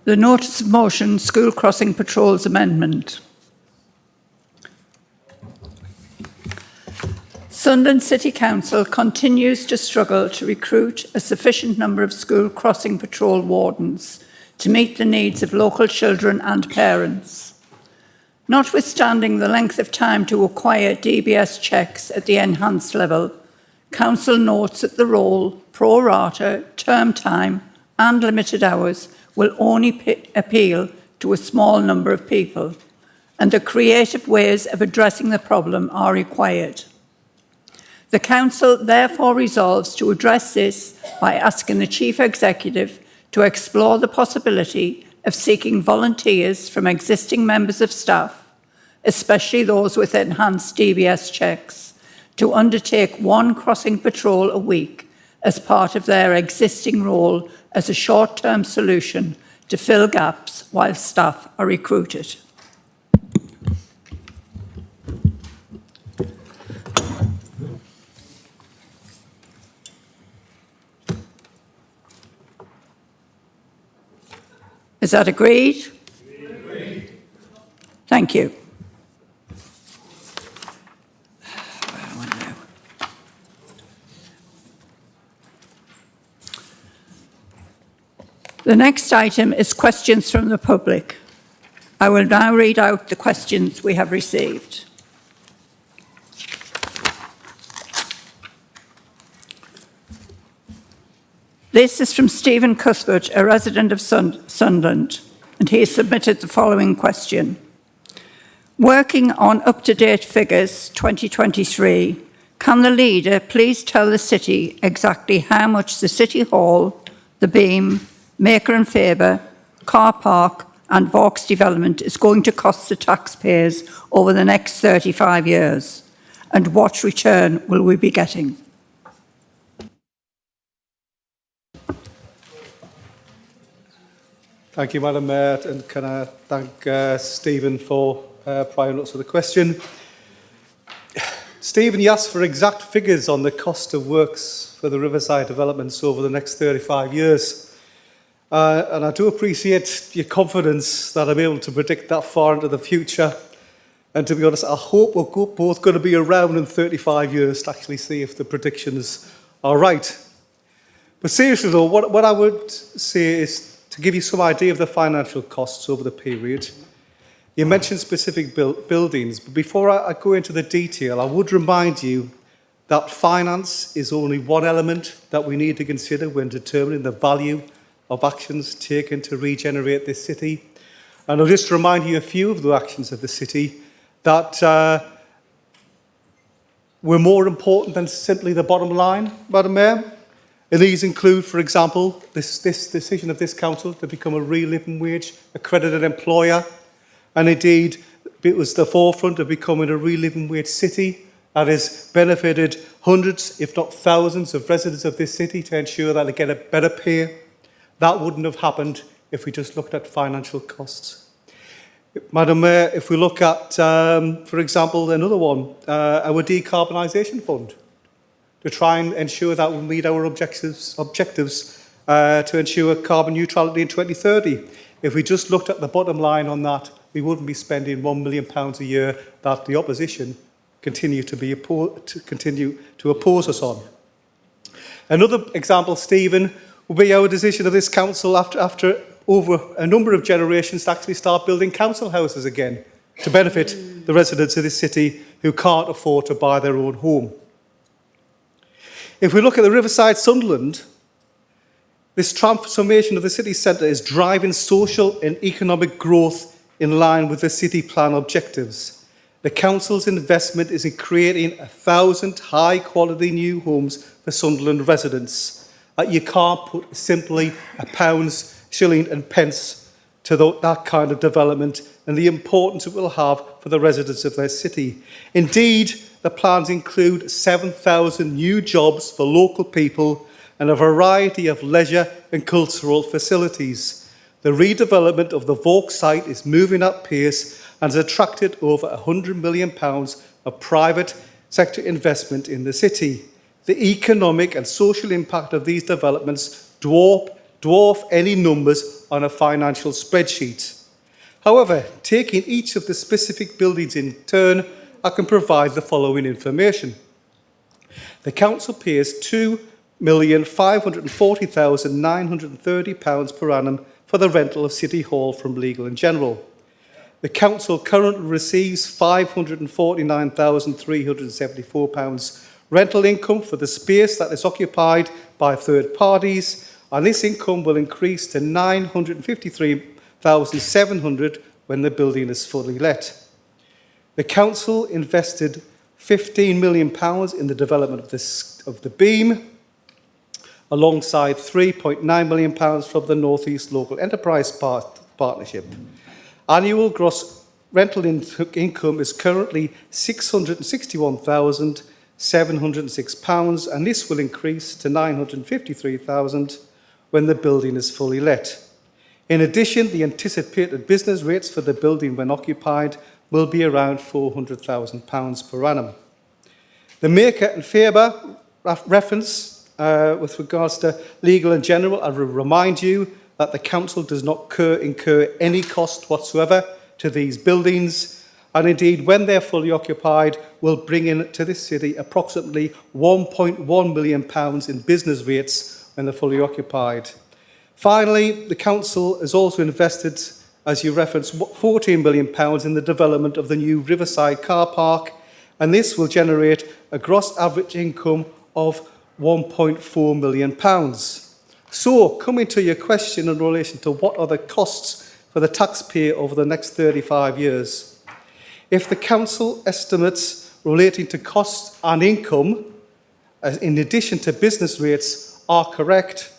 The notice of motion, School Crossing Patrols Amendment. Sunderland City Council continues to struggle to recruit a sufficient number of school crossing patrol wardens to meet the needs of local children and parents. Notwithstanding the length of time to acquire DBS checks at the enhanced level, Council notes that the role, pro rata, term time and limited hours will only appeal to a small number of people, and the creative ways of addressing the problem are required. The Council therefore resolves to address this by asking the Chief Executive to explore the possibility of seeking volunteers from existing members of staff, especially those with enhanced DBS checks, to undertake one crossing patrol a week as part of their existing role as a short-term solution to fill gaps while staff are recruited. Is that agreed? Agreed. Thank you. The next item is questions from the public. I will now read out the questions we have received. This is from Stephen Cuthbert, a resident of Sunderland, and he has submitted the following question. Working on up-to-date figures 2023, can the leader please tell the city exactly how much the City Hall, the Beam, Maker and Faber, car park and Vaux development is going to cost the taxpayers over the next 35 years? And what return will we be getting? Thank you, Madam Mayor, and can I thank Stephen for prior notes of the question. Stephen, you asked for exact figures on the cost of works for the Riverside developments over the next 35 years. And I do appreciate your confidence that I'm able to predict that far into the future. And to be honest, I hope we're both going to be around in 35 years to actually see if the predictions are right. But seriously though, what I would say is to give you some idea of the financial costs over the period. You mentioned specific buildings, but before I go into the detail, I would remind you that finance is only one element that we need to consider when determining the value of actions taken to regenerate this city. And I'll just remind you a few of the actions of the city that were more important than simply the bottom line, Madam Mayor. And these include, for example, this decision of this council to become a real living wage accredited employer. And indeed, it was the forefront of becoming a real living wage city that has benefited hundreds, if not thousands, of residents of this city to ensure that they get a better pay. That wouldn't have happened if we just looked at financial costs. Madam Mayor, if we look at, for example, another one, our decarbonisation fund, to try and ensure that we meet our objectives to ensure carbon neutrality in 2030. If we just looked at the bottom line on that, we wouldn't be spending £1 million a year that the opposition continue to oppose us on. Another example, Stephen, will be our decision of this council after over a number of generations to actually start building council houses again to benefit the residents of this city who can't afford to buy their own home. If we look at the Riverside Sunderland, this transformation of the city centre is driving social and economic growth in line with the city plan objectives. The council's investment is in creating 1,000 high-quality new homes for Sunderland residents. You can't put simply a pounds, shilling and pence to that kind of development and the importance it will have for the residents of their city. Indeed, the plans include 7,000 new jobs for local people and a variety of leisure and cultural facilities. The redevelopment of the Vaux site is moving at pace and has attracted over £100 million of private sector investment in the city. The economic and social impact of these developments dwarf any numbers on a financial spreadsheet. However, taking each of the specific buildings in turn, I can provide the following information. The council pays £2,540,930 per annum for the rental of City Hall from Legal and General. The council currently receives £549,374 rental income for the space that is occupied by third parties, and this income will increase to £953,700 when the building is fully let. The council invested £15 million in the development of the beam, alongside £3.9 million from the North East Local Enterprise Partnership. Annual gross rental income is currently £661,706, and this will increase to £953,000 when the building is fully let. In addition, the anticipated business rates for the building when occupied will be around £400,000 per annum. The Maker and Faber reference with regards to legal and general, I will remind you that the council does not incur any cost whatsoever to these buildings, and indeed when they're fully occupied will bring in to this city approximately £1.1 million in business rates when they're fully occupied. Finally, the council has also invested, as you referenced, £14 million in the development of the new Riverside car park, and this will generate a gross average income of £1.4 million. So, coming to your question in relation to what are the costs for the taxpayer over the next 35 years. If the council estimates relating to costs and income, in addition to business rates, are correct,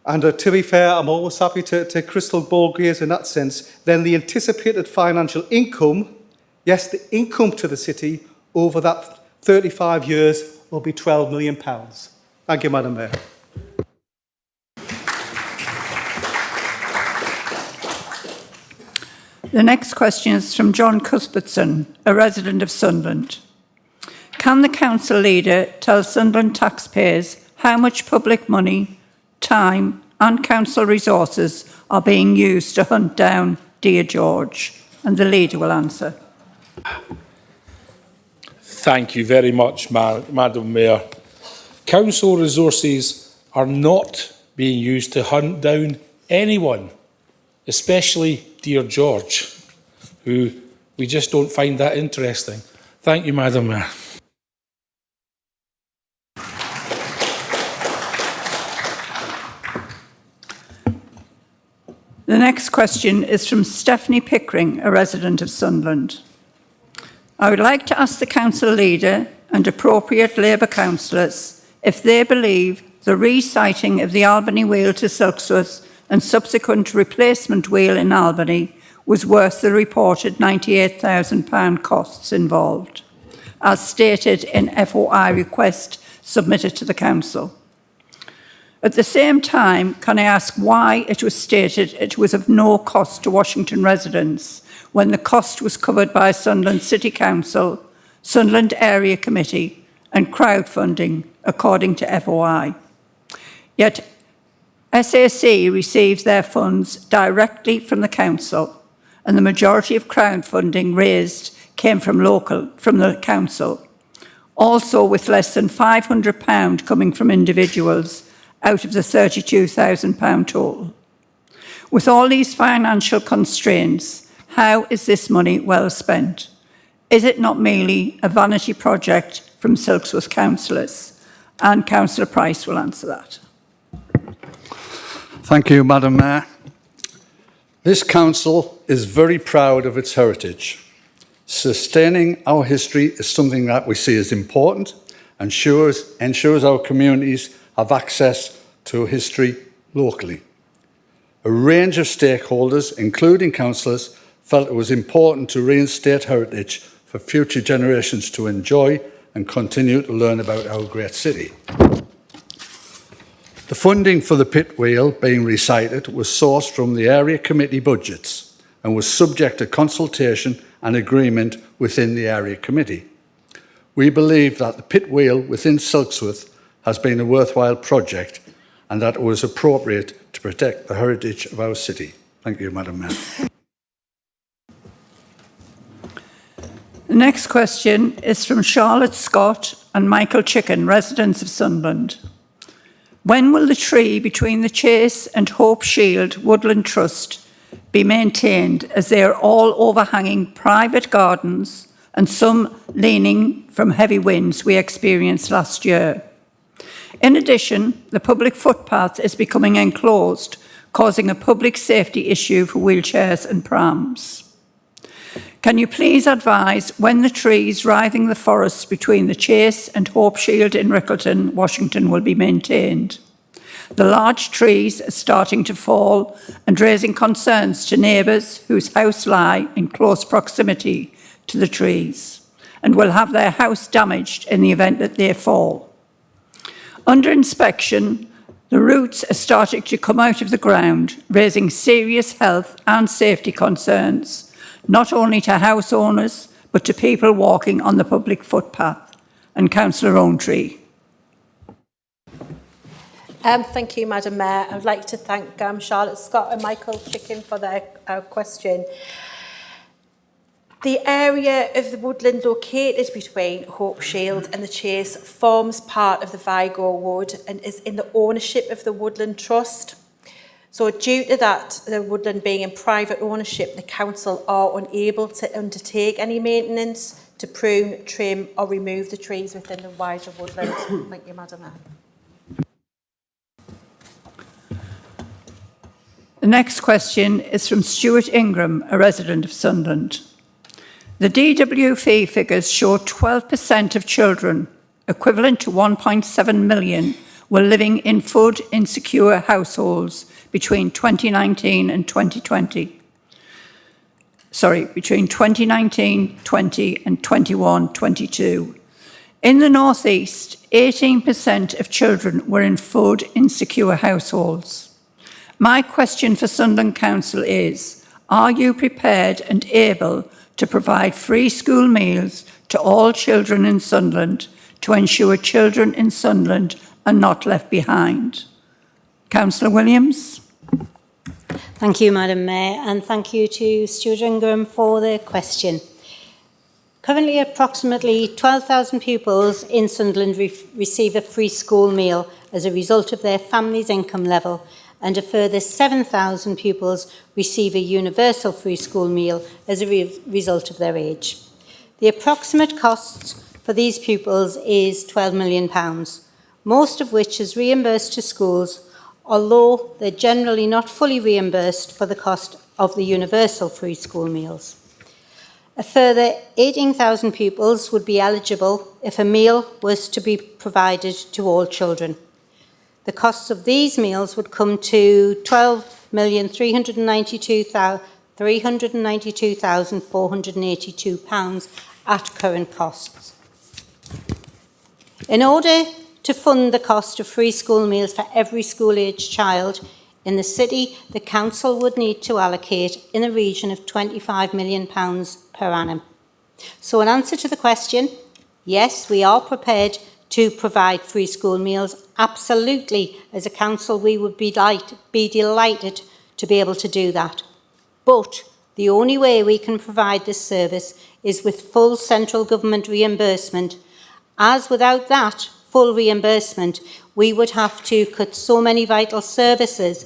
and to be fair, I'm always happy to crystal ball gaze in that sense, then the anticipated financial income, yes, the income to the city over that 35 years will be £12 million. Thank you, Madam Mayor. The next question is from John Cuthbertson, a resident of Sunderland. Can the council leader tell Sunderland taxpayers how much public money, time and council resources are being used to hunt down Dear George? And the leader will answer. Thank you very much, Madam Mayor. Council resources are not being used to hunt down anyone, especially Dear George, who we just don't find that interesting. Thank you, Madam Mayor. The next question is from Stephanie Pickering, a resident of Sunderland. I would like to ask the council leader and appropriate Labour councillors if they believe the resiting of the Albany Wheel to Silksworth and subsequent replacement wheel in Albany was worth the reported £98,000 costs involved, as stated in FOI request submitted to the council. At the same time, can I ask why it was stated it was of no cost to Washington residents when the cost was covered by Sunderland City Council, Sunderland Area Committee and crowdfunding, according to FOI. Yet SAC receives their funds directly from the council, and the majority of crowdfunding raised came from the council, also with less than £500 coming from individuals out of the £32,000 total. With all these financial constraints, how is this money well spent? Is it not merely a vanity project from Silksworth councillors? And Councillor Price will answer that. Thank you, Madam Mayor. This council is very proud of its heritage. Sustaining our history is something that we see as important and ensures our communities have access to history locally. A range of stakeholders, including councillors, felt it was important to reinstate heritage for future generations to enjoy and continue to learn about our great city. The funding for the pit wheel being recited was sourced from the area committee budgets and was subject to consultation and agreement within the area committee. We believe that the pit wheel within Silksworth has been a worthwhile project and that it was appropriate to protect the heritage of our city. Thank you, Madam Mayor. The next question is from Charlotte Scott and Michael Chicken, residents of Sunderland. When will the tree between the Chase and Hope Shield Woodland Trust be maintained, as they are all overhanging private gardens and some leaning from heavy winds we experienced last year? In addition, the public footpath is becoming enclosed, causing a public safety issue for wheelchairs and prams. Can you please advise when the trees writhing the forests between the Chase and Hope Shield in Rickleton, Washington will be maintained? The large trees are starting to fall and raising concerns to neighbours whose houses lie in close proximity to the trees and will have their house damaged in the event that they fall. Under inspection, the roots are starting to come out of the ground, raising serious health and safety concerns, not only to house owners, but to people walking on the public footpath. And Councillor Rowntree. Thank you, Madam Mayor. I would like to thank Charlotte Scott and Michael Chicken for their question. The area of the woodland located between Hope Shield and the Chase forms part of the Vigo Wood and is in the ownership of the Woodland Trust. So due to that, the woodland being in private ownership, the council are unable to undertake any maintenance to prune, trim or remove the trees within the wider woodland. Thank you, Madam Mayor. The next question is from Stuart Ingram, a resident of Sunderland. The DWF figures show 12% of children, equivalent to 1.7 million, were living in food insecure households between 2019 and 2020. Between 2019-20 and 21-22. In the North East, 18% of children were in food insecure households. My question for Sunderland Council is, are you prepared and able to provide free school meals to all children in Sunderland to ensure children in Sunderland are not left behind? Councillor Williams. Thank you, Madam Mayor, and thank you to Stuart Ingram for the question. Currently, approximately 12,000 pupils in Sunderland receive a free school meal as a result of their family's income level, and a further 7,000 pupils receive a universal free school meal as a result of their age. The approximate cost for these pupils is £12 million, most of which is reimbursed to schools, although they're generally not fully reimbursed for the cost of the universal free school meals. A further 18,000 pupils would be eligible if a meal was to be provided to all children. The costs of these meals would come to £12,392,482 at current costs. In order to fund the cost of free school meals for every school-aged child in the city, the council would need to allocate in the region of £25 million per annum. So in answer to the question, yes, we are prepared to provide free school meals. Absolutely, as a council, we would be delighted to be able to do that. But the only way we can provide this service is with full central government reimbursement, as without that full reimbursement, we would have to cut so many vital services,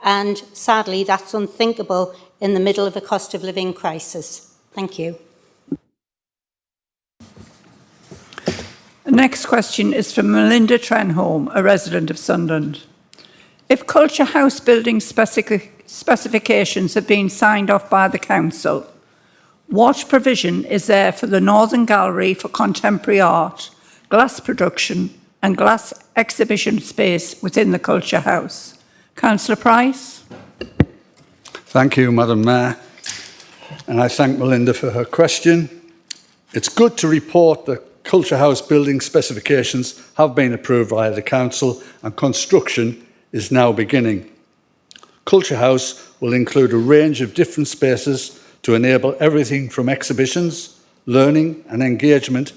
and sadly, that's unthinkable in the middle of a cost of living crisis. Thank you. The next question is from Melinda Trenholm, a resident of Sunderland. If Culture House building specifications have been signed off by the council, what provision is there for the Northern Gallery for Contemporary Art, glass production and glass exhibition space within the Culture House? Councillor Price. Thank you, Madam Mayor, and I thank Melinda for her question. It's good to report that Culture House building specifications have been approved by the council and construction is now beginning. Culture House will include a range of different spaces to enable everything from exhibitions, learning and engagement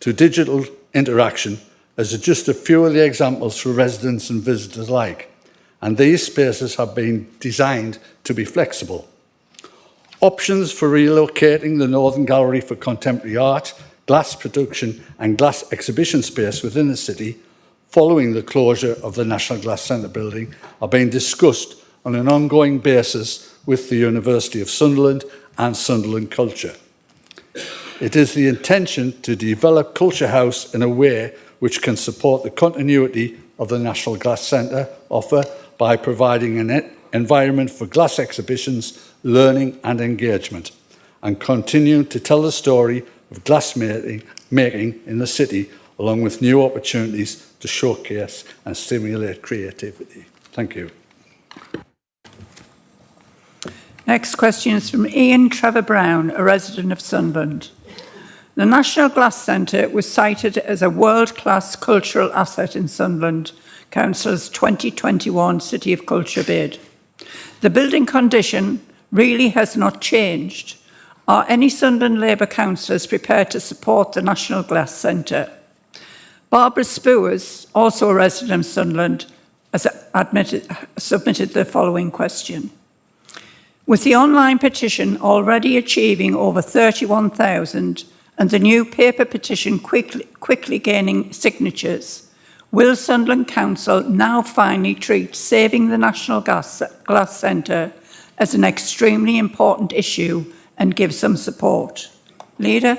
to digital interaction, as are just a few of the examples for residents and visitors alike. And these spaces have been designed to be flexible. Options for relocating the Northern Gallery for Contemporary Art, glass production and glass exhibition space within the city following the closure of the National Glass Centre building are being discussed on an ongoing basis with the University of Sunderland and Sunderland Culture. It is the intention to develop Culture House in a way which can support the continuity of the National Glass Centre offer by providing an environment for glass exhibitions, learning and engagement, and continue to tell the story of glassmaking in the city, along with new opportunities to showcase and stimulate creativity. Thank you. Next question is from Ian Trevor Brown, a resident of Sunderland. The National Glass Centre was cited as a world-class cultural asset in Sunderland Council's 2021 City of Culture bid. The building condition really has not changed. Are any Sunderland Labour councillors prepared to support the National Glass Centre? Barbara Spewers, also a resident of Sunderland, has submitted the following question. With the online petition already achieving over 31,000 and the new paper petition quickly gaining signatures, will Sunderland Council now finally treat saving the National Glass Centre as an extremely important issue and give some support? Leader?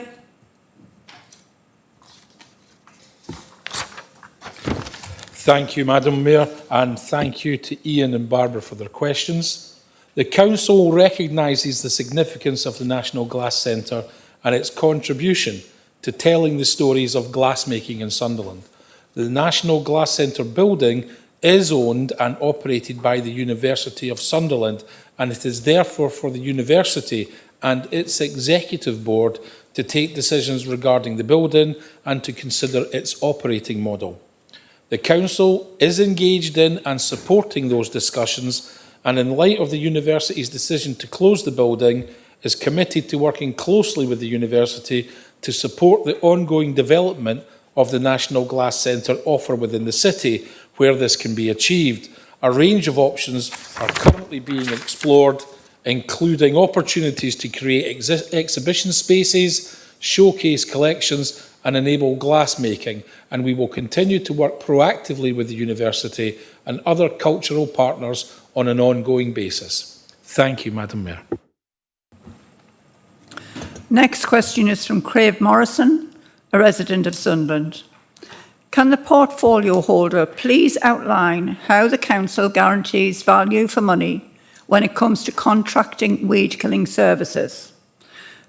Thank you, Madam Mayor, and thank you to Ian and Barbara for their questions. The Council recognises the significance of the National Glass Centre and its contribution to telling the stories of glassmaking in Sunderland. The National Glass Centre building is owned and operated by the University of Sunderland, and it is therefore for the University and its Executive Board to take decisions regarding the building and to consider its operating model. The Council is engaged in and supporting those discussions, and in light of the University's decision to close the building, is committed to working closely with the University to support the ongoing development of the National Glass Centre offer within the city, where this can be achieved. A range of options are currently being explored, including opportunities to create exhibition spaces, showcase collections and enable glassmaking, and we will continue to work proactively with the University and other cultural partners on an ongoing basis. Thank you, Madam Mayor. Next question is from Craig Morrison, a resident of Sunderland. Can the portfolio holder please outline how the Council guarantees value for money when it comes to contracting weed killing services?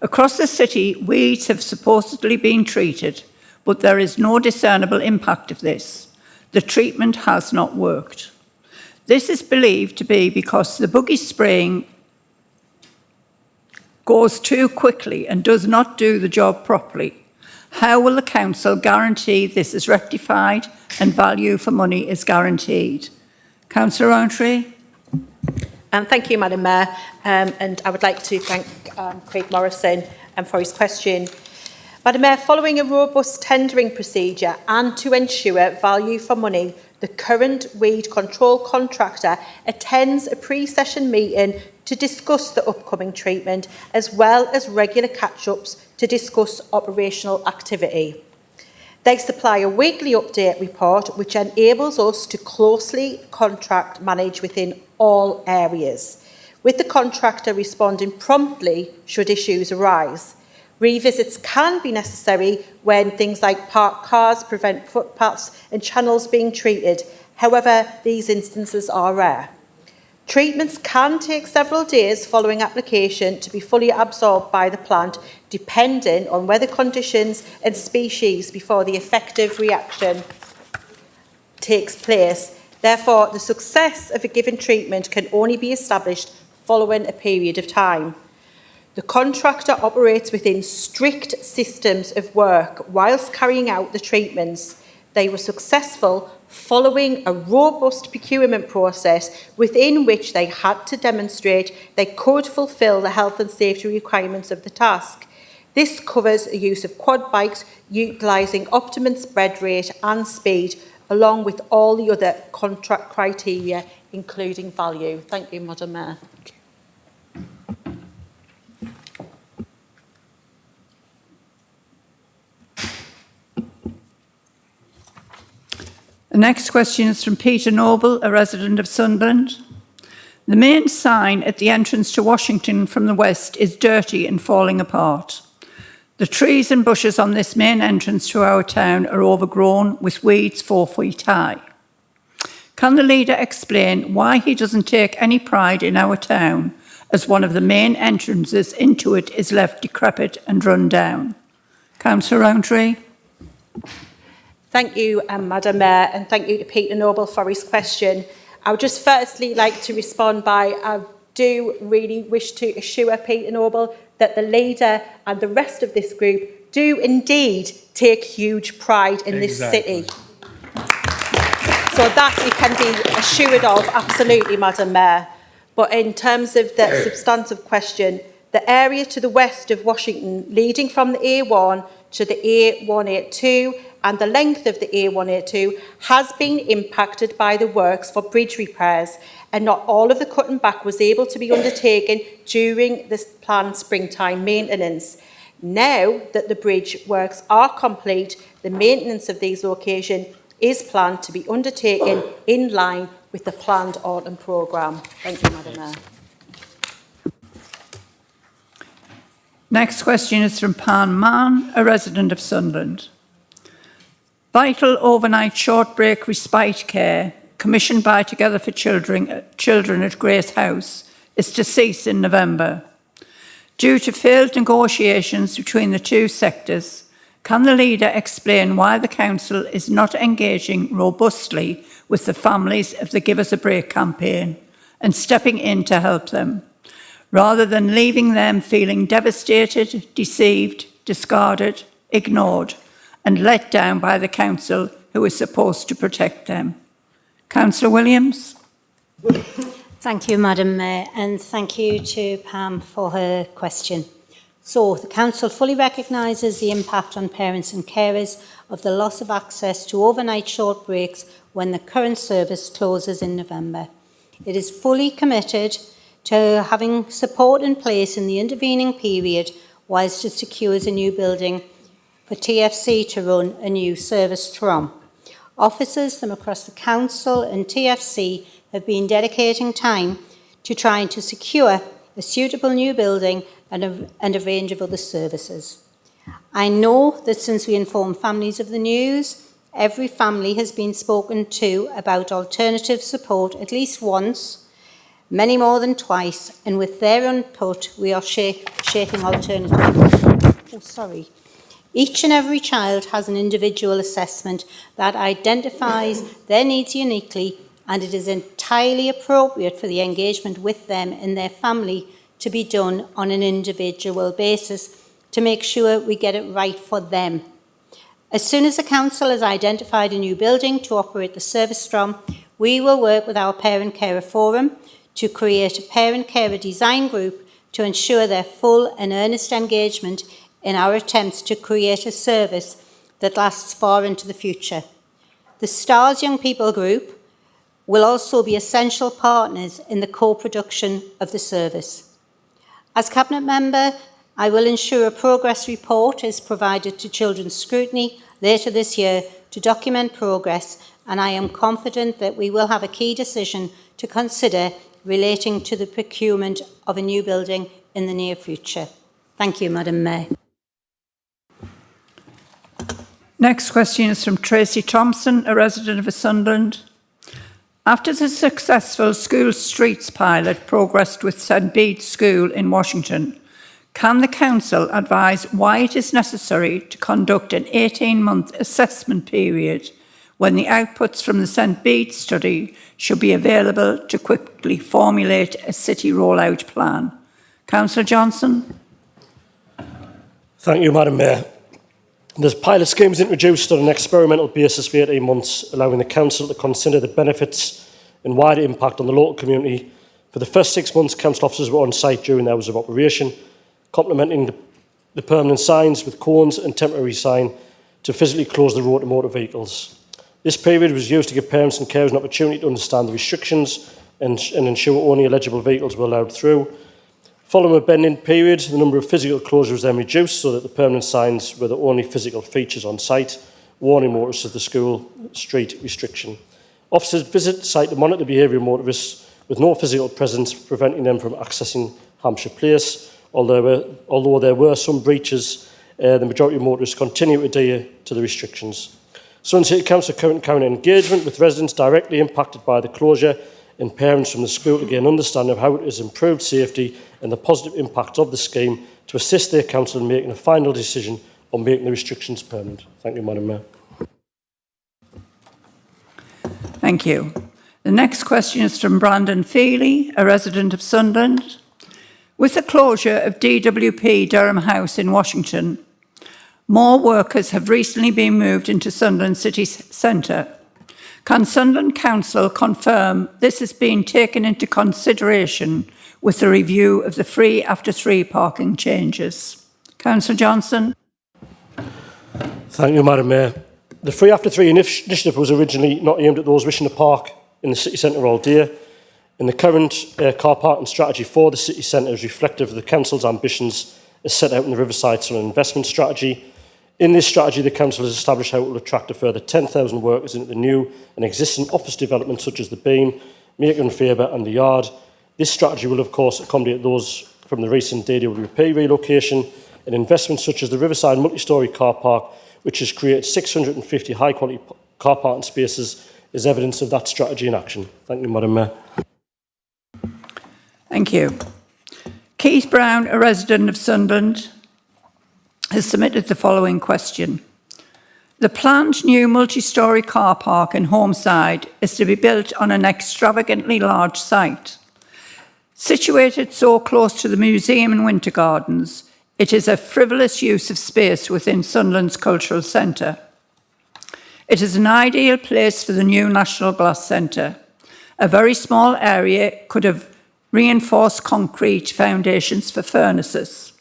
Across the city, weeds have supposedly been treated, but there is no discernible impact of this. The treatment has not worked. This is believed to be because the buggy spraying goes too quickly and does not do the job properly. How will the Council guarantee this is rectified and value for money is guaranteed? Councillor Rowntree. Thank you, Madam Mayor, and I would like to thank Craig Morrison for his question. Madam Mayor, following a robust tendering procedure and to ensure value for money, the current weed control contractor attends a pre-session meeting to discuss the upcoming treatment, as well as regular catch-ups to discuss operational activity. They supply a weekly update report which enables us to closely contract manage within all areas, with the contractor responding promptly should issues arise. Revisits can be necessary when things like parked cars prevent footpaths and channels being treated. However, these instances are rare. Treatments can take several days following application to be fully absorbed by the plant, depending on weather conditions and species before the effective reaction takes place. Therefore, the success of a given treatment can only be established following a period of time. The contractor operates within strict systems of work whilst carrying out the treatments. They were successful following a robust procurement process within which they had to demonstrate they could fulfil the health and safety requirements of the task. This covers the use of quad bikes, utilising optimum spread rate and speed, along with all the other contract criteria, including value. Thank you, Madam Mayor. The next question is from Peter Noble, a resident of Sunderland. The main sign at the entrance to Washington from the west is dirty and falling apart. The trees and bushes on this main entrance to our town are overgrown with weeds 4 feet high. Can the leader explain why he doesn't take any pride in our town as one of the main entrances into it is left decrepit and run down. Councillor Rowntree. Thank you, Madam Mayor, and thank you to Peter Noble for his question. I would just firstly like to respond by I do really wish to assure Peter Noble that the leader and the rest of this group do indeed take huge pride in this city. So that we can be assured of, absolutely, Madam Mayor. But in terms of the substantive question, the area to the west of Washington leading from the A1 to the A182 and the length of the A182 has been impacted by the works for bridge repairs, and not all of the cutting back was able to be undertaken during this planned springtime maintenance. Now that the bridge works are complete, the maintenance of these locations is planned to be undertaken in line with the planned autumn programme. Thank you, Madam Mayor. Next question is from Pan Mann, a resident of Sunderland. Vital overnight short break respite care commissioned by Together for Children at Grace House is to cease in November. Due to failed negotiations between the two sectors, can the leader explain why the council is not engaging robustly with the families of the Give Us a Break campaign and stepping in to help them, rather than leaving them feeling devastated, deceived, discarded, ignored, and let down by the council who is supposed to protect them? Councillor Williams. Thank you, Madam Mayor, and thank you to Pam for her question. So, the Council fully recognises the impact on parents and carers of the loss of access to overnight short breaks when the current service closes in November. It is fully committed to having support in place in the intervening period whilst it secures a new building for TFC to run a new service from. Officers from across the Council and TFC have been dedicating time to trying to secure a suitable new building and a range of other services. I know that since we informed families of the news, every family has been spoken to about alternative support at least once, many more than twice, and with their input, we are shaping alternatives. Each and every child has an individual assessment that identifies their needs uniquely, and it is entirely appropriate for the engagement with them and their family to be done on an individual basis to make sure we get it right for them. As soon as the Council has identified a new building to operate the service from, we will work with our Parent Carer Forum to create a Parent Carer Design Group to ensure their full and earnest engagement in our attempts to create a service that lasts far into the future. The STARS Young People Group will also be essential partners in the co-production of the service. As Cabinet Member, I will ensure a progress report is provided to Children's Scrutiny later this year to document progress, and I am confident that we will have a key decision to consider relating to the procurement of a new building in the near future. Thank you, Madam Mayor. Next question is from Tracy Thompson, a resident of Sunderland. After the successful school streets pilot progressed with St Bede's School in Washington, can the Council advise why it is necessary to conduct an 18-month assessment period when the outputs from the St Bede study should be available to quickly formulate a city rollout plan? Councillor Johnson. Thank you, Madam Mayor. The pilot scheme was introduced on an experimental basis for 18 months, allowing the Council to consider the benefits and wider impact on the local community. For the first 6 months, Council officers were on site during the hours of operation, complementing the permanent signs with cones and temporary sign to physically close the road to motor vehicles. This period was used to give parents and carers an opportunity to understand the restrictions and ensure only eligible vehicles were allowed through. Following a bending period, the number of physical closures was then reduced so that the permanent signs were the only physical features on site, warning motorists of the school street restriction. Officers visit the site to monitor the behaviour of motorists with no physical presence, preventing them from accessing Hampshire Place. Although there were some breaches, the majority of motorists continue to adhere to the restrictions. Sunderland City Council current county engagement with residents directly impacted by the closure and parents from the school to gain understanding of how it has improved safety and the positive impact of the scheme to assist their council in making a final decision on making the restrictions permanent. Thank you, Madam Mayor. Thank you. The next question is from Brandon Feely, a resident of Sunderland. With the closure of DWP Durham House in Washington, more workers have recently been moved into Sunderland City Centre. Can Sunderland Council confirm this has been taken into consideration with the review of the free after 3 parking changes? Councillor Johnson. Thank you, Madam Mayor. The Free After 3 initiative was originally not aimed at those wishing to park in the city centre all day, and the current car parking strategy for the city centre is reflective of the council's ambitions as set out in the Riverside Sunderland Investment Strategy. In this strategy, the council has established how it will attract a further 10,000 workers into the new and existing office developments such as the Beam, Maker and Faber and the Yard. This strategy will, of course, accommodate those from the recent DWP relocation and investments such as the Riverside multi-storey car park, which has created 650 high-quality car parking spaces, is evidence of that strategy in action. Thank you, Madam Mayor. Thank you. Keith Brown, a resident of Sunderland, has submitted the following question. The planned new multi-storey car park in Homeside is to be built on an extravagantly large site. Situated so close to the museum and Winter Gardens, it is a frivolous use of space within Sunderland's cultural centre. It is an ideal place for the new National Glass Centre. A very small area could have reinforced concrete foundations for furnaces.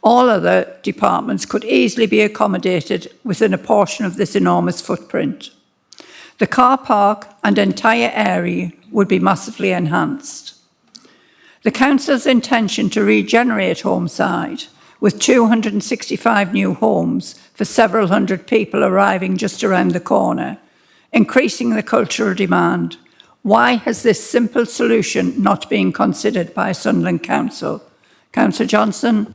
All other departments could easily be accommodated within a portion of this enormous footprint. The car park and entire area would be massively enhanced. The council's intention to regenerate Homeside with 265 new homes for several hundred people arriving just around the corner, increasing the cultural demand. Why has this simple solution not been considered by Sunderland Council? Councillor Johnson.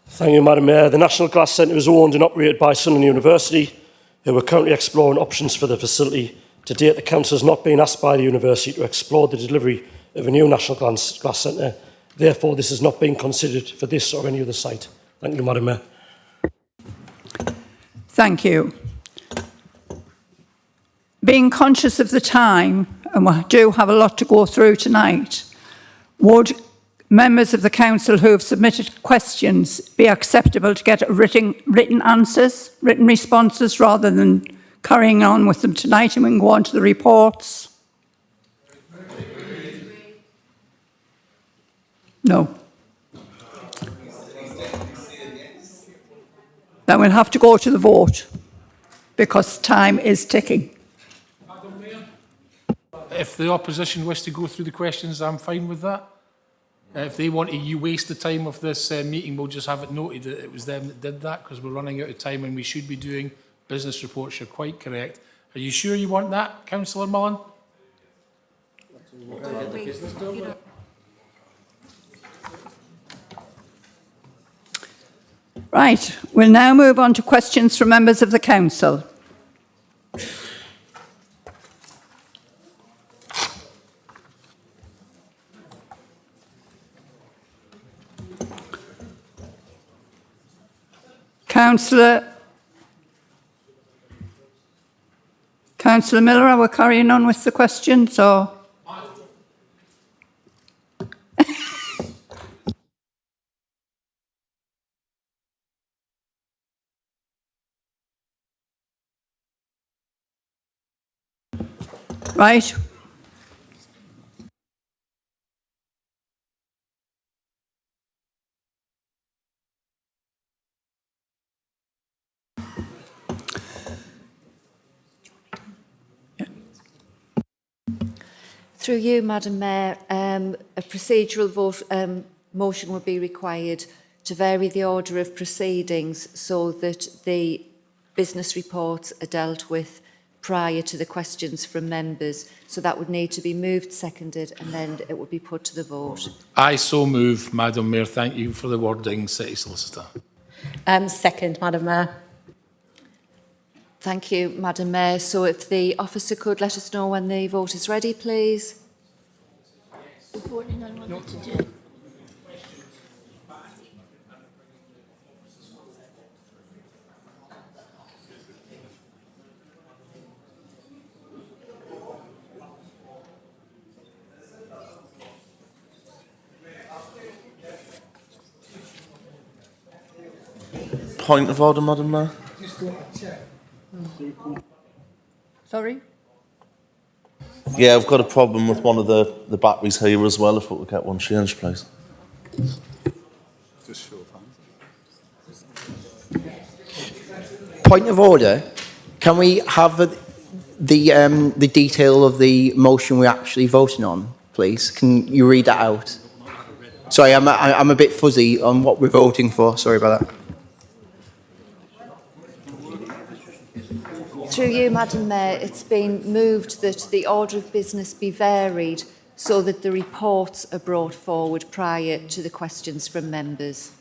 Thank you, Madam Mayor. The National Glass Centre is owned and operated by Sunderland University, who are currently exploring options for the facility. To date, the council has not been asked by the university to explore the delivery of a new National Glass Centre. Therefore, this has not been considered for this or any other site. Thank you, Madam Mayor. Thank you. Being conscious of the time, and we do have a lot to go through tonight, would members of the council who have submitted questions be acceptable to get written answers, written responses, rather than carrying on with them tonight, and we can go on to the reports? No. Then we'll have to go to the vote because time is ticking. If the opposition wish to go through the questions, I'm fine with that. If they want to waste the time of this meeting, we'll just have it noted that it was them that did that, because we're running out of time and we should be doing business reports. You're quite correct. Are you sure you want that, Councillor Mullen? Right, we'll now move on to questions from members of the council. Councillor Miller, are we carrying on with the questions, or? Right. Through you, Madam Mayor, a procedural vote motion would be required to vary the order of proceedings so that the business reports are dealt with prior to the questions from members. So that would need to be moved, seconded, and then it would be put to the vote. I so move, Madam Mayor. Thank you for the wording, City Solicitor. Second, Madam Mayor. Thank you, Madam Mayor. So if the officer could let us know when the vote is ready, please. Point of order, Madam Mayor. Sorry? Yeah, I've got a problem with one of the batteries here as well, if we could get one changed, please. Point of order. Can we have the detail of the motion we're actually voting on, please? Can you read that out? Sorry, I'm a bit fuzzy on what we're voting for. Sorry about that. Through you, Madam Mayor, it's been moved that the order of business be varied so that the reports are brought forward prior to the questions from members.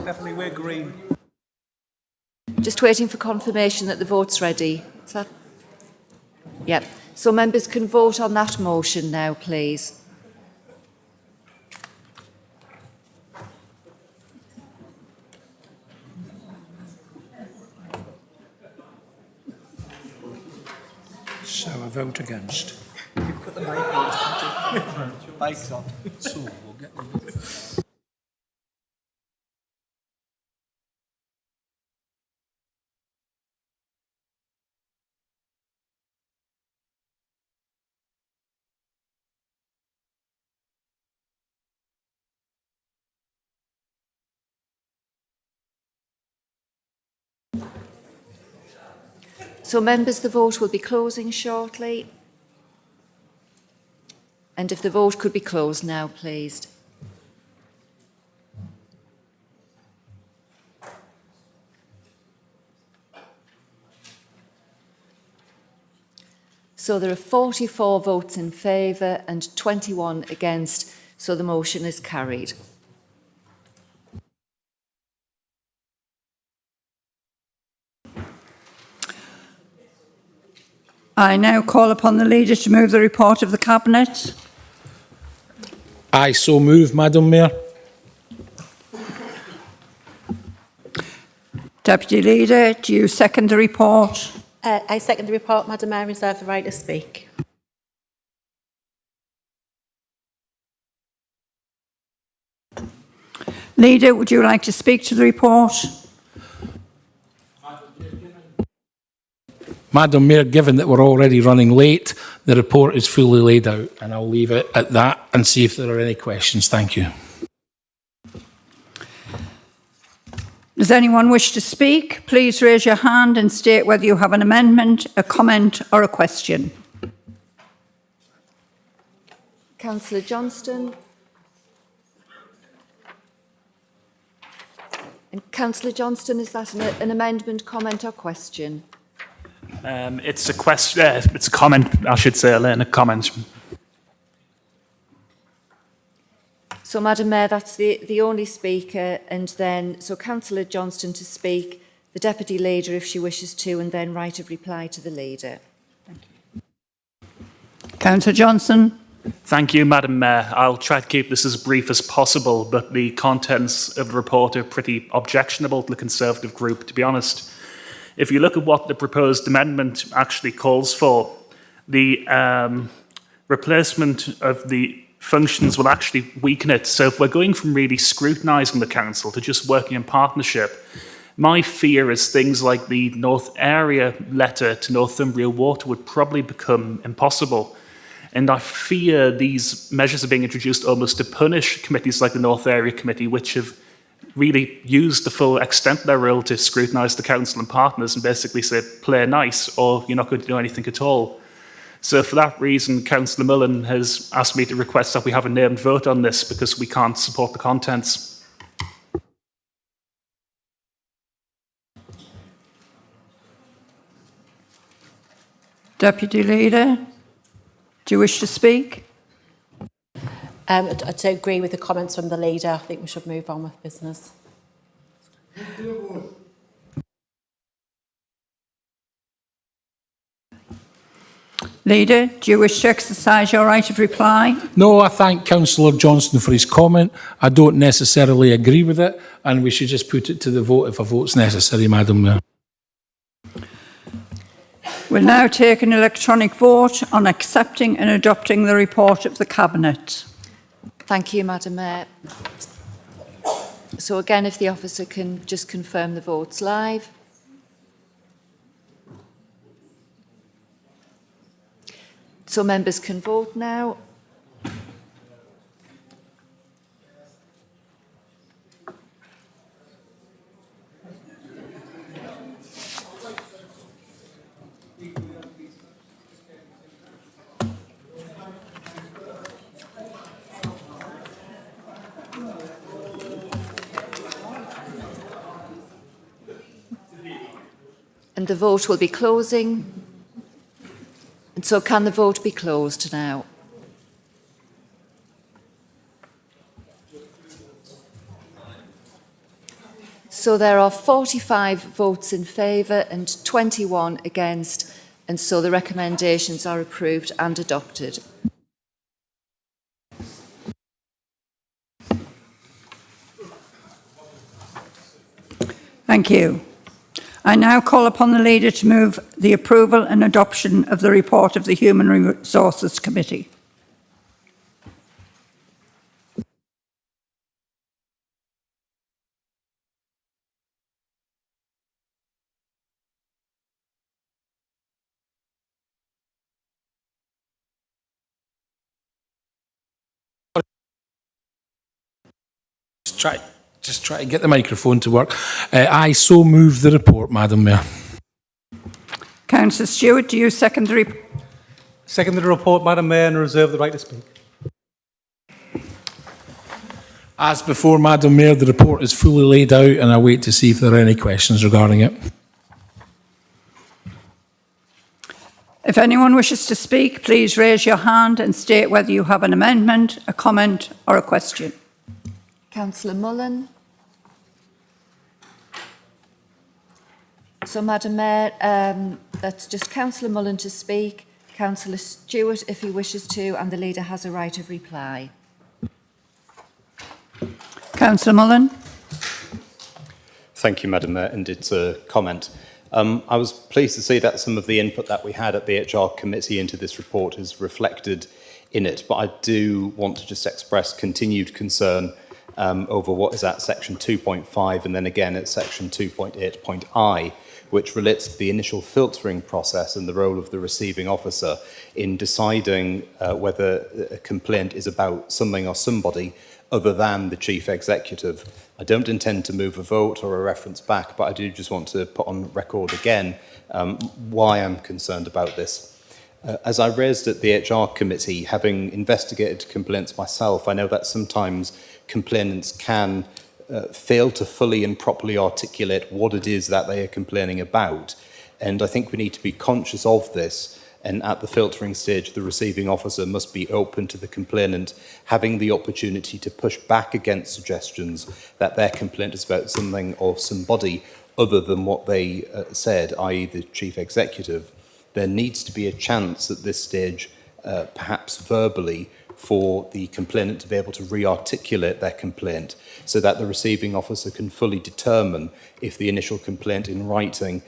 Definitely, we're green. Just waiting for confirmation that the vote's ready. Is that? Yep. So members can vote on that motion now, please. So I vote against. You've put the mic on. Mic's on. So we'll get So members, the vote will be closing shortly. And if the vote could be closed now, please. So there are 44 votes in favour and 21 against, so the motion is carried. I now call upon the leader to move the report of the Cabinet. I so move, Madam Mayor. Deputy Leader, do you second the report? I second the report, Madam Mayor, and reserve the right to speak. Leader, would you like to speak to the report? Madam Mayor, given that we're already running late, the report is fully laid out, and I'll leave it at that and see if there are any questions. Thank you. Does anyone wish to speak? Please raise your hand and state whether you have an amendment, a comment or a question. Councillor Johnston. And Councillor Johnston, is that an amendment, comment or question? It's a question. It's a comment, I should say, Elaine, a comment. So, Madam Mayor, that's the only speaker, and then, so Councillor Johnston to speak, the Deputy Leader if she wishes to, and then right of reply to the Leader. Thank you. Councillor Johnson. Thank you, Madam Mayor. I'll try to keep this as brief as possible, but the contents of the report are pretty objectionable to the Conservative group, to be honest. If you look at what the proposed amendment actually calls for, the replacement of the functions will actually weaken it. So if we're going from really scrutinising the council to just working in partnership, my fear is things like the North Area letter to Northumbria Water would probably become impossible. And I fear these measures are being introduced almost to punish committees like the North Area Committee, which have really used the full extent of their role to scrutinise the council and partners and basically say, play nice, or you're not going to do anything at all. So for that reason, Councillor Mullen has asked me to request that we have a named vote on this because we can't support the contents. Deputy Leader, do you wish to speak? I don't agree with the comments from the leader. I think we should move on with business. Leader, do you wish to exercise your right of reply? No, I thank Councillor Johnston for his comment. I don't necessarily agree with it, and we should just put it to the vote if a vote's necessary, Madam Mayor. We'll now take an electronic vote on accepting and adopting the report of the Cabinet. Thank you, Madam Mayor. So again, if the officer can just confirm the votes live. So members can vote now. And the vote will be closing. And so can the vote be closed now? So there are 45 votes in favour and 21 against, and so the recommendations are approved and adopted. Thank you. I now call upon the Leader to move the approval and adoption of the report of the Human Resources Committee. Just try to get the microphone to work. I so move the report, Madam Mayor. Councillor Stewart, do you second the report? Second the report, Madam Mayor, and reserve the right to speak. As before, Madam Mayor, the report is fully laid out and I wait to see if there are any questions regarding it. If anyone wishes to speak, please raise your hand and state whether you have an amendment, a comment or a question. Councillor Mullen. So, Madam Mayor, that's just Councillor Mullen to speak, Councillor Stewart if he wishes to, and the Leader has a right of reply. Councillor Mullen. Thank you, Madam Mayor, and it's a comment. I was pleased to see that some of the input that we had at the HR committee into this report is reflected in it, but I do want to just express continued concern over what is at section 2.5 and then again at section 2.8.I, which relates to the initial filtering process and the role of the receiving officer in deciding whether a complaint is about something or somebody other than the chief executive. I don't intend to move a vote or a reference back, but I do just want to put on record again why I'm concerned about this. As I raised at the HR committee, having investigated complaints myself, I know that sometimes complainants can fail to fully and properly articulate what it is that they are complaining about. And I think we need to be conscious of this. And at the filtering stage, the receiving officer must be open to the complainant having the opportunity to push back against suggestions that their complaint is about something or somebody other than what they said, i.e. the chief executive. There needs to be a chance at this stage, perhaps verbally, for the complainant to be able to re-articulate their complaint so that the receiving officer can fully determine if the initial complaint in writing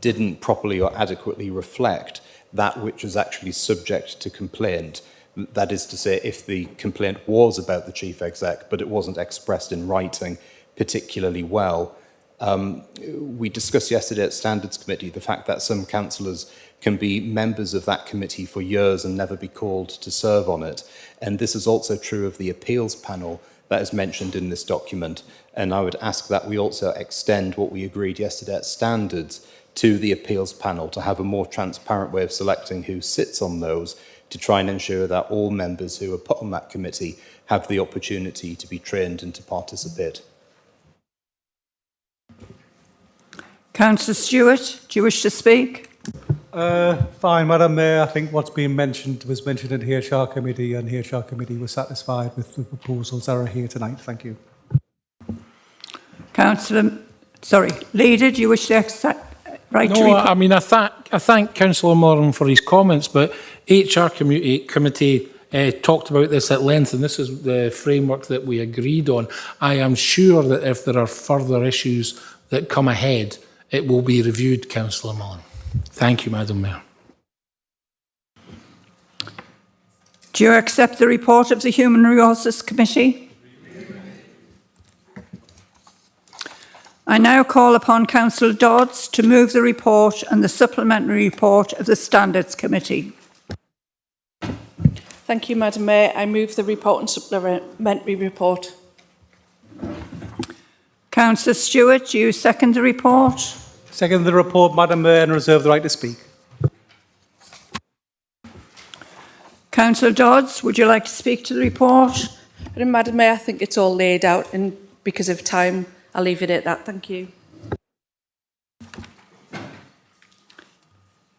didn't properly or adequately reflect that which was actually subject to complaint. That is to say, if the complaint was about the chief exec, but it wasn't expressed in writing particularly well. We discussed yesterday at Standards Committee the fact that some councillors can be members of that committee for years and never be called to serve on it. And this is also true of the appeals panel that is mentioned in this document. And I would ask that we also extend what we agreed yesterday at Standards to the appeals panel to have a more transparent way of selecting who sits on those, to try and ensure that all members who are put on that committee have the opportunity to be trained and to participate. Councillor Stewart, do you wish to speak? Fine, Madam Mayor. I think what's been mentioned was mentioned in the HR committee, and the HR committee was satisfied with the proposals that are here tonight. Thank you. Leader, do you wish to accept? Right to No, I mean, I thank Councillor Moran for his comments, but HR committee talked about this at length, and this is the framework that we agreed on. I am sure that if there are further issues that come ahead, it will be reviewed, Councillor Moran. Thank you, Madam Mayor. Do you accept the report of the Human Resources Committee? I now call upon Councillor Dodds to move the report and the supplementary report of the Standards Committee. Thank you, Madam Mayor. I move the report and supplementary report. Councillor Stewart, do you second the report? Second the report, Madam Mayor, and reserve the right to speak. Councillor Dodds, would you like to speak to the report? Madam Mayor, I think it's all laid out, and because of time, I'll leave it at that. Thank you.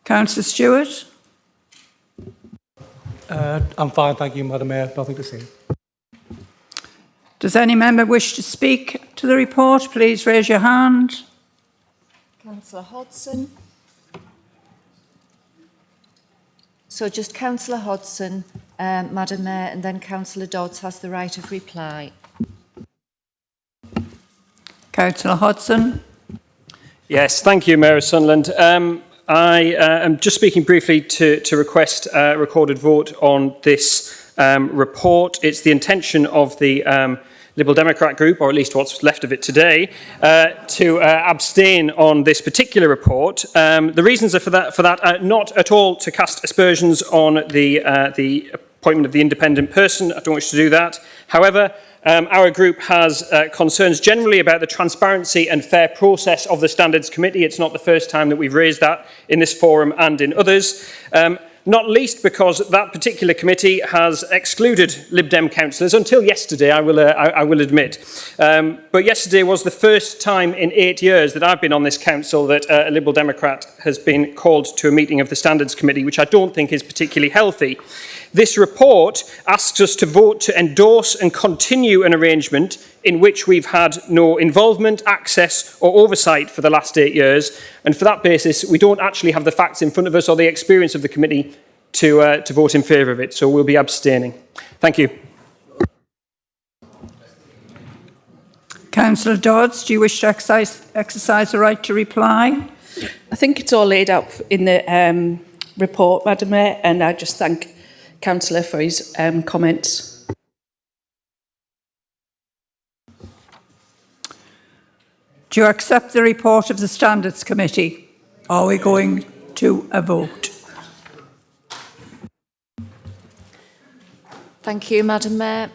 Councillor Stewart? I'm fine, thank you, Madam Mayor. Nothing to say. Does any member wish to speak to the report? Please raise your hand. Councillor Hodson. So just Councillor Hodson, Madam Mayor, and then Councillor Dodds has the right of reply. Councillor Hodson. Yes, thank you, Mayor of Sunderland. I am just speaking briefly to request a recorded vote on this report. It's the intention of the Liberal Democrat group, or at least what's left of it today, to abstain on this particular report. The reasons for that are not at all to cast aspersions on the appointment of the independent person. I don't wish to do that. However, our group has concerns generally about the transparency and fair process of the Standards Committee. It's not the first time that we've raised that in this forum and in others. Not least because that particular committee has excluded Lib Dem councillors until yesterday, I will admit. But yesterday was the first time in 8 years that I've been on this council that a Liberal Democrat has been called to a meeting of the Standards Committee, which I don't think is particularly healthy. This report asks us to vote to endorse and continue an arrangement in which we've had no involvement, access or oversight for the last 8 years. And for that basis, we don't actually have the facts in front of us or the experience of the committee to vote in favour of it. So we'll be abstaining. Thank you. Councillor Dodds, do you wish to exercise the right to reply? I think it's all laid out in the report, Madam Mayor, and I just thank Councillor for his comments. Do you accept the report of the Standards Committee? Are we going to a vote? Thank you, Madam Mayor.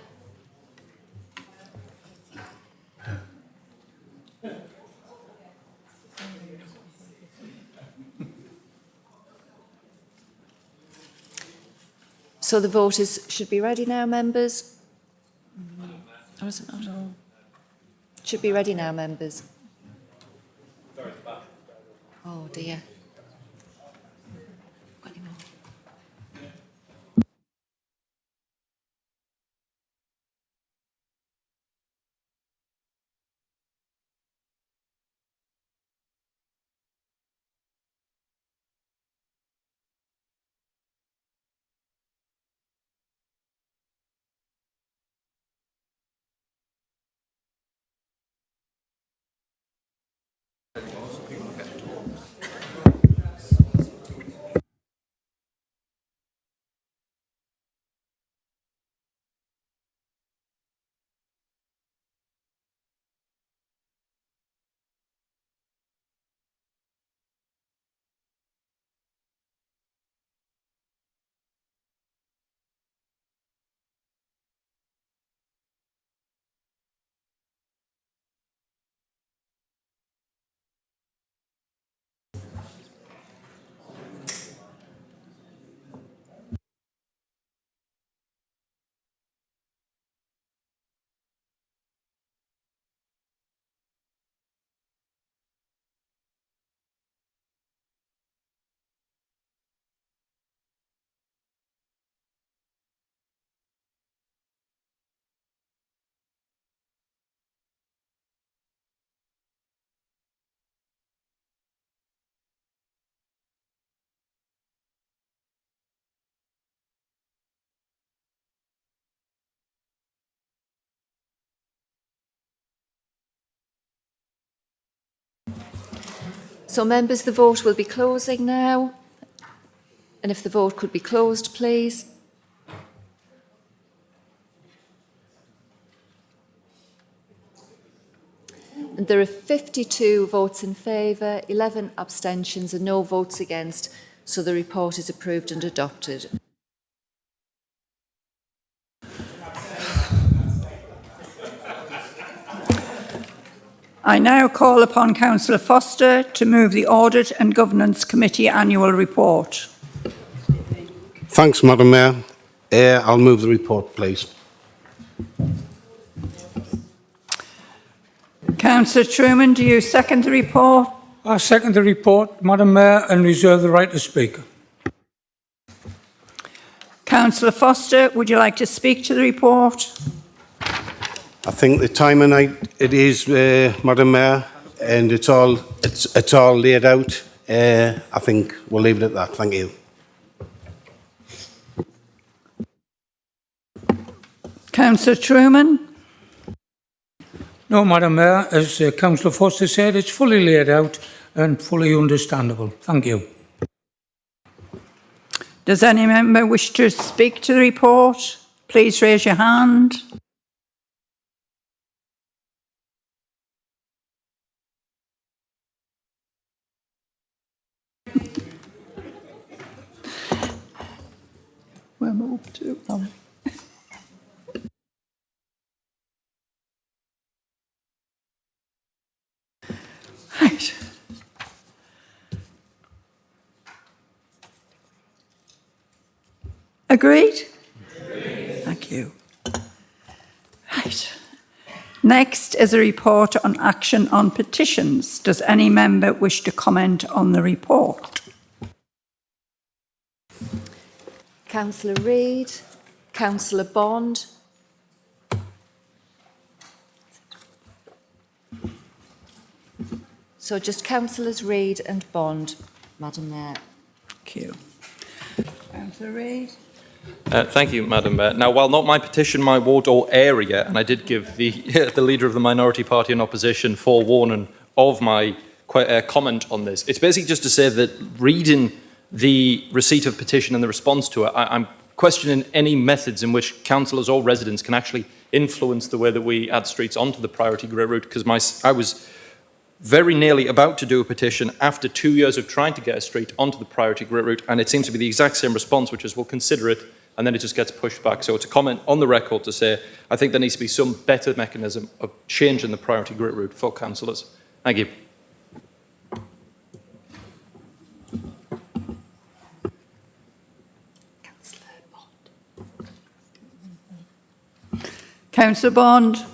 So the vote should be ready now, members. Or is it not? Should be ready now, members. Oh dear. So members, the vote will be closing now. And if the vote could be closed, please. And there are 52 votes in favour, 11 abstentions and no votes against. So the report is approved and adopted. I now call upon Councillor Foster to move the Audit and Governance Committee annual report. Thanks, Madam Mayor. I'll move the report, please. Councillor Truman, do you second the report? I second the report, Madam Mayor, and reserve the right to speak. Councillor Foster, would you like to speak to the report? I think the time of night it is, Madam Mayor, and it's all laid out. I think we'll leave it at that. Thank you. Councillor Truman? No, Madam Mayor, as Councillor Foster said, it's fully laid out and fully understandable. Thank you. Does any member wish to speak to the report? Please raise your hand. Where am I up to? Right. Agreed? Thank you. Right. Next is a report on action on petitions. Does any member wish to comment on the report? Councillor Reid, Councillor Bond. So just Councillors Reid and Bond, Madam Mayor. Thank you. Councillor Reid. Thank you, Madam Mayor. Now, while not my petition, my ward or area, and I did give the, the Leader of the Minority Party in Opposition forewarning of my comment on this, it's basically just to say that reading the receipt of petition and the response to it, I'm questioning any methods in which councillors or residents can actually influence the way that we add streets onto the priority grey route, because I was very nearly about to do a petition after 2 years of trying to get a street onto the priority grey route, and it seems to be the exact same response, which is we'll consider it, and then it just gets pushed back. So it's a comment on the record to say I think there needs to be some better mechanism of changing the priority grey route for councillors. Thank you. Councillor Bond.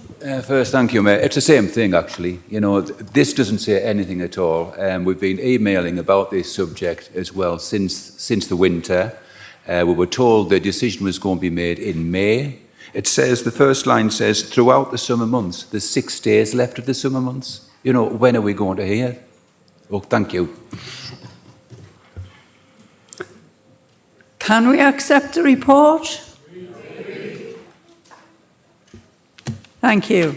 First, thank you, Mayor. It's the same thing, actually. You know, this doesn't say anything at all. We've been emailing about this subject as well since the winter. We were told the decision was going to be made in May. It says, the first line says, throughout the summer months. There's 6 days left of the summer months. You know, when are we going to hear? Oh, thank you. Can we accept the report? Thank you.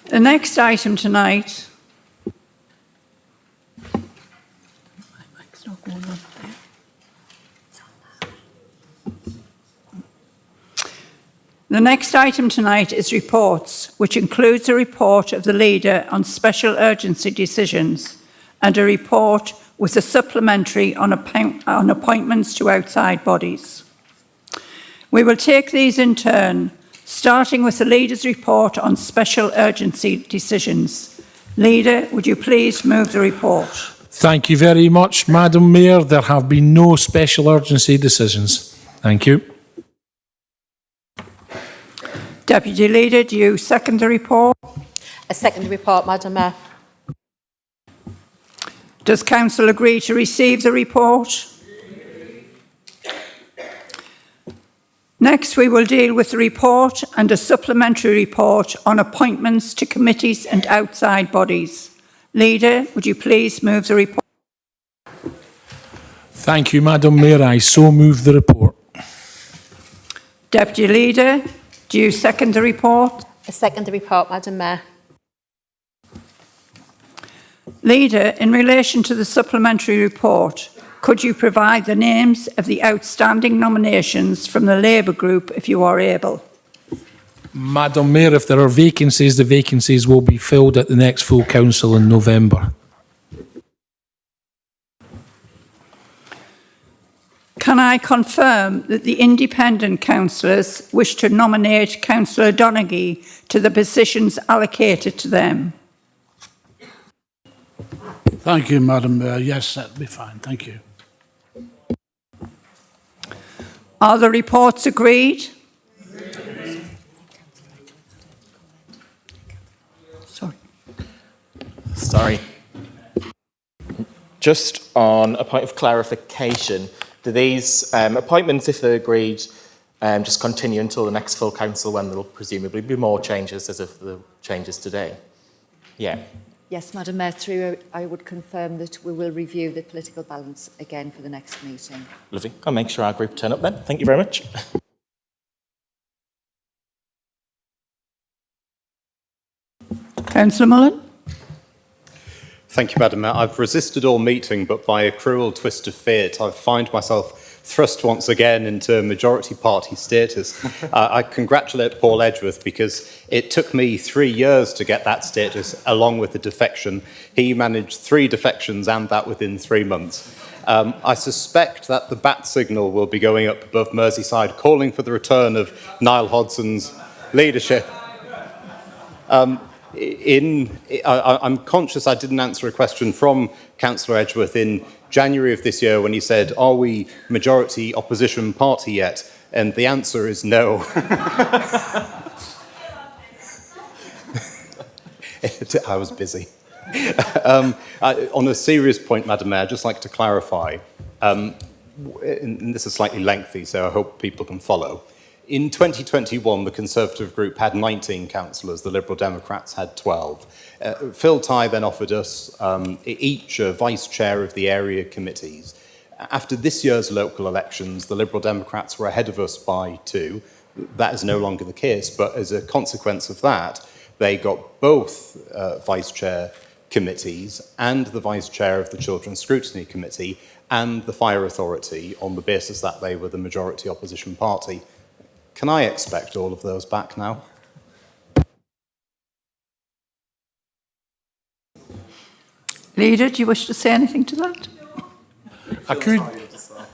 The next item tonight is reports, which includes a report of the Leader on special urgency decisions and a report with a supplementary on appointments to outside bodies. We will take these in turn, starting with the Leader's report on special urgency decisions. Leader, would you please move the report? Thank you very much, Madam Mayor. There have been no special urgency decisions. Thank you. Deputy Leader, do you second the report? I second the report, Madam Mayor. Does Council agree to receive the report? Next, we will deal with the report and a supplementary report on appointments to committees and outside bodies. Leader, would you please move the report? Thank you, Madam Mayor. I so move the report. Deputy Leader, do you second the report? I second the report, Madam Mayor. Leader, in relation to the supplementary report, could you provide the names of the outstanding nominations from the Labour group if you are able? Madam Mayor, if there are vacancies, the vacancies will be filled at the next full council in November. Can I confirm that the independent councillors wish to nominate Councillor Donaghy to the positions allocated to them? Thank you, Madam Mayor. Yes, that'll be fine. Thank you. Are the reports agreed? Sorry. Just on a point of clarification, do these appointments, if they're agreed, just continue until the next full council when there will presumably be more changes as of the changes today? Yeah. Yes, Madam Mayor, through I would confirm that we will review the political balance again for the next meeting. Lovely. I'll make sure our group turn up then. Thank you very much. Councillor Mullen? Thank you, Madam Mayor. I've resisted all meeting, but by a cruel twist of fate, I find myself thrust once again into majority party status. I congratulate Paul Edgeworth because it took me 3 years to get that status along with the defection. He managed 3 defections and that within 3 months. I suspect that the bat signal will be going up above Merseyside calling for the return of Niall Hodgson's leadership. I'm conscious I didn't answer a question from Councillor Edgeworth in January of this year when he said, are we majority opposition party yet? And the answer is no. I was busy. On a serious point, Madam Mayor, I'd just like to clarify, and this is slightly lengthy, so I hope people can follow. In 2021, the Conservative group had 19 councillors, the Liberal Democrats had 12. Phil Tighe then offered us each a vice chair of the area committees. After this year's local elections, the Liberal Democrats were ahead of us by 2. That is no longer the case, but as a consequence of that, they got both vice chair committees and the vice chair of the Children's Scrutiny Committee and the Fire Authority on the basis that they were the majority opposition party. Can I expect all of those back now? Leader, do you wish to say anything to that?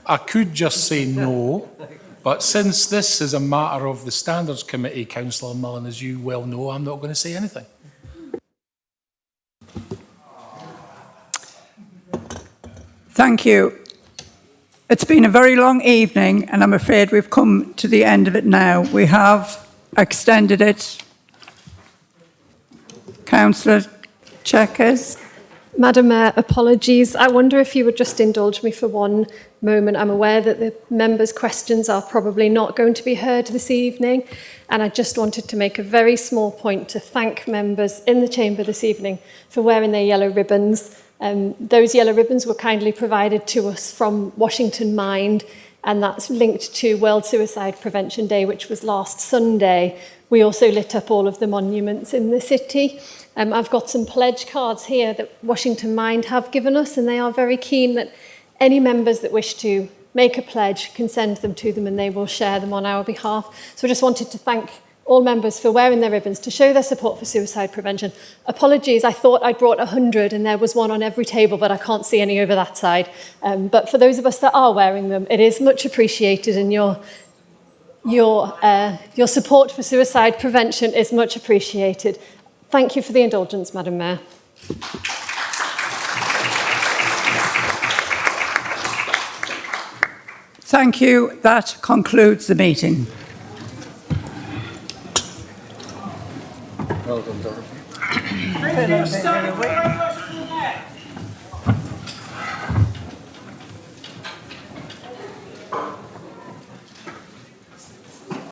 I could just say no, but since this is a matter of the Standards Committee, Councillor Mullen, as you well know, I'm not going to say anything. Thank you. It's been a very long evening, and I'm afraid we've come to the end of it now. We have extended it. Councillor Checkers. Madam Mayor, apologies. I wonder if you would just indulge me for one moment. I'm aware that the members' questions are probably not going to be heard this evening, and I just wanted to make a very small point to thank members in the chamber this evening for wearing their yellow ribbons. Those yellow ribbons were kindly provided to us from Washington Mind, and that's linked to World Suicide Prevention Day, which was last Sunday. We also lit up all of the monuments in the city. I've got some pledge cards here that Washington Mind have given us, and they are very keen that any members that wish to make a pledge can send them to them and they will share them on our behalf. So I just wanted to thank all members for wearing their ribbons to show their support for suicide prevention. Apologies, I thought I'd brought 100 and there was one on every table, but I can't see any over that side. But for those of us that are wearing them, it is much appreciated, and your support for suicide prevention is much appreciated. Thank you for the indulgence, Madam Mayor. Thank you. That concludes the meeting. Well done, Dorothy.